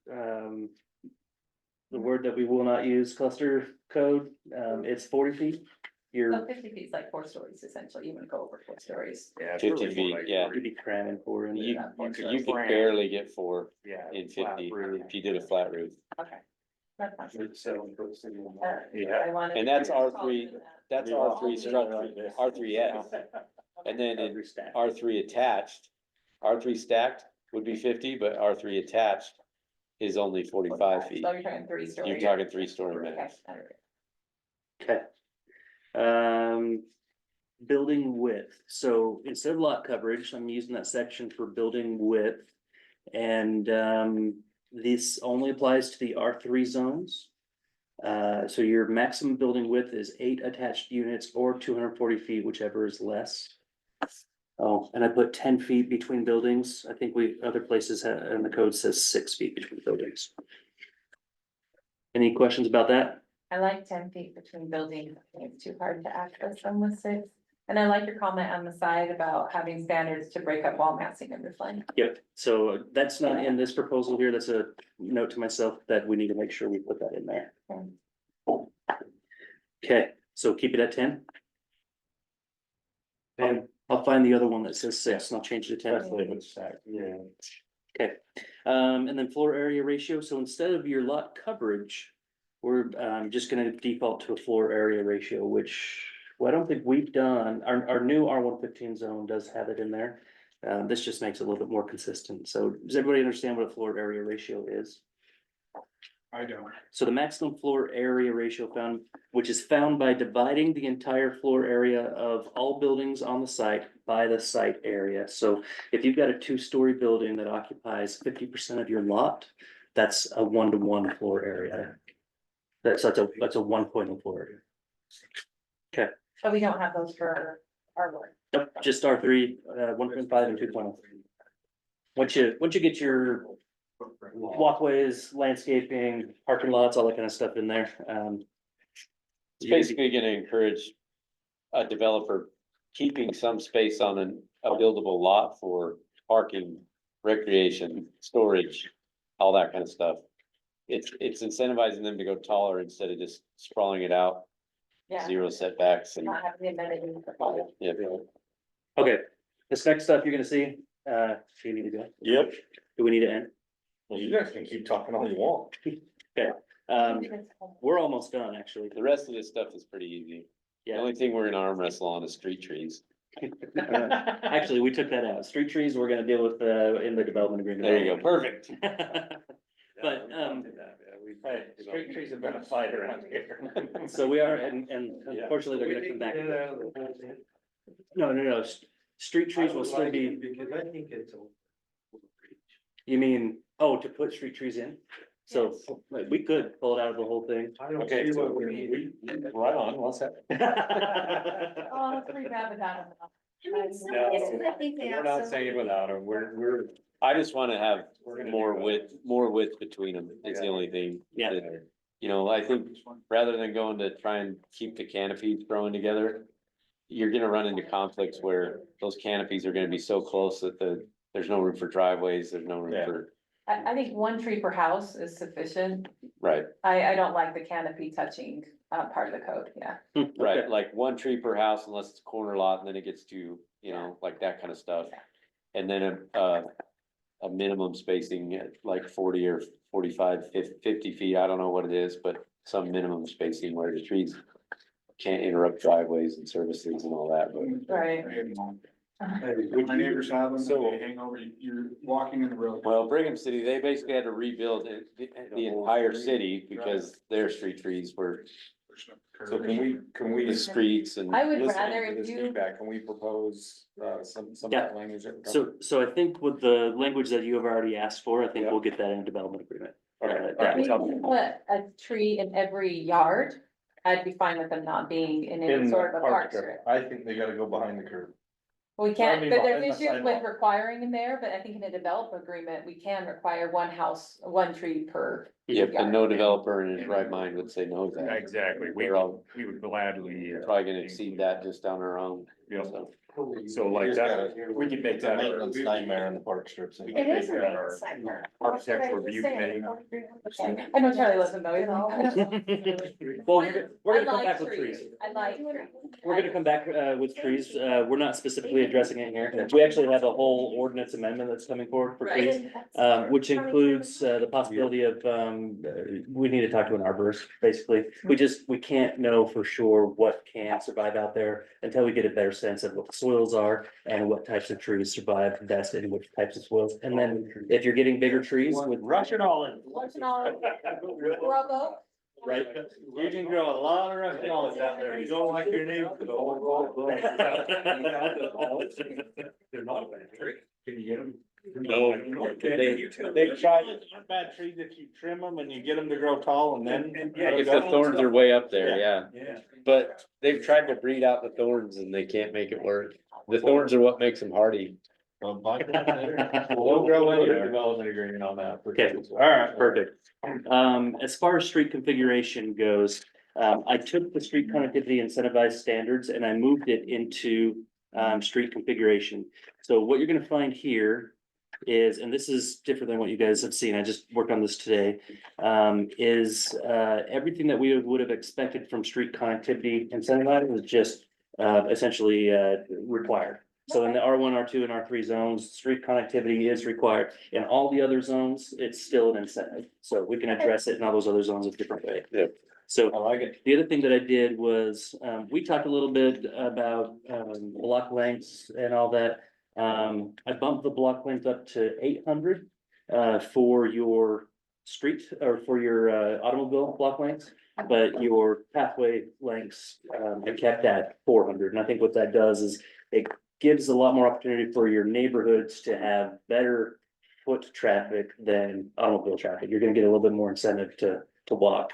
the word that we will not use, cluster code, it's 40 feet. So You're, 50 feet is like 4 stories essentially, you would go over 4 stories. Yeah. 50 feet, yeah. you'd be cramming for in You, there. you could barely get 4 Yeah. in flat 50 roof. if you did a flat roof. Okay. That's not true. Yeah. I wanted- And that's R3, that's R3 structure, R3S. And then in R3 attached, R3 stacked would be 50, but R3 attached is only 45 feet. So you're talking 3 stories. You're talking 3-story Okay, max. all right. Okay. Building width, so instead of lot coverage, I'm using that section for building width. And, this only applies to the R3 zones. So your maximum building width is 8 attached units or 240 feet, whichever is less. Oh, and I put 10 feet between buildings, I think other places in the code says 6 feet between buildings. Any questions about that? I like 10 feet between buildings. I think it's too hard to access them with 6. And I like your comment on the side about having standards to break up wall massing and roof line. Yep, so that's not in this proposal here, that's a note to myself that we need to make sure we put that in there. Okay, so keep it at 10. I'll find the other one that says 6 and I'll change it to 10. Especially if it's stacked, yeah. Okay, and then floor area ratio, so instead of your lot coverage, We're just gonna default to a floor area ratio, which, well, I don't think we've done, our new R115 zone does have it in there. This just makes it a little bit more consistent. So does everybody understand what a floor area ratio is? I don't. So the maximum floor area ratio found, which is found by dividing the entire floor area of all buildings on the site by the site area. So if you've got a 2-story building that occupies 50% of your lot, that's a 1-to-1 floor area. That's a 1 point of floor area. But we don't have those for our work. Nope, just R3, 1.5 and 2.0. Once you get your walkways, landscaping, parking lots, all that kind of stuff in there, It's basically gonna encourage a developer keeping some space on a buildable lot for parking, recreation, storage, all that kind of stuff. It's incentivizing them to go taller instead of just sprawling it out, Yeah. 0 setbacks and, Not having the amenities. yeah. Okay, this next stuff you're gonna see, do you need to go? Yep. Do we need to end? Well, you guys can keep talking all you want. We're almost done, actually. The rest of this stuff is pretty easy. The Yeah, only thing we're gonna arm wrestle on is street trees. actually, we took that out. Street trees, we're gonna deal with, in the development agreement. There you go, perfect. But, Hey, street trees have been a fight around here. so we are, and unfortunately, they're gonna come back. No, street trees will still be, Because I think it's a. you mean, oh, to put street trees in? So, like, we could pull it out of the whole thing. I don't Okay, see so what we need. right on, what's that? Oh, let's leave that without them. We're not saying without them, we're. I just wanna have more width between them, is the only thing. Yeah. that- You know, I think rather than going to try and keep the canopies growing together, you're gonna run into conflicts where those canopies are gonna be so close that there's no room for driveways, there's no room Yeah. for, I think 1 tree per house is sufficient. right, I don't like the canopy touching, part of the code, yeah. right, like 1 tree per house unless it's a corner lot, and then it gets to, you know, like that kind of stuff. And then a minimum spacing at like 40 or 45, 50 feet, I don't know what it is, but some minimum spacing where the trees can't interrupt driveways and services and all that, but. Right. My neighbors have them, So- they hang over, you're walking in the road. Well, Brigham City, they basically had to rebuild the entire city because their street trees were So can we? the streets and. I would listening rather to if this you, feedback, can we propose, some of Yeah. that language? that- So I think with the language that you have already asked for, I think Yeah. we'll get that in a development agreement. Okay, Uh, all right, that- we can put a tree in every yard. I'd be fine with them not being in any sort of a park strip. I think they gotta go behind the curb. We can't, I mean, there's in the issues with sidewalk. requiring in there, but I think in a development agreement, we can require 1 house, 1 tree per. Yep, and yard. no developer in his right mind would say no to that. Exactly, We're all we would gladly. probably gonna exceed that just on our own. Yeah. So, So like that, we could make that. Maintenance nightmare in the park strips. We could make that our architectural review committee. I know Charlie loves them though. Well, we're gonna come I back like with trees. I like. We're gonna come back with trees. We're not specifically addressing it here. We actually have a whole ordinance amendment that's coming forward for trees. Which includes the possibility of, we need to talk to an arborist, basically. We can't know for sure what can survive out there until we get a better sense of what the soils are and what types of trees survive best in which types of soils. And then if you're getting bigger trees with, Rush it all in. Once in all, Bravo. right? You can grow a lot of rush olives out there. You don't like your neighbor. They're not a bad tree. Can you get them? No. They try, not bad trees if you trim them and you get them to grow tall and then. if the thorns are way up there, yeah, Yeah. but they've tried to breed out the thorns and they can't make it work. The thorns are what makes them hardy. We'll grow into a development agreement on that. Okay, all right, perfect. As far as street configuration goes, I took the street connectivity incentivized standards and I moved it into street configuration. So what you're gonna find here is, and this is different than what you guys have seen, I just worked on this today, is everything that we would have expected from street connectivity incentivized is just essentially required. So in the R1, R2, and R3 zones, street connectivity is required. In all the other zones, it's still an incentive. So we can address it in all those other zones a different way. Yep. So I like it. the other thing that I did was, we talked a little bit about, block lengths and all that. I bumped the block length up to 800, for your street or for your, automobile block lengths. But your pathway lengths, I kept at 400. And I think what that does is it gives a lot more opportunity for your neighborhoods to have better foot traffic than automobile traffic. You're gonna get a little bit more incentive to walk,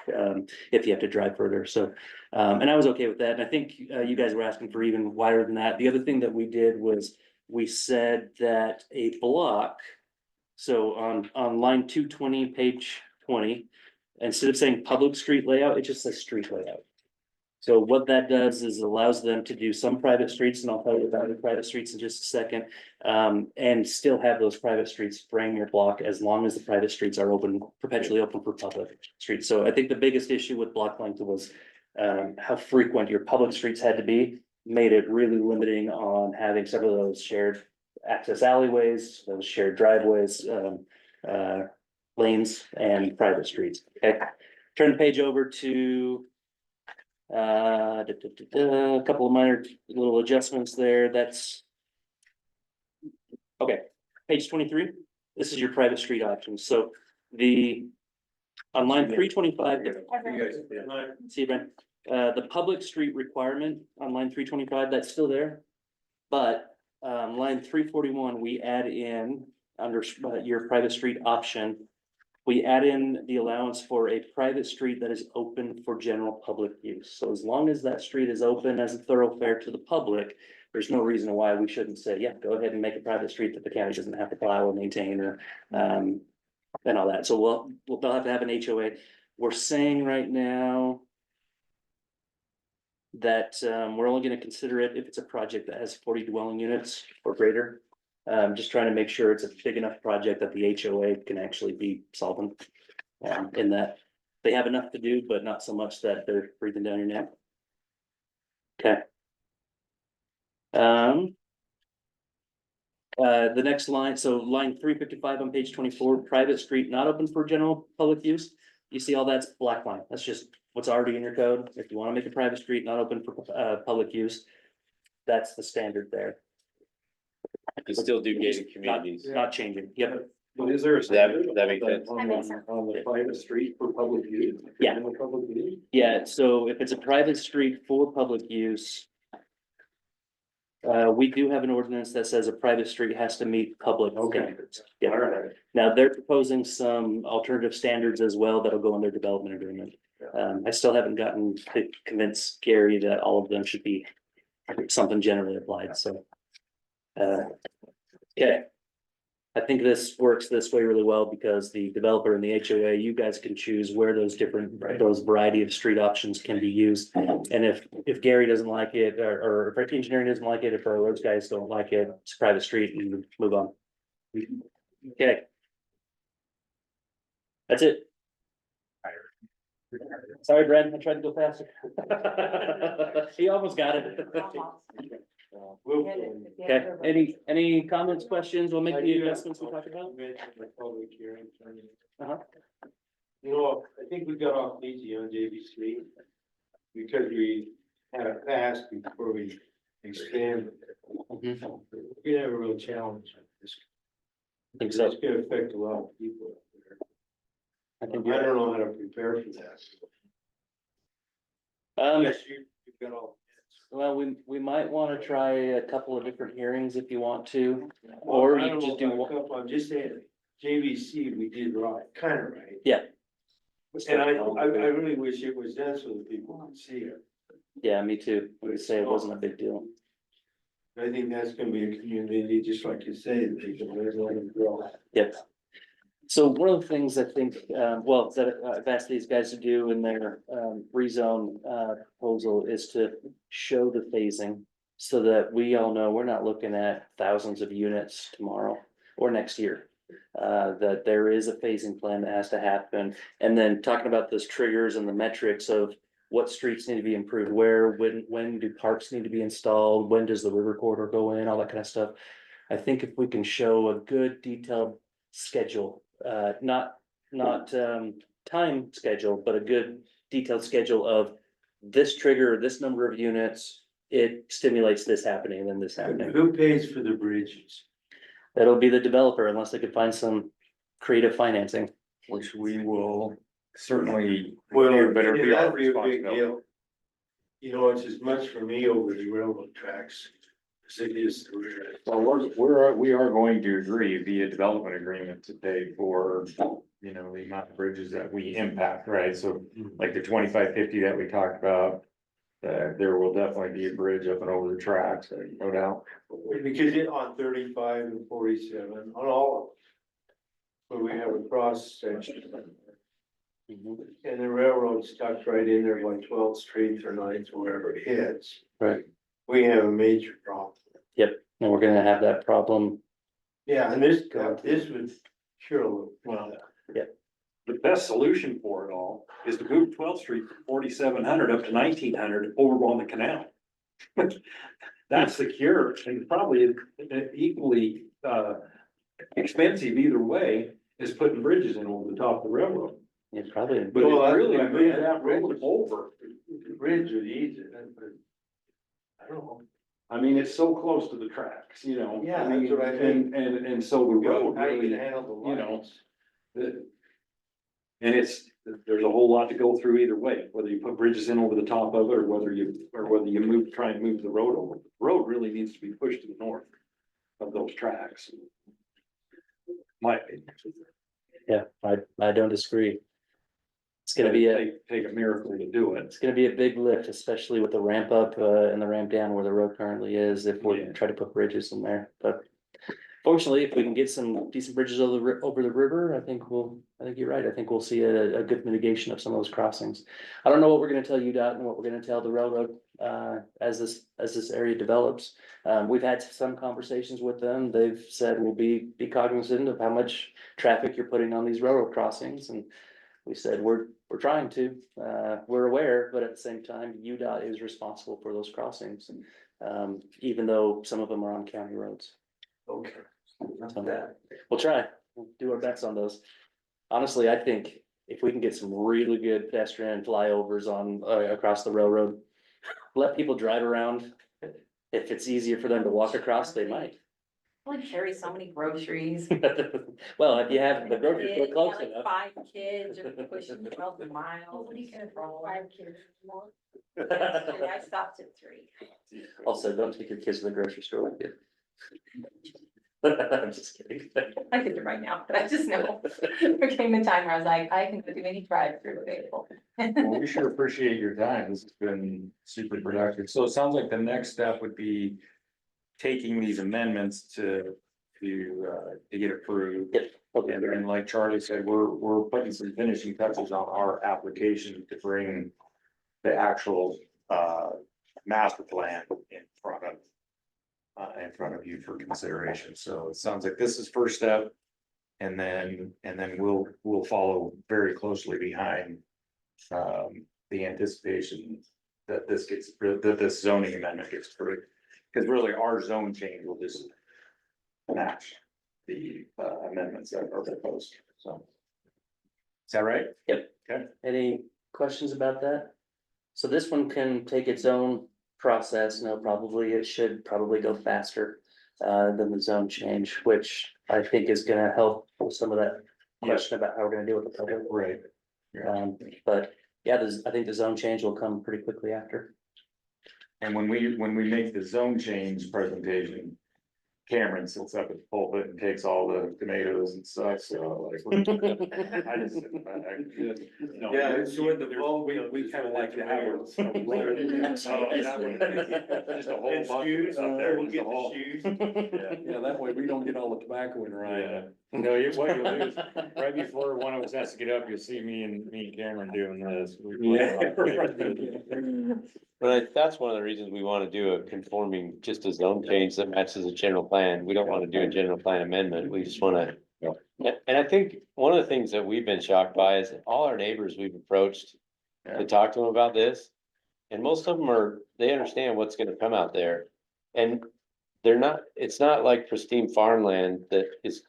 if you have to drive further. So, and I was okay with that. And I think, you guys were asking for even wider than that. The other thing that we did was we said that a block, so on line 220, page 20, instead of saying public street layout, it just says street layout. So what that does is allows them to do some private streets, and I'll tell you about the private streets in just a second. And still have those private streets frame your block as long as the private streets are open, perpetually open for public streets. So I think the biggest issue with block length was how frequent your public streets had to be, made it really limiting on having several of those shared access alleyways, those shared driveways, lanes and private streets. Okay, turn the page over to a couple of minor little adjustments there. That's okay. Page 23. This is your private street options. So on line 325, see, Brent, the public street requirement on line 325, that's still there. But line 341, we add in under your private street option, we add in the allowance for a private street that is open for general public use. So as long as that street is open as a thoroughfare to the public, there's no reason why we shouldn't say, yeah, go ahead and make a private street that the county doesn't have to plow or maintain or, and all that. So they'll have to have an HOA. We're saying right now that, we're only gonna consider it if it's a project that has 40 dwelling units or greater. Just trying to make sure it's a big enough project that the HOA can actually be solvent. In that they have enough to do, but not so much that they're breathing down your neck. Okay. The next line, so line 355 on page 24, private street not open for general public use. You see all that's black line. That's just what's already in your code. If you want to make a private street not open for public use, that's the standard there. You still do gated communities. Not changing. Yep. But is there a standard that makes sense. on the private street for public use? Yeah. In the public use? Yeah, so if it's a private street for public use. We do have an ordinance that says a private street has to meet public standards. Yeah. All right. Now, they're proposing some alternative standards as well that'll go in their development agreement. I still haven't gotten to convince Gary that all of them should be something generally applied, so. Okay. I think this works this way really well because the developer and the HOA, you guys can choose where those those variety of street options can be used. And if Gary doesn't like it, or if engineering doesn't like it, if our roads guys don't like it, it's a private street and move on. Okay. That's it. Sorry, Brad, I tried to go faster. He almost got it. Okay, any comments, questions? We'll make the adjustments we talked about. Uh-huh. You know, I think we got off easy on JVC because we had a pass before we expanded. Mhm. We have a real challenge on this. I think so. It's gonna affect a lot of people up there. I think I don't know how to prepare for that. Yes, you've got all. Well, we might want to try a couple of different hearings if you want to, or I you don't can know just do about a one. couple, I'm just saying, JVC, we did right, kind of right. Yeah. And I really wish it was done so that people could see it. Yeah, me too. We would say it wasn't a big deal. I think that's gonna be a community, just like you say, that they can live and grow. Yep. So one of the things I think, that I've asked these guys to do in their rezone proposal is to show the phasing. So that we all know we're not looking at thousands of units tomorrow or next year. That there is a phasing plan that has to happen. And then talking about those triggers and the metrics of what streets need to be improved where, when do parks need to be installed, when does the river corridor go in, all that kind of stuff. I think if we can show a good detailed schedule, not time schedule, but a good detailed schedule of this trigger, this number of units, it stimulates this happening and then this happening. Who pays for the bridges? That'll be the developer unless they could find some creative financing. Which we will certainly. Well, do, but it'll be our that'd be a big responsibility. deal. You know, it's as much for me over the railroad tracks as it is the railroad. Well, we are going to agree via development agreement to pay for, you know, the amount of bridges that we impact, right? So like the 2550 that we talked about. There will definitely be a bridge up and over the tracks, no doubt. Because on 35 and 47, on all of them. Where we have a cross section. And the railroad's tucked right in there by 12th Street or 9th, or wherever it hits. Right. We have a major problem. And we're gonna have that problem. Yeah, and this would sure, well. The best solution for it all is to move 12th Street from 4700 up to 1900 over on the canal. That's secure and probably equally expensive either way is putting bridges in over the top of the railroad. Yeah, probably. But Well, it really that's what I moves mean. that road over. The bridge would ease it, but I don't know. I mean, it's so close to the tracks, you know. Yeah, mean, that's what I think. And so the road How you really, can handle the you know, lines. and there's a whole lot to go through either way, whether you put bridges in over the top of it or whether you try and move the road over. The road really needs to be pushed to the north of those tracks. My opinion. Yeah, I don't disagree. It's gonna be Take a miracle to do it. it's gonna be a big lift, especially with the ramp up and the ramp down where the road currently is, if we Yeah. try to put bridges in there, but. Fortunately, if we can get some decent bridges over the river, I think you're right, I think we'll see a good mitigation of some of those crossings. I don't know what we're gonna tell UDOT and what we're gonna tell the railroad, as this area develops. We've had some conversations with them, they've said we'll be cognizant of how much traffic you're putting on these railroad crossings, and we said, we're trying to, we're aware, but at the same time, UDOT is responsible for those crossings. Even though some of them are on county roads. Okay. So, we'll try, we'll do our best on those. Honestly, I think if we can get some really good pedestrian flyovers on, across the railroad. Let people drive around, if it's easier for them to walk across, they might. Only carry so many groceries. Well, if you have the grocery store Kids, close like enough. 5 kids are pushing 12 miles. What are you gonna throw 5 kids more? I stopped at 3. Also, don't take your kids to the grocery store with you. I'm just kidding. I could do right now, but I just know. There came a time where I was like, I can go do any drive-through available. Well, we sure appreciate your time. This has been super productive. So it sounds like the next step would be taking these amendments to get approved. Yep. Okay. And like Charlie said, we're putting some finishing touches on our application to bring the actual master plan in front of you for consideration. So it sounds like this is first step. And then we'll follow very closely behind the anticipation that this zoning amendment gets approved. Because really our zone change will just match the amendments that are proposed, so. Is that right? Yep. Okay. Any questions about that? So this one can take its own process, it should probably go faster than the zone change, which I think is gonna help with some of that question about how we're gonna deal with the public. Right. Yeah. But yeah, I think the zone change will come pretty quickly after. And when we make the zone change presentation, Cameron sits up at the pulpit and takes all the tomatoes and stuff, so like. I just sit back. Yeah, it's when the ball. We kind of like to have it. Just a whole bunch of stuff there. We'll just a get whole- the shoes. Yeah, that way we don't get all the tobacco in Ryan. No, what you'll do is, right before one of us has to get up, you'll see me and Cameron doing this. But that's one of the reasons we wanna do a conforming, just a zone change that matches the general plan. We don't wanna do a general plan amendment. We just wanna. And I think one of the things that we've been shocked by is all our neighbors we've approached to talk to them about this. And most of them they understand what's gonna come out there. And it's not like pristine farmland that is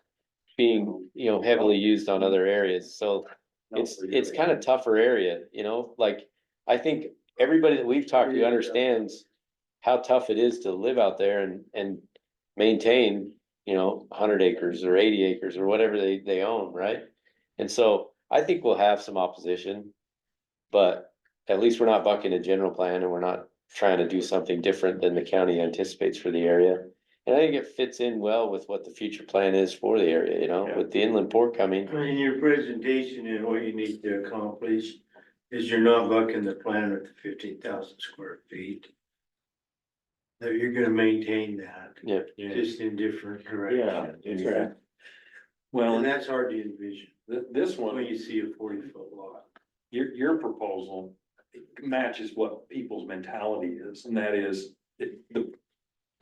being, heavily used on other areas, so it's kind of tougher area, like, I think everybody that we've talked to understands how tough it is to live out there and maintain, 100 acres or 80 acres or whatever they own, right? And so I think we'll have some opposition, but at least we're not bucking a general plan and we're not trying to do something different than the county anticipates for the area. And I think it fits in well with what the future plan is for the area, with the inland port coming. In your presentation and what you need to accomplish is you're not bucking the plan at the 15,000 square feet. That you're gonna maintain that. Yeah. Just in different directions. Yeah. Well, And that's hard to envision this when one, you see a 40-foot lot. your proposal matches what people's mentality is, and that is the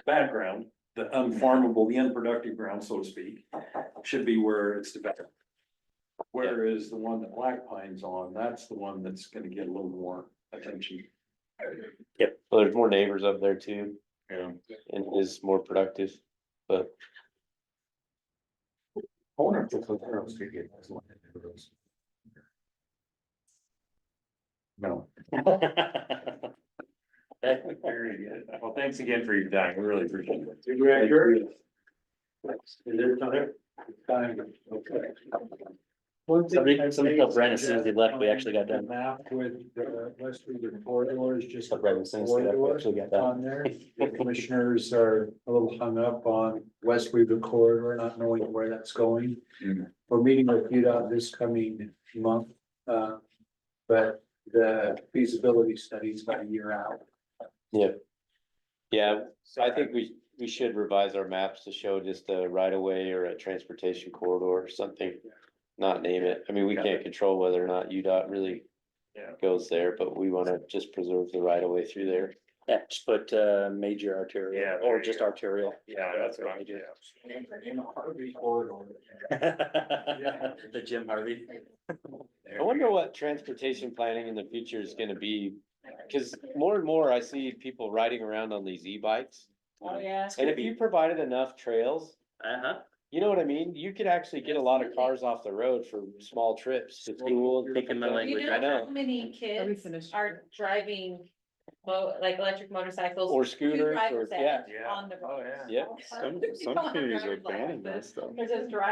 background, the unfarmable, the unproductive ground, so to speak, should be where it's developed. Whereas the one that Black Pine's on, that's the one that's gonna get a little more attention. Well, there's more neighbors up there too, Yeah. and it is more productive, but I wonder if the Coteros could get those land. No. Very good. Well, thanks again for your time. We really appreciate it. Is there time? Okay. Somebody tell Brent as soon as he left, we actually got done. Map with the Westbridge corridors, just. Right, as soon as we actually got done. On there, the commissioners are a little hung up on Westbridge corridor, not knowing where that's going. Mhm. We're meeting with UDOT this coming month, but the feasibility study is about a year out. yeah, so I think we should revise our maps to show just a right of way or a transportation corridor or something. Not name it. I mean, we can't control whether or not UDOT really Yeah. goes there, but we wanna just preserve the right of way through there. Yeah, just put major arterial, Yeah, there or you just go. arterial. Yeah, that's what I'm doing. The Jim Harvey. I wonder what transportation planning in the future is gonna be, cause more and more I see people riding around on these e-bikes. Oh, yeah. And if you provided enough trails, Uh-huh. you know what I mean? You could actually get a lot of cars off the road for small trips to school. and Taking my stuff like that. You language. know I how know. many kids are driving, like electric motorcycles? Or Two scooters, drivers or, at yeah. it on the road. Oh, yeah. Yep. Some communities are banning that stuff. There's this drive.